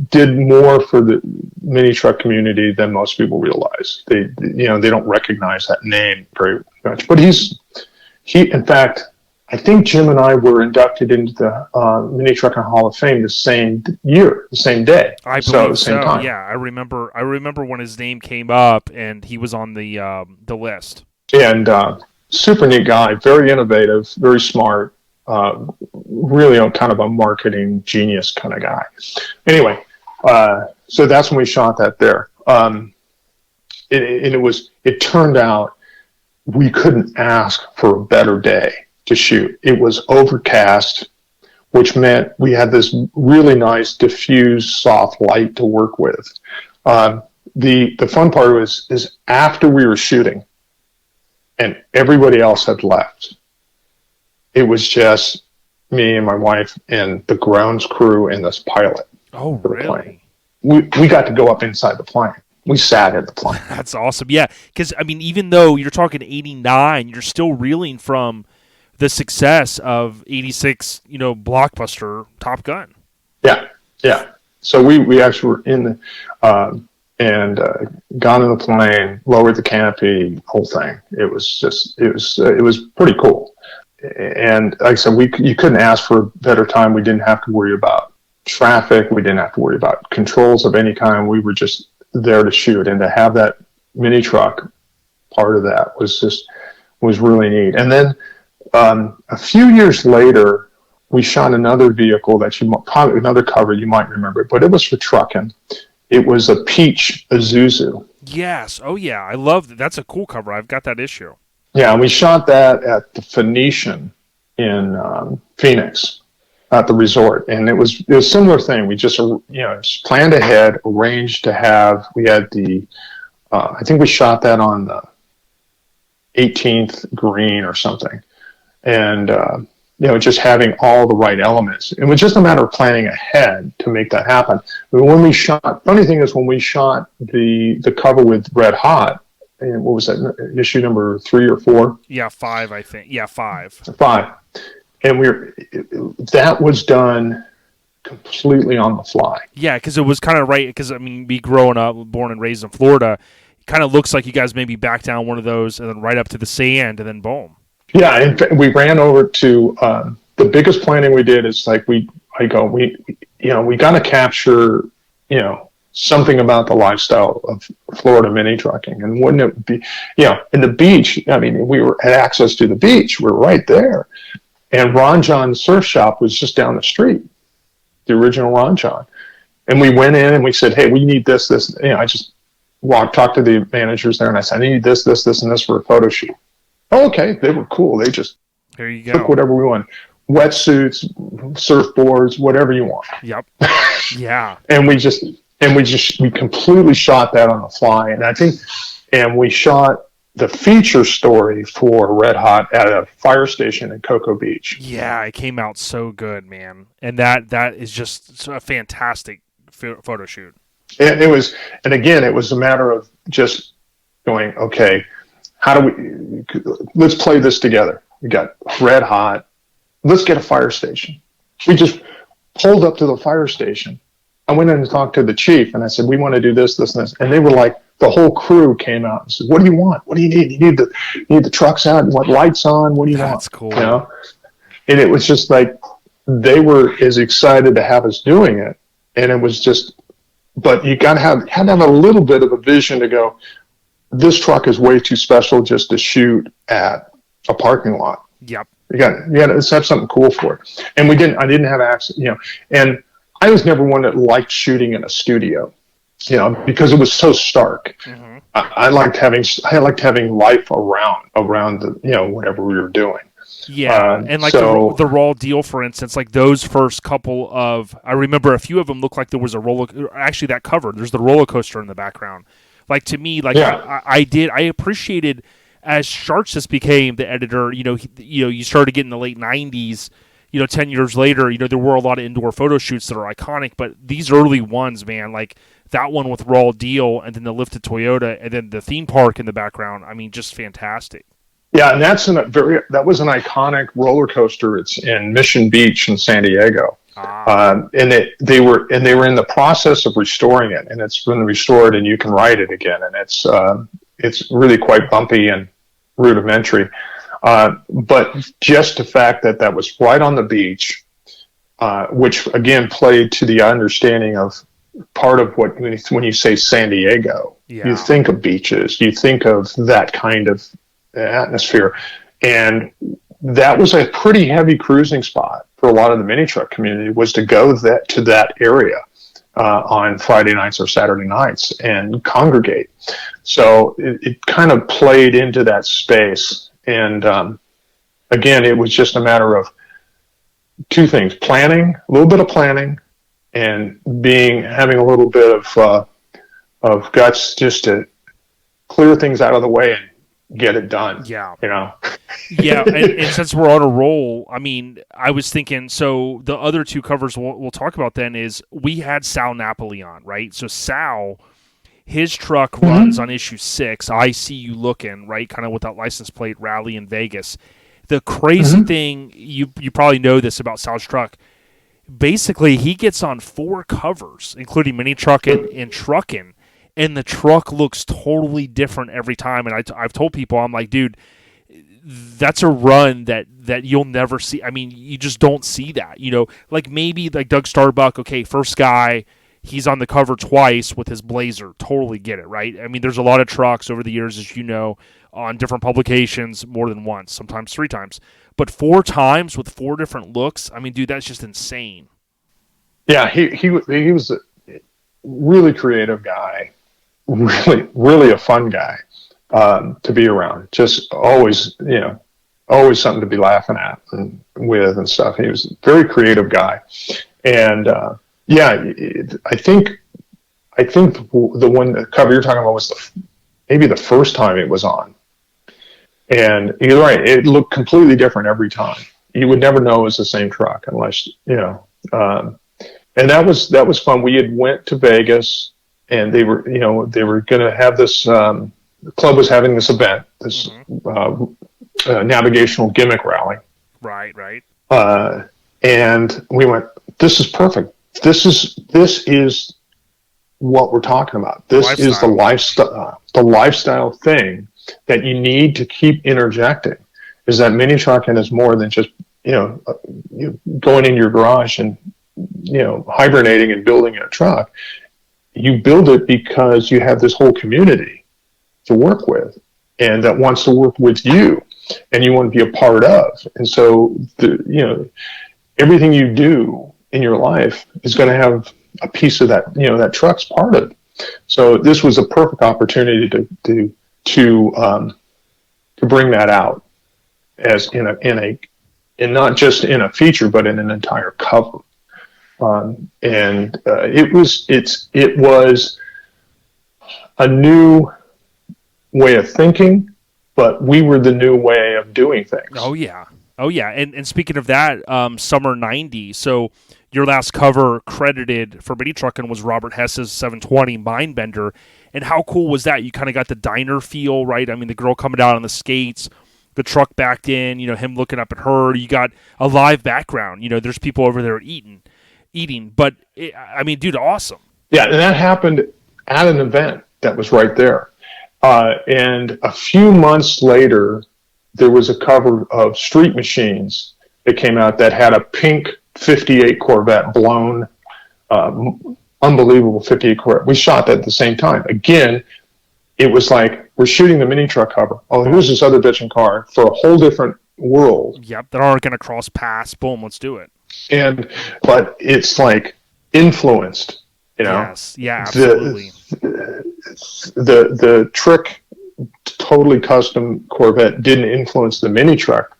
did more for the mini truck community than most people realize. They don't recognize that name very much. But in fact, I think Jim and I were inducted into the Mini Truckin Hall of Fame the same year, the same day. I believe Same time. Yeah, I remember when his name came up and he was on the list. And super neat guy, very innovative, very smart. Really kind of a marketing genius kind of guy. Anyway, so that's when we shot that there. It turned out we couldn't ask for a better day to shoot. It was overcast, which meant we had this really nice diffuse soft light to work with. The fun part is after we were shooting and everybody else had left, it was just me and my wife and the grounds crew and this pilot. Oh, really? We got to go up inside the plane. We sat in the plane. That's awesome. Yeah, because, I mean, even though you're talking 89, you're still reeling from the success of 86, blockbuster Top Gun. Yeah. So we actually were in the and got in the plane, lowered the canopy, whole thing. It was pretty cool. And like I said, you couldn't ask for a better time. We didn't have to worry about traffic. We didn't have to worry about controls of any kind. We were just there to shoot, and to have that mini truck part of that was really neat. And then a few years later, we shot another vehicle that probably another cover you might remember, but it was for trucking. It was a peach Isuzu. Yes. Oh yeah, I love that. That's a cool cover. I've got that issue. Yeah, and we shot that at the Phoenician in Phoenix at the resort, and it was a similar thing. We just planned ahead, arranged to have. We had I think we shot that on the 18th green or something, and just having all the right elements. It was just a matter of planning ahead to make that happen. But when we shot, funny thing is when we shot the cover with Red Hot, and what was that, issue number 3 or 4? Yeah, 5, I think. Yeah, 5. 5. And that was done completely on the fly. Yeah, because it was kind of right, because, I mean, me growing up, born and raised in Florida, it kind of looks like you guys maybe back down one of those and then right up to the sand and then boom. Yeah, and we ran over to the biggest planning we did is like we got to capture something about the lifestyle of Florida mini trucking, and wouldn't it be in the beach? I mean, we had access to the beach. We're right there, and Ron John's surf shop was just down the street, the original Ron John, and we went in and we said, hey, we need this. I just talked to the managers there, and I said, I need this, and this for a photo shoot. Oh, okay, they were cool. They just there you go. Took whatever we want, wetsuits, surfboards, whatever you want. Yep. Yeah. And we completely shot that on the fly, and we shot the feature story for Red Hot at a fire station in Cocoa Beach. Yeah, it came out so good, man, and that is just a fantastic photo shoot. It was a matter of just going, okay, let's play this together. We got Red Hot. Let's get a fire station. We just pulled up to the fire station. I went in and talked to the chief, and I said, we want to do this, this, and this. And they were like, the whole crew came out and said, what do you want? What do you need? You need the trucks out? You want lights on? What do you want? That's cool. And it was just like, they were as excited to have us doing it. And it was just, but you had to have a little bit of a vision to go, this truck is way too special just to shoot at a parking lot. Yep. You got to have something cool for it. And I didn't have access, and I was never one that liked shooting in a studio, because it was so stark. Mm-hmm. I liked having life around the, whatever we were doing. Yeah, and like the raw deal, for instance, like those first couple of, I remember a few of them looked like there was actually that cover. There's the roller coaster in the background. Like, to me, like, yeah. I appreciated as Sharks just became the editor, you started getting the late 90s, 10 years later, there were a lot of indoor photo shoots that are iconic, but these early ones, man, like that one with Raw Deal and then the lifted Toyota and then the theme park in the background, I mean, just fantastic. Yeah, and that was an iconic roller coaster. It's in Mission Beach in San Diego. And they were in the process of restoring it, and it's been restored, and you can ride it again, and it's really quite bumpy and rudimentary. But just the fact that was right on the beach, which again played to the understanding of part of what when you say San Diego, you think of beaches, you think of that kind of atmosphere, and that was a pretty heavy cruising spot for a lot of the mini truck community, was to go to that area on Friday nights or Saturday nights and congregate. So it kind of played into that space. And again, it was just a matter of two things: planning, a little bit of planning, and having a little bit of guts just to clear things out of the way and get it done. Yeah. Yeah, and since we're on a roll, I mean, I was thinking, so the other two covers we'll talk about then is we had Sal Napoli on, right? So Sal, his truck runs on issue 6, I See You Looking, right? Kind of with that license plate rally in Vegas. The crazy thing, you probably know this about Sal's truck, basically he gets on 4 covers, including Mini Truckin and Truckin', and the truck looks totally different every time. And I've told people, I'm like, dude, that's a run that you'll never see. I mean, you just don't see that. Like maybe like Doug Starbuck, okay, first guy, he's on the cover twice with his Blazer. Totally get it, right? I mean, there's a lot of trucks over the years, as you know, on different publications more than once, sometimes 3 times. But 4 times with 4 different looks, I mean, dude, that's just insane. Yeah, he was a really creative guy. Really a fun guy to be around. Just always something to be laughing at and with and stuff. He was a very creative guy, and I think the cover you're talking about was maybe the first time it was on, and you're right. It looked completely different every time. You would never know it was the same truck unless and that was fun. We had went to Vegas. And they were going to have this. The club was having this event, this navigational gimmick rally. Right. And we went, this is perfect. This is what we're talking about. This is the lifestyle thing that you need to keep interjecting. Is that mini trucking is more than just going in your garage and hibernating and building a truck. You build it because you have this whole community to work with, and that wants to work with you, and you want to be a part of. And so, everything you do in your life is going to have a piece of that. That truck's part of it. So this was a perfect opportunity to bring that out as in not just in a feature, but in an entire cover. It was a new way of thinking, but we were the new way of doing things. Oh yeah. And speaking of that, summer 90. So your last cover credited for Mini Truckin' was Robert Hess's 720 Mindbender. And how cool was that? You kind of got the diner feel, right? I mean, the girl coming out on the skates, the truck backed in, him looking up at her. You got a live background. There's people over there eating. But dude, awesome. Yeah, and that happened at an event that was right there. And a few months later, there was a cover of Street Machines that came out that had a pink 58 Corvette, blown, unbelievable 58 Corvette. We shot that at the same time. Again, it was like we're shooting the mini truck cover. Oh, here's this other bitchin' car for a whole different world. Yep, that aren't going to cross paths. Boom, let's do it. But it's like influenced, Yes, yeah, absolutely. The trick, totally custom Corvette didn't influence the mini truck.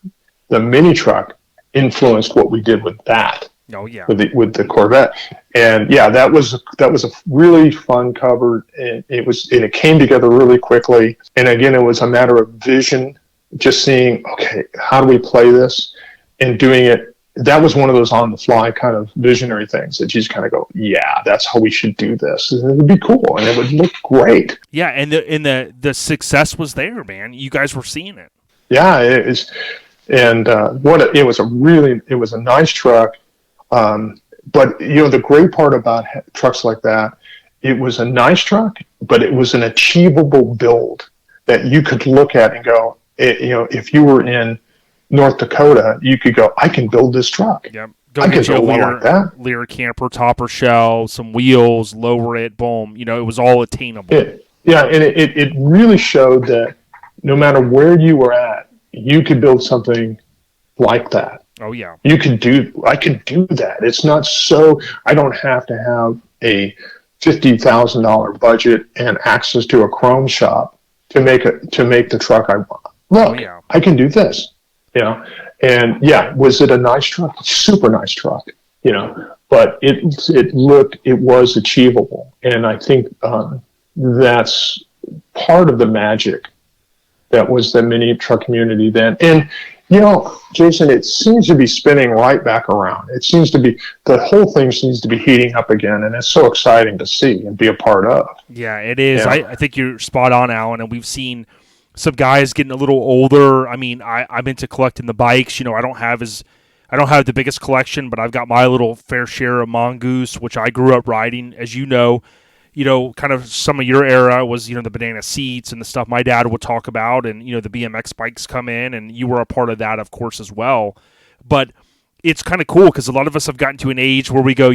The mini truck influenced what we did with that. Oh yeah. with the Corvette. And yeah, that was a really fun cover, and it came together really quickly. And again, it was a matter of vision, just seeing, okay, how do we play this, and doing it. That was one of those on the fly kind of visionary things that you just kind of go, yeah, that's how we should do this. And it would be cool, and it would look great. Yeah, and the success was there, man. You guys were seeing it. Yeah, it is. And it was a nice truck. But the great part about trucks like that, it was a nice truck, but it was an achievable build that you could look at and go, if you were in North Dakota, you could go, I can build this truck. Yep. I could build one like that. Lear camper, topper shell, some wheels, lower it, boom. It was all attainable. And it really showed that no matter where you were at, you could build something like that. Oh yeah. I can do that. It's not so, I don't have to have a $50,000 budget and access to a chrome shop to make the truck I want. Look, I can do this. And yeah, was it a nice truck? Super nice truck, but it was achievable. And I think that's part of the magic that was the mini truck community then. And Jason, it seems to be spinning right back around. It seems to be, the whole thing seems to be heating up again, and it's so exciting to see and be a part of. Yeah, it is. Yeah. I think you're spot on, Alan, and we've seen some guys getting a little older. I mean, I'm into collecting the bikes. I don't have the biggest collection, but I've got my little fair share of Mongoose, which I grew up riding, as you know. Kind of some of your era was, the banana seats and the stuff my dad would talk about, and, the BMX bikes come in, and you were a part of that, of course, as well. But it's kind of cool because a lot of us have gotten to an age where we go,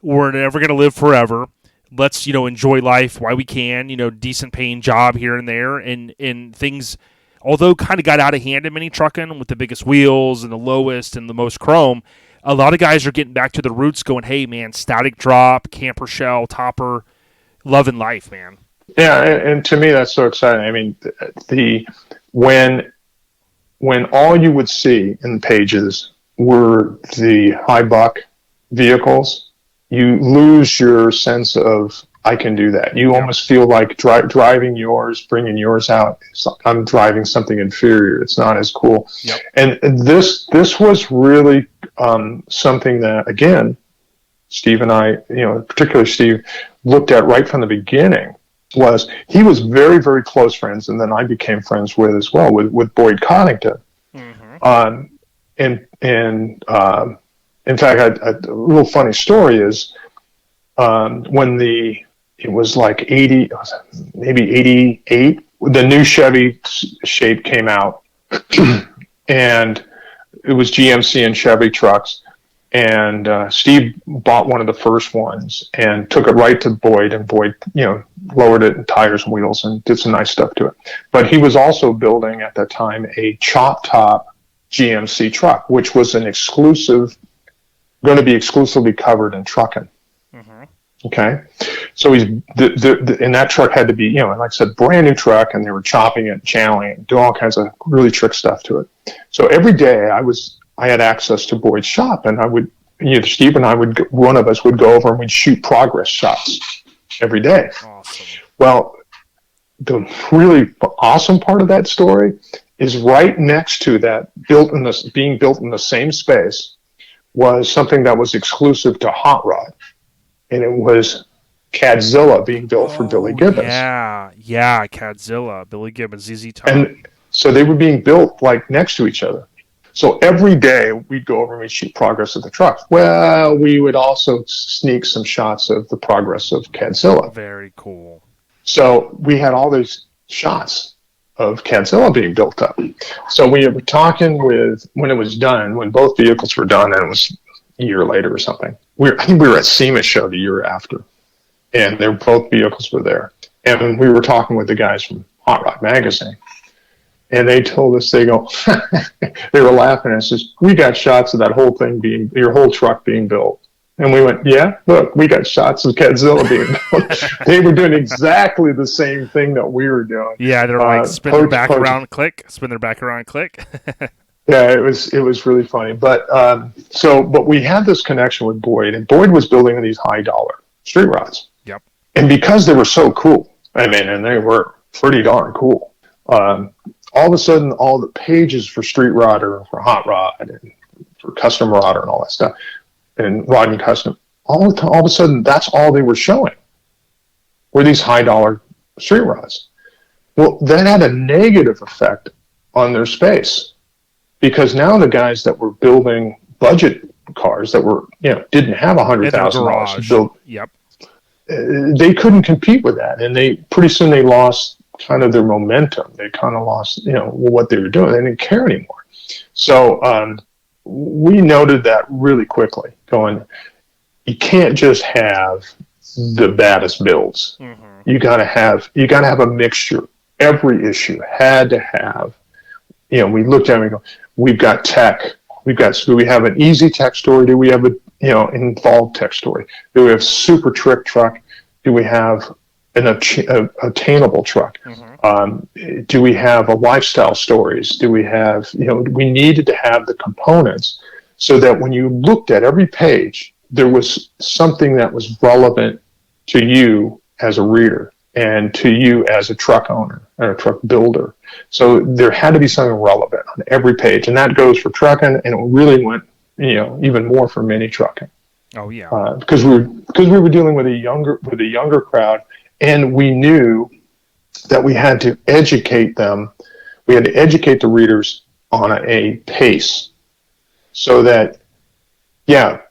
we're never going to live forever. Let's, enjoy life while we can, decent paying job here and there, and things, although kind of got out of hand in mini trucking with the biggest wheels and the lowest and the most chrome. A lot of guys are getting back to the roots going, hey, man, static drop, camper shell, topper, loving life, man. Yeah, and to me, that's so exciting. I mean, when all you would see in pages were the high buck vehicles, you lose your sense of, I can do that. You almost feel like driving yours, bringing yours out. I'm driving something inferior. It's not as cool. Yep. And this was really something that, again, Steve and I, particularly Steve, looked at right from the beginning. He was very, very close friends, and then I became friends with as well with Boyd Coddington. Mm-hmm. In fact, a little funny story is when it was like 80, maybe 88, the new Chevy shape came out, and it was GMC and Chevy trucks. And Steve bought one of the first ones and took it right to Boyd, and Boyd, lowered it in tires and wheels and did some nice stuff to it. But he was also building at that time a chop top GMC truck, which was going to be exclusively covered in trucking. Mm-hmm. Okay, so and that truck had to be, like I said, brand new truck, and they were chopping it, channeling it, doing all kinds of really trick stuff to it. So every day I had access to Boyd's shop, and I would, Steve and I one of us would go over and we'd shoot progress shots every day. Awesome. Well, the really awesome part of that story is right next to that, being built in the same space, was something that was exclusive to Hot Rod, and it was Cadzilla being built for Billy Gibbons. Yeah, Cadzilla, Billy Gibbons, ZZ Top. And so they were being built like next to each other. So every day we'd go over and we'd shoot progress of the trucks. Well, we would also sneak some shots of the progress of Cadzilla. Very cool. So we had all these shots of Cadzilla being built up. So we were talking when it was done, when both vehicles were done, and it was a year later or something. I think we were at SEMA show the year after, and both vehicles were there. And we were talking with the guys from Hot Rod Magazine. And they told us, they go, they were laughing and says, we got shots of that whole thing your whole truck being built. And we went, yeah, look, we got shots of Cadzilla being built. They were doing exactly the same thing that we were doing. Yeah, they're like, spin their back around, click, spin their back around, click. Yeah, it was really funny. But but we had this connection with Boyd, and Boyd was building these high dollar street rods. Yep. And because they were so cool, I mean, and they were pretty darn cool. All of a sudden, all the pages for street rod or for hot rod and for custom rod and all that stuff, and rod and custom, all of a sudden, that's all they were showing were these high dollar street rods. Well, that had a negative effect on their space, because now the guys that were building budget cars that were, didn't have $100,000 to build, yep, they couldn't compete with that, and pretty soon they lost kind of their momentum. They kind of lost, what they were doing. They didn't care anymore. So we noted that really quickly, going, you can't just have the baddest builds. Mm-hmm. You got to have a mixture. Every issue had to have, we looked at it and we go, we've got tech. Do we have an easy tech story? Do we have an involved tech story? Do we have super trick truck? Do we have an attainable truck? Mm-hmm. Do we have a lifestyle stories? Do we have, we needed to have the components so that when you looked at every page, there was something that was relevant to you as a reader and to you as a truck owner or a truck builder. So there had to be something relevant on every page, and that goes for trucking, and it really went, even more for mini trucking. Oh yeah, because we were dealing with a younger crowd, and we knew that we had to educate them. We had to educate the readers on a pace, so that,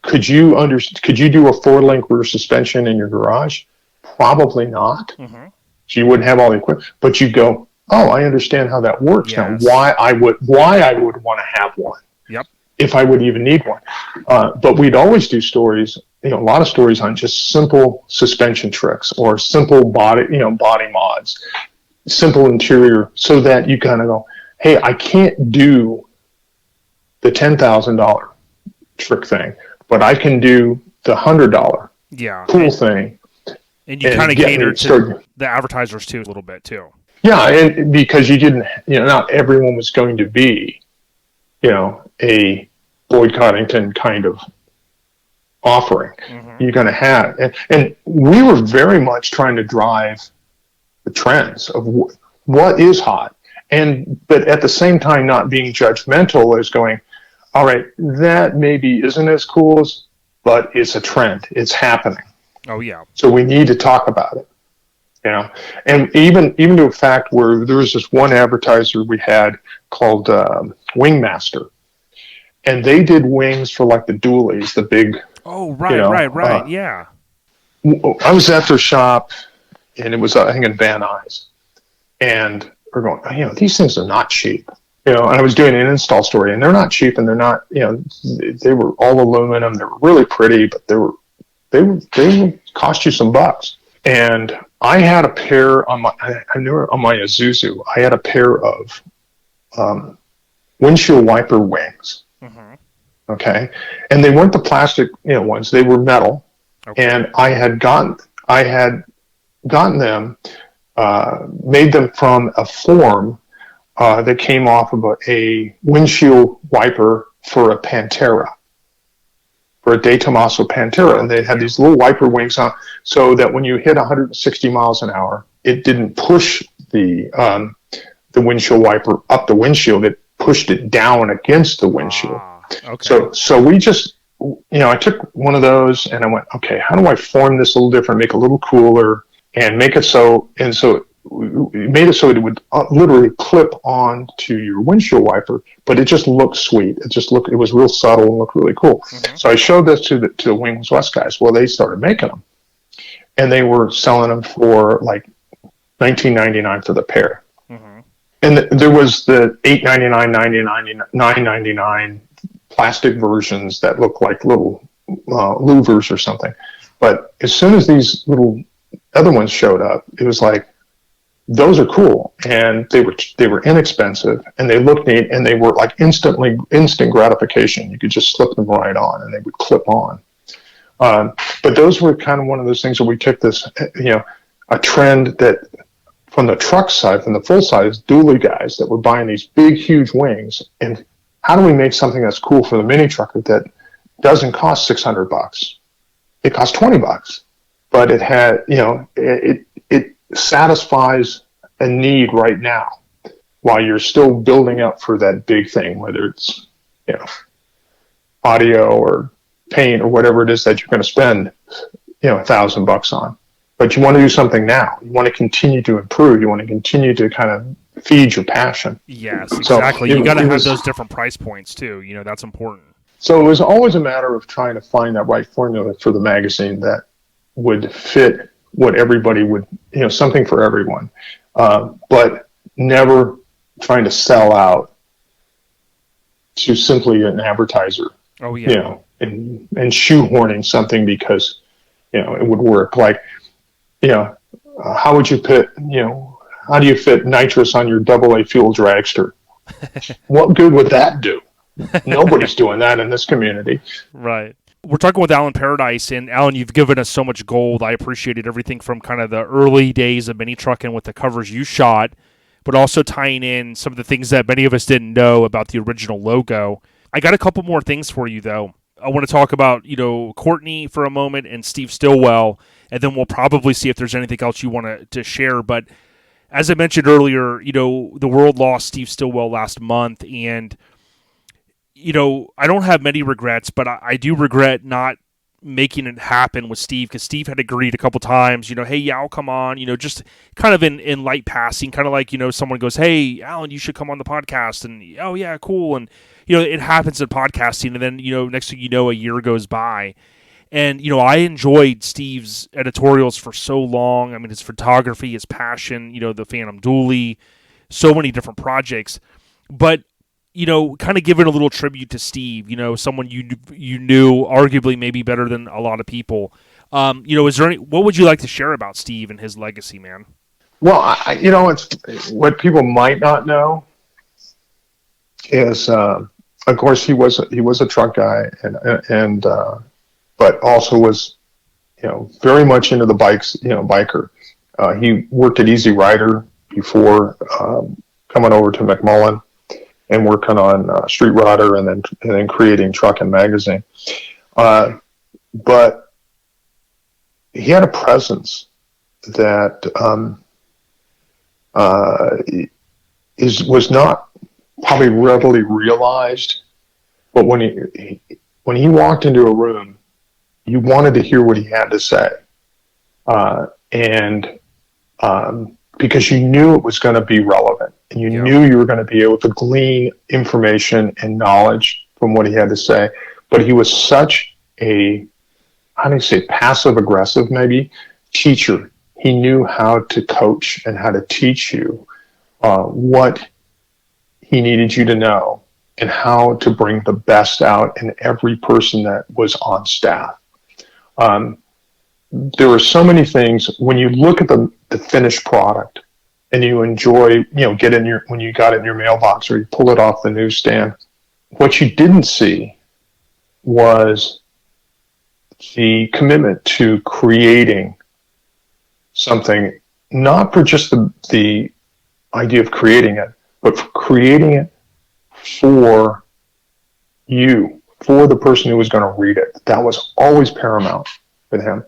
could you do a 4-link rear suspension in your garage? Probably not. Mm-hmm. So you wouldn't have all the equipment, but you go, oh, I understand how that works now. Yes. Why I would want to have one. Yep. If I would even need one. But we'd always do stories, a lot of stories on just simple suspension tricks or simple body mods, simple interior, so that you kind of go, hey, I can't do the $10,000 trick thing, but I can do the $100 cool thing. And you kind of cater to the advertisers too, a little bit too. Yeah, and because you didn't, not everyone was going to be, a Boyd Coddington kind of offering. Mm-hmm. You're going to have, and we were very much trying to drive the trends of what is hot, but at the same time not being judgmental as going, all right, that maybe isn't as cool but it's a trend. It's happening. Oh yeah. So we need to talk about it. And even to a fact where there was this one advertiser we had called Wingmaster, and they did wings for like the dualies, the big. Oh right, yeah. I was at their shop, and it was I think in Van Nuys, and we're going, these things are not cheap. And I was doing an install story, and they're not cheap, and they're not, they were all aluminum. They were really pretty, but they would cost you some bucks. And I had a pair on my Isuzu. I had a pair of windshield wiper wings. Mm-hmm. Okay, and they weren't the plastic, ones. They were metal. Okay. And I had gotten them, made them from a form that came off of a windshield wiper for a Pantera. For a De Tomaso Pantera, and they had these little wiper wings on, so that when you hit 160 miles an hour, it didn't push the windshield wiper up the windshield; it pushed it down against the windshield. Okay. So we just, I took one of those and I went, okay, how do I form this a little different, make it a little cooler, and make it so we made it so it would literally clip on to your windshield wiper, but it just looked sweet. It was real subtle and looked really cool. Mm-hmm. So I showed this to the Wings West guys. Well, they started making them, and they were selling them for like $19.99 for the pair. Mm-hmm. And there was the $8.99, $9.99 plastic versions that looked like little louvers or something. But as soon as these little other ones showed up, it was like, those are cool, and they were inexpensive, and they looked neat, and they were like instant gratification. You could just slip them right on, and they would clip on. But those were kind of one of those things where we took this, a trend that from the truck side, from the full size dually guys that were buying these big, huge wings, and how do we make something that's cool for the mini trucker that doesn't cost $600? It costs $20, but it had, it satisfies a need right now while you're still building up for that big thing, whether it's, audio or paint or whatever it is that you're going to spend, $1,000 on. But you want to do something now. You want to continue to improve. You want to continue to kind of feed your passion. Yes, exactly. So you got to have those different price points too. That's important. So it was always a matter of trying to find that right formula for the magazine that would fit what everybody would, something for everyone, but never trying to sell out to simply an advertiser. Oh yeah. And shoehorning something because, it would work. Like, how would you put, how do you fit nitrous on your AA fuel dragster? What good would that do? Nobody's doing that in this community. Right. We're talking with Alan Paradise, and Alan, you've given us so much gold. I appreciated everything from kind of the early days of Mini Truckin with the covers you shot, but also tying in some of the things that many of us didn't know about the original logo. I got a couple more things for you, though. I want to talk about, Courtney for a moment and Steve Stillwell, and then we'll probably see if there's anything else you want to share. But as I mentioned earlier, the world lost Steve Stillwell last month, and I don't have many regrets, but I do regret not making it happen with Steve, because Steve had agreed a couple times, hey, yeah, I'll come on, just kind of in light passing, kind of like, someone goes, hey, Alan, you should come on the podcast, and, oh, yeah, cool, and, it happens in podcasting, and then, next thing you know, a year goes by, and, I enjoyed Steve's editorials for so long. I mean, his photography, his passion, the Phantom Dually, so many different projects, but kind of giving a little tribute to Steve, someone you knew arguably maybe better than a lot of people. Is there what would you like to share about Steve and his legacy, man? Well, it's what people might not know is, of course, he was a truck guy, and but also was, very much into the bikes, biker. He worked at Easy Rider before coming over to McMullen and working on Street Rodder, and then creating Truckin Magazine. But he had a presence that was not probably readily realized. But when he walked into a room, you wanted to hear what he had to say, because you knew it was going to be relevant, and you knew you were going to be able to glean information and knowledge from what he had to say. But he was such a, how do you say, passive aggressive maybe, teacher. He knew how to coach and how to teach you what he needed you to know, and how to bring the best out in every person that was on staff. There were so many things when you look at the finished product, and you enjoy, when you got it in your mailbox or you pull it off the newsstand. What you didn't see was the commitment to creating something, not for just the idea of creating it, but for creating it for you, for the person who was going to read it. That was always paramount with him.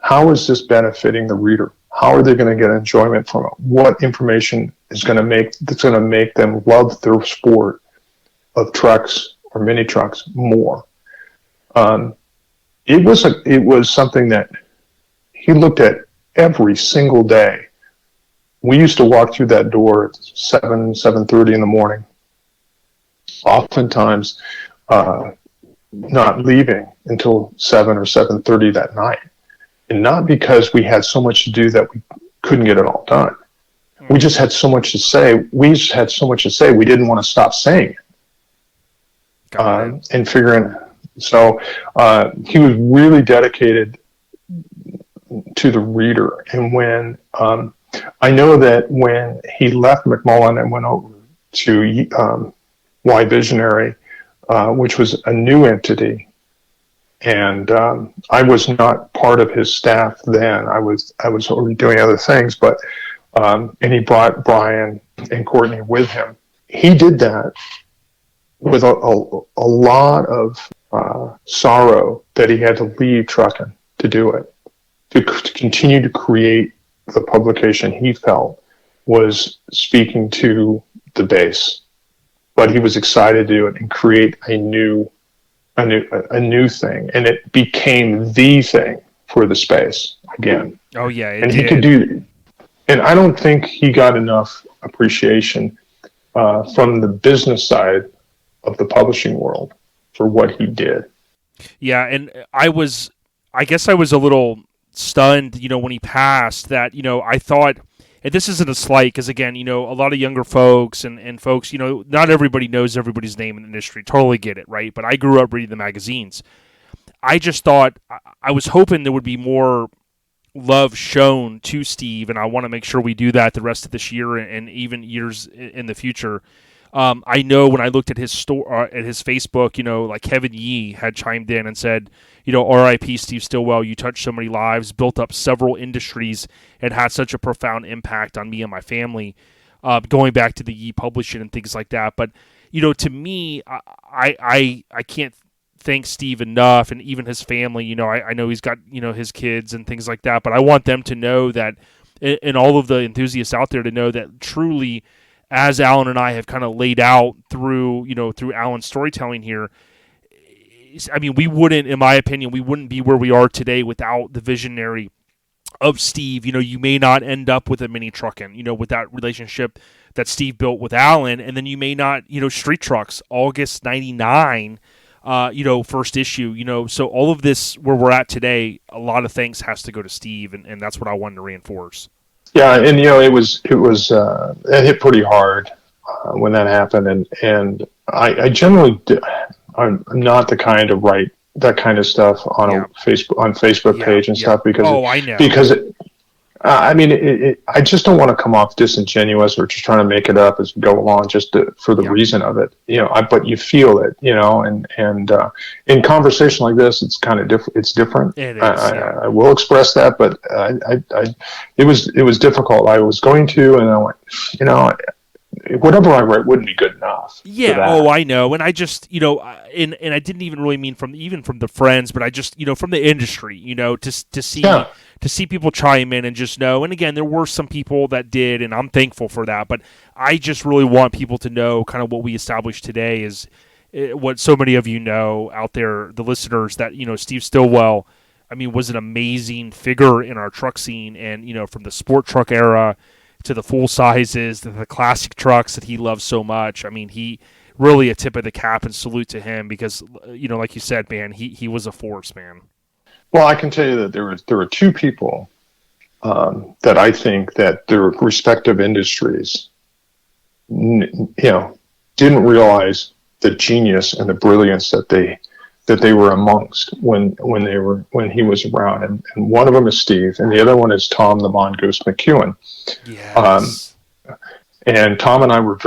How is this benefiting the reader? How are they going to get enjoyment from it? What information is going to make them love their sport of trucks or mini trucks more? It was something that he looked at every single day. We used to walk through that door at 7:30 in the morning, oftentimes not leaving until 7 or 7:30 that night. And not because we had so much to do that we couldn't get it all done. We just had so much to say. We didn't want to stop saying it. And figuring, so he was really dedicated to the reader. And when I know that when he left McMullen and went over to Y Visionary, which was a new entity, and I was not part of his staff then. I was already doing other things, but and he brought Brian and Courtney with him. He did that with a lot of sorrow that he had to leave trucking to do it, to continue to create the publication he felt was speaking to the base. But he was excited to do it and create a new thing, and it became the thing for the space again. Oh yeah, and he could do. And I don't think he got enough appreciation from the business side of the publishing world for what he did. Yeah, and I guess I was a little stunned, when he passed, that, I thought, and this isn't a slight, because again, a lot of younger folks and folks, not everybody knows everybody's name in the industry. Totally get it, right? But I grew up reading the magazines. I just thought, I was hoping there would be more love shown to Steve, and I want to make sure we do that the rest of this year and even years in the future. I know when I looked at his at his Facebook, like Kevin Yee had chimed in and said, R.I.P. Steve Stillwell, you touched so many lives, built up several industries, and had such a profound impact on me and my family, going back to the Yee publishing and things like that. But, to me, I can't thank Steve enough, and even his family. I know he's got, his kids and things like that, but I want them to know that, and all of the enthusiasts out there to know that truly, as Alan and I have kind of laid out through Alan's storytelling here, I mean, we wouldn't, in my opinion, we wouldn't be where we are today without the visionary of Steve. You may not end up with a Mini Truckin, with that relationship that Steve built with Alan, and then you may not, Street Trucks, August 99, first issue, so all of this, where we're at today, a lot of thanks has to go to Steve, and that's what I wanted to reinforce. Yeah, and it hit pretty hard when that happened, and I generally I'm not the kind to write that kind of stuff on a Facebook page and stuff because I know. I just don't want to come off disingenuous or just trying to make it up as we go along for the reason of it, but you feel it, and in conversation like this, it's kind of different. It's different. It is, I will express that, but it was difficult. I was going to, and I went, whatever I write wouldn't be good enough. Yeah. I know. And I just, and I didn't even really mean from the friends, but I just, from the industry, to see people chime in and just know. And again, there were some people that did, and I'm thankful for that. But I just really want people to know kind of what we established today is what so many of you know out there, the listeners, that, Steve Stillwell, was an amazing figure in our truck scene. And, from the sport truck era to the full sizes, to the classic trucks that he loves so much. He really a tip of the cap and salute to him because, like you said, man, he was a force, man. Well, I can tell you that there were two people that I think that their respective industries, didn't realize the genius and the brilliance that they were amongst when he was around, and one of them is Steve, and the other one is Tom the Mongoose McEwen. Yes. And Tom and I were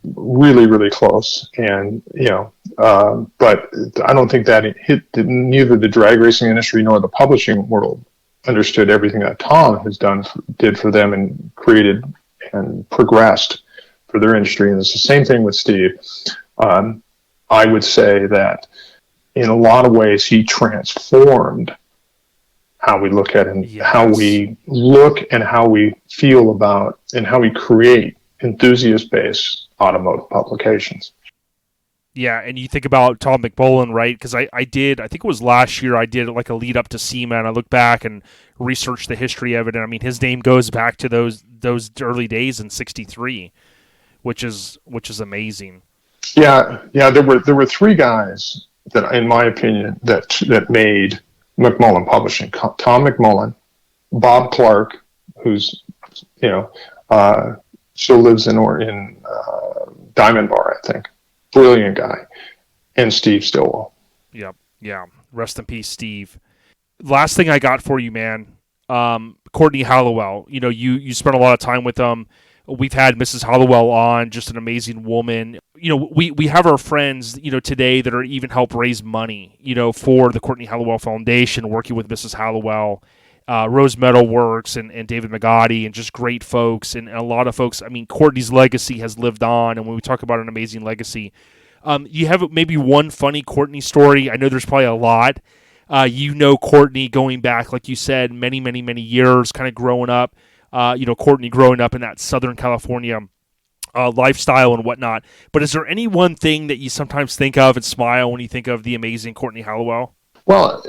really, really close, and but I don't think that neither the drag racing industry nor the publishing world understood everything that Tom did for them and created and progressed for their industry. And it's the same thing with Steve. I would say that in a lot of ways he transformed how we look at him, how we look and how we feel about and how we create enthusiast-based automotive publications. Yeah, and you think about Tom McMullen, right? Because I think it was last year, I did like a lead up to SEMA, and I looked back and researched the history of it, and his name goes back to those early days in '63, which is amazing. Yeah. There were three guys that, in my opinion, that made McMullen Publishing: Tom McMullen, Bob Clark, who's still lives in Diamond Bar, I think. Brilliant guy. And Steve Stillwell. Yep. Yeah. Rest in peace, Steve. Last thing I got for you, man. Courtney Halowell. You spent a lot of time with them. We've had Mrs. Halowell on, just an amazing woman. We have our friends, today that are even help raise money, for the Courtney Halowell Foundation, working with Mrs. Halowell. Rose Metal Works and David Magotti, and just great folks and a lot of folks. Courtney's legacy has lived on, and when we talk about an amazing legacy, You have maybe one funny Courtney story. I know there's probably a lot. Courtney going back, like you said, many, many, many years, kind of growing up. Courtney growing up in that Southern California lifestyle and whatnot. But is there any one thing that you sometimes think of and smile when you think of the amazing Courtney Halowell? Well,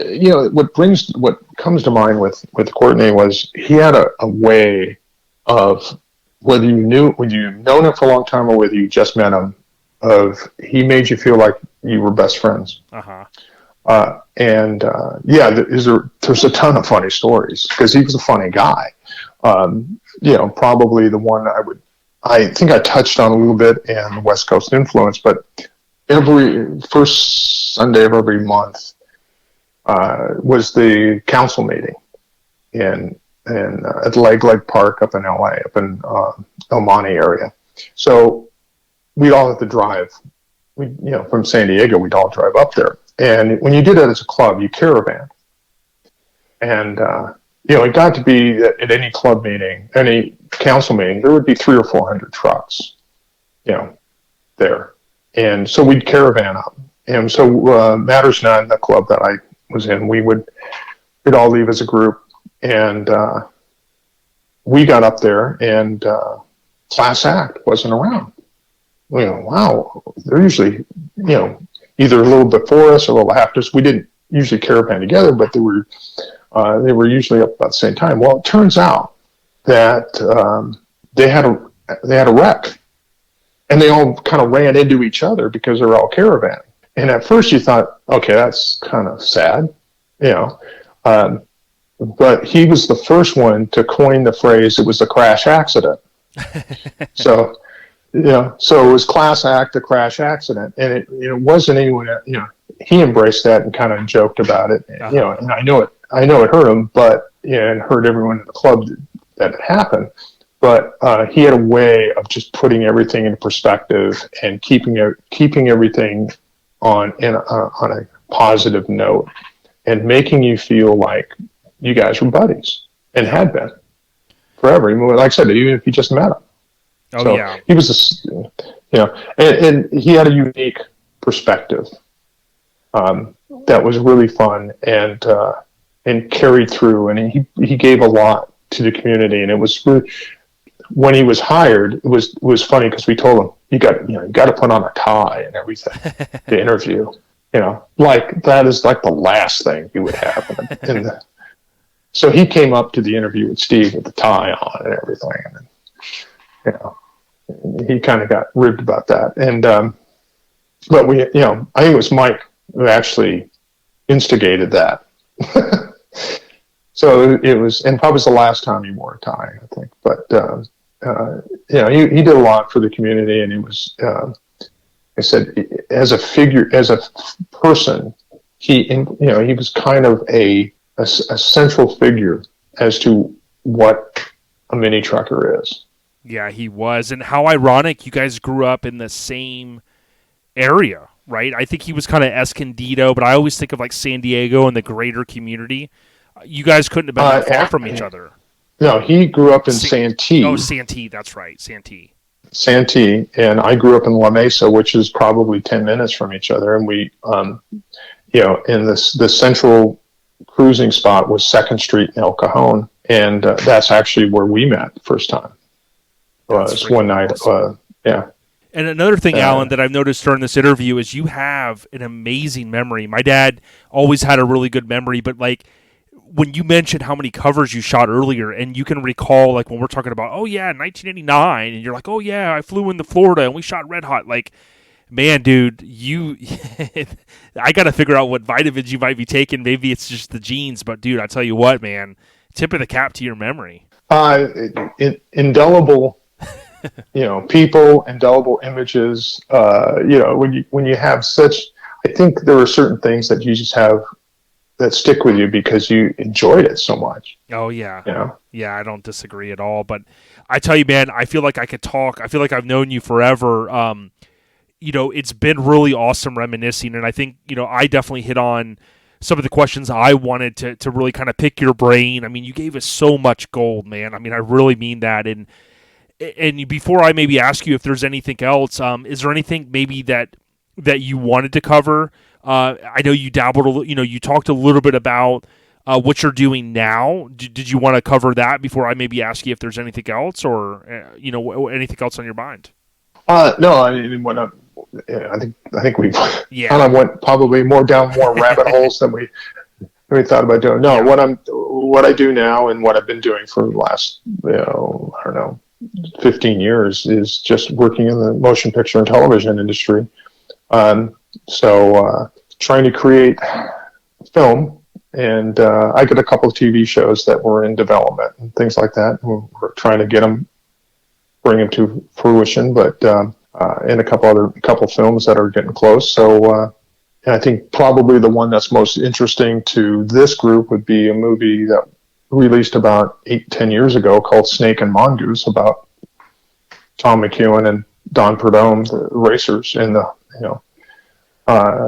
what comes to mind with Courtney was he had a way of, whether you've known him for a long time or whether you just met him, he made you feel like you were best friends. There's a ton of funny stories because he was a funny guy. Probably the one I think I touched on a little bit in the West Coast influence, but every first Sunday of every month was the council meeting at Lake Park up in LA, up in El Monte area. So we'd all have to drive. From San Diego, we'd all drive up there. And when you did it as a club, you caravan. And it got to be at any club meeting, any council meeting, there would be 300 or 400 trucks, there. And so we'd caravan up. And so Matters None, the club that I was in, we'd all leave as a group. And we got up there, and Class Act wasn't around. Wow, they're usually, either a little before us or a little after us. We didn't usually caravan together, but they were usually up about the same time. Well, it turns out that they had a wreck, and they all kind of ran into each other because they were all caravanning. And at first you thought, okay, that's kind of sad, but he was the first one to coin the phrase, it was a crash accident. So it was Class Act, a crash accident. And it wasn't anyone, he embraced that and kind of joked about it. And, and I know it hurt him, but, and hurt everyone in the club that it happened. But he had a way of just putting everything in perspective and keeping everything on a positive note and making you feel like you guys were buddies and had been forever. Like I said, even if you just met him. He was and he had a unique perspective that was really fun and carried through, and he gave a lot to the community. And it was really, when he was hired, it was funny because we told him you got to put on a tie and everything to interview. Like that is like the last thing you would have. So he came up to the interview with Steve with the tie on and everything, and he kind of got ribbed about that. And but I think it was Mike who actually instigated that. So it was, and probably was the last time he wore a tie, I think. But he did a lot for the community, and it was. I said, as a figure, as a person, he was kind of a central figure as to what a mini trucker is. Yeah, he was. And how ironic you guys grew up in the same area, right? I think he was kind of Escondido, but I always think of like San Diego and the greater community. You guys couldn't have been that far from each other. No, he grew up in Santee. Oh, Santee, that's right, Santee. Santee, and I grew up in La Mesa, which is probably 10 minutes from each other. And we, in the central cruising spot was 2nd Street in El Cajon, and that's actually where we met the first time. Was one night, yeah. And another thing, Alan, that I've noticed during this interview is you have an amazing memory. My dad always had a really good memory, but like when you mentioned how many covers you shot earlier, and you can recall like when we're talking about, 1989, and you're like, oh yeah, I flew into Florida and we shot Red Hot. Like, man, dude, I got to figure out what vitamins you might be taking. Maybe it's just the genes, but dude, I tell you what, man, tip of the cap to your memory. Indelible, people, indelible images. When you have such, I think there are certain things that you just have that stick with you because you enjoyed it so much. Oh yeah. Yeah, I don't disagree at all. But I tell you, man, I feel like I could talk. I feel like I've known you forever. It's been really awesome reminiscing, and I think, I definitely hit on some of the questions I wanted to really kind of pick your brain. I mean, you gave us so much gold, man. I mean, I really mean that. And before I maybe ask you if there's anything else, is there anything maybe that that you wanted to cover? I know you dabbled, you talked a little bit about what you're doing now. Did you want to cover that before I maybe ask you if there's anything else or, anything else on your mind? No, I mean, I think we kind Yeah. of went probably more rabbit holes than we thought about doing. No, Yeah. what I do now and what I've been doing for the last, I don't know, 15 years is just working in the motion picture and television industry. So trying to create film, and I got a couple of TV shows that were in development and things like that. We're trying to bring them to fruition, but and a couple films that are getting close. So I think probably the one that's most interesting to this group would be a movie that released about 8-10 years ago called Snake and Mongoose, about Tom McEwen and Don Perdome, the racers, in the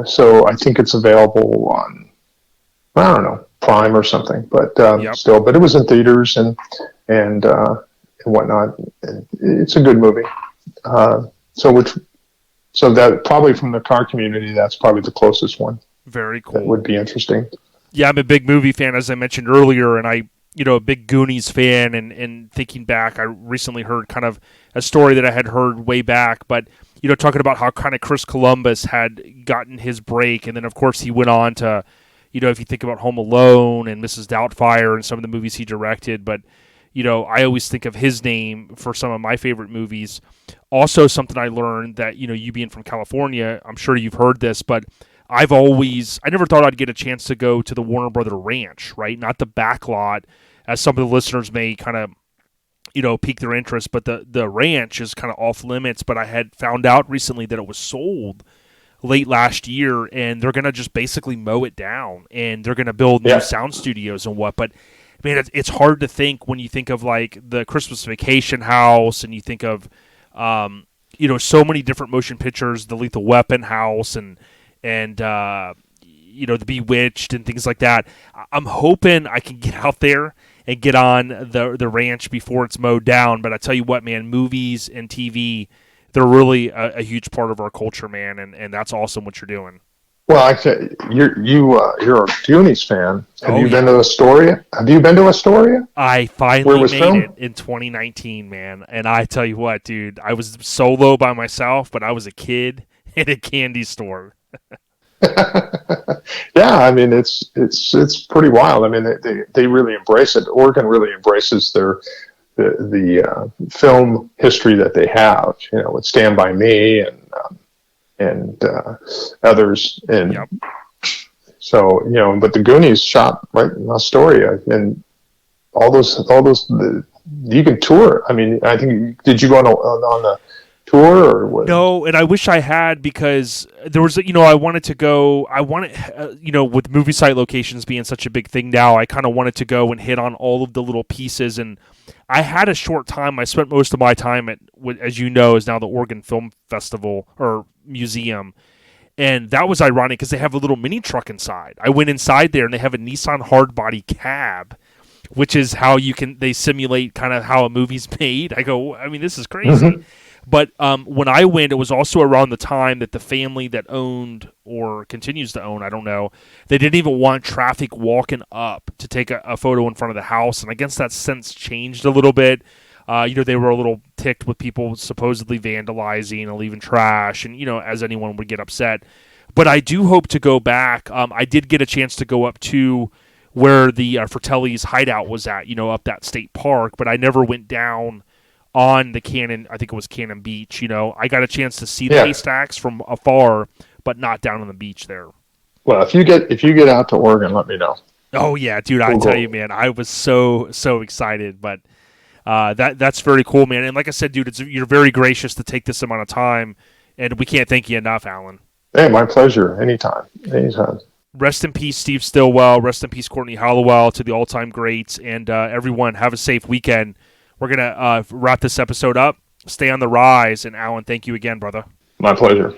so I think it's available on, I don't know, Prime or something, but still, but it was in theaters and whatnot. It's a good movie. So that probably from the car community, that's probably the closest one. Very cool. That would be interesting. Yeah, I'm a big movie fan, as I mentioned earlier, and a big Goonies fan, and thinking back, I recently heard kind of a story that I had heard way back, but, talking about how kind of Chris Columbus had gotten his break, and then, of course, he went on to, if you think about Home Alone and Mrs. Doubtfire and some of the movies he directed, but, I always think of his name for some of my favorite movies. Also, something I learned that, you being from California, I'm sure you've heard this, but I never thought I'd get a chance to go to the Warner Brother Ranch, right? Not the back lot, as some of the listeners may kind of, pique their interest, but the ranch is kind of off limits. But I had found out recently that it was sold late last year, and they're going to just basically mow it down, and they're going to build new sound studios and what. But, man, it's hard to think when you think of, like, the Christmas Vacation house, and you think of, so many different motion pictures, the Lethal Weapon house, and the Bewitched and things like that. I'm hoping I can get out there and get on the ranch before it's mowed down. But I tell you what, man, movies and TV, they're really a huge part of our culture, man, and that's awesome what you're doing. Well, actually, you're a Goonies fan. Have you yeah. been to Astoria? Have you been to Astoria? I finally made it in 2019, man. And I tell you what, dude, I was solo by myself, but I was a kid in a candy store. Yeah, I mean it's pretty wild. I mean they really embrace it. Oregon really embraces the film history that they have. With Stand By Me and others, and so but the Goonies shot right in Astoria, and all those you can tour. I mean, I think, did you go on the tour or what? No, and I wish I had, because there was, I wanted to go. I wanted, with movie site locations being such a big thing now, I kind of wanted to go and hit on all of the little pieces. And I had a short time. I spent most of my time at what, as you know, is now the Oregon Film Festival or Museum. And that was ironic because they have a little mini truck inside. I went inside there and they have a Nissan hardbody cab, which is how they simulate kind of how a movie's made. I go, I mean, this is crazy. Mm-hmm. But when I went, it was also around the time that the family that owned or continues to own, I don't know, they didn't even want traffic walking up to take a photo in front of the house. And I guess that sense changed a little bit. They were a little ticked with people supposedly vandalizing and leaving trash, and, as anyone would get upset. But I do hope to go back. I did get a chance to go up to where the Fratelli's hideout was at, up that state park, but I never went down on the Cannon. I think it was Cannon Beach. I got a chance to see the haystacks from afar, but not down on the beach there. Well, if you get out to Oregon, let me know. Oh yeah, dude! I tell you, man, I was so excited. But that's very cool, man. And like I said, dude, you're very gracious to take this amount of time, and we can't thank you enough, Alan. Hey, my pleasure. Anytime. Rest in peace, Steve Stillwell. Rest in peace, Courtney Halowell, to the all-time greats. And everyone, have a safe weekend. We're going to wrap this episode up. Stay on the rise. And, Alan, thank you again, brother. My pleasure.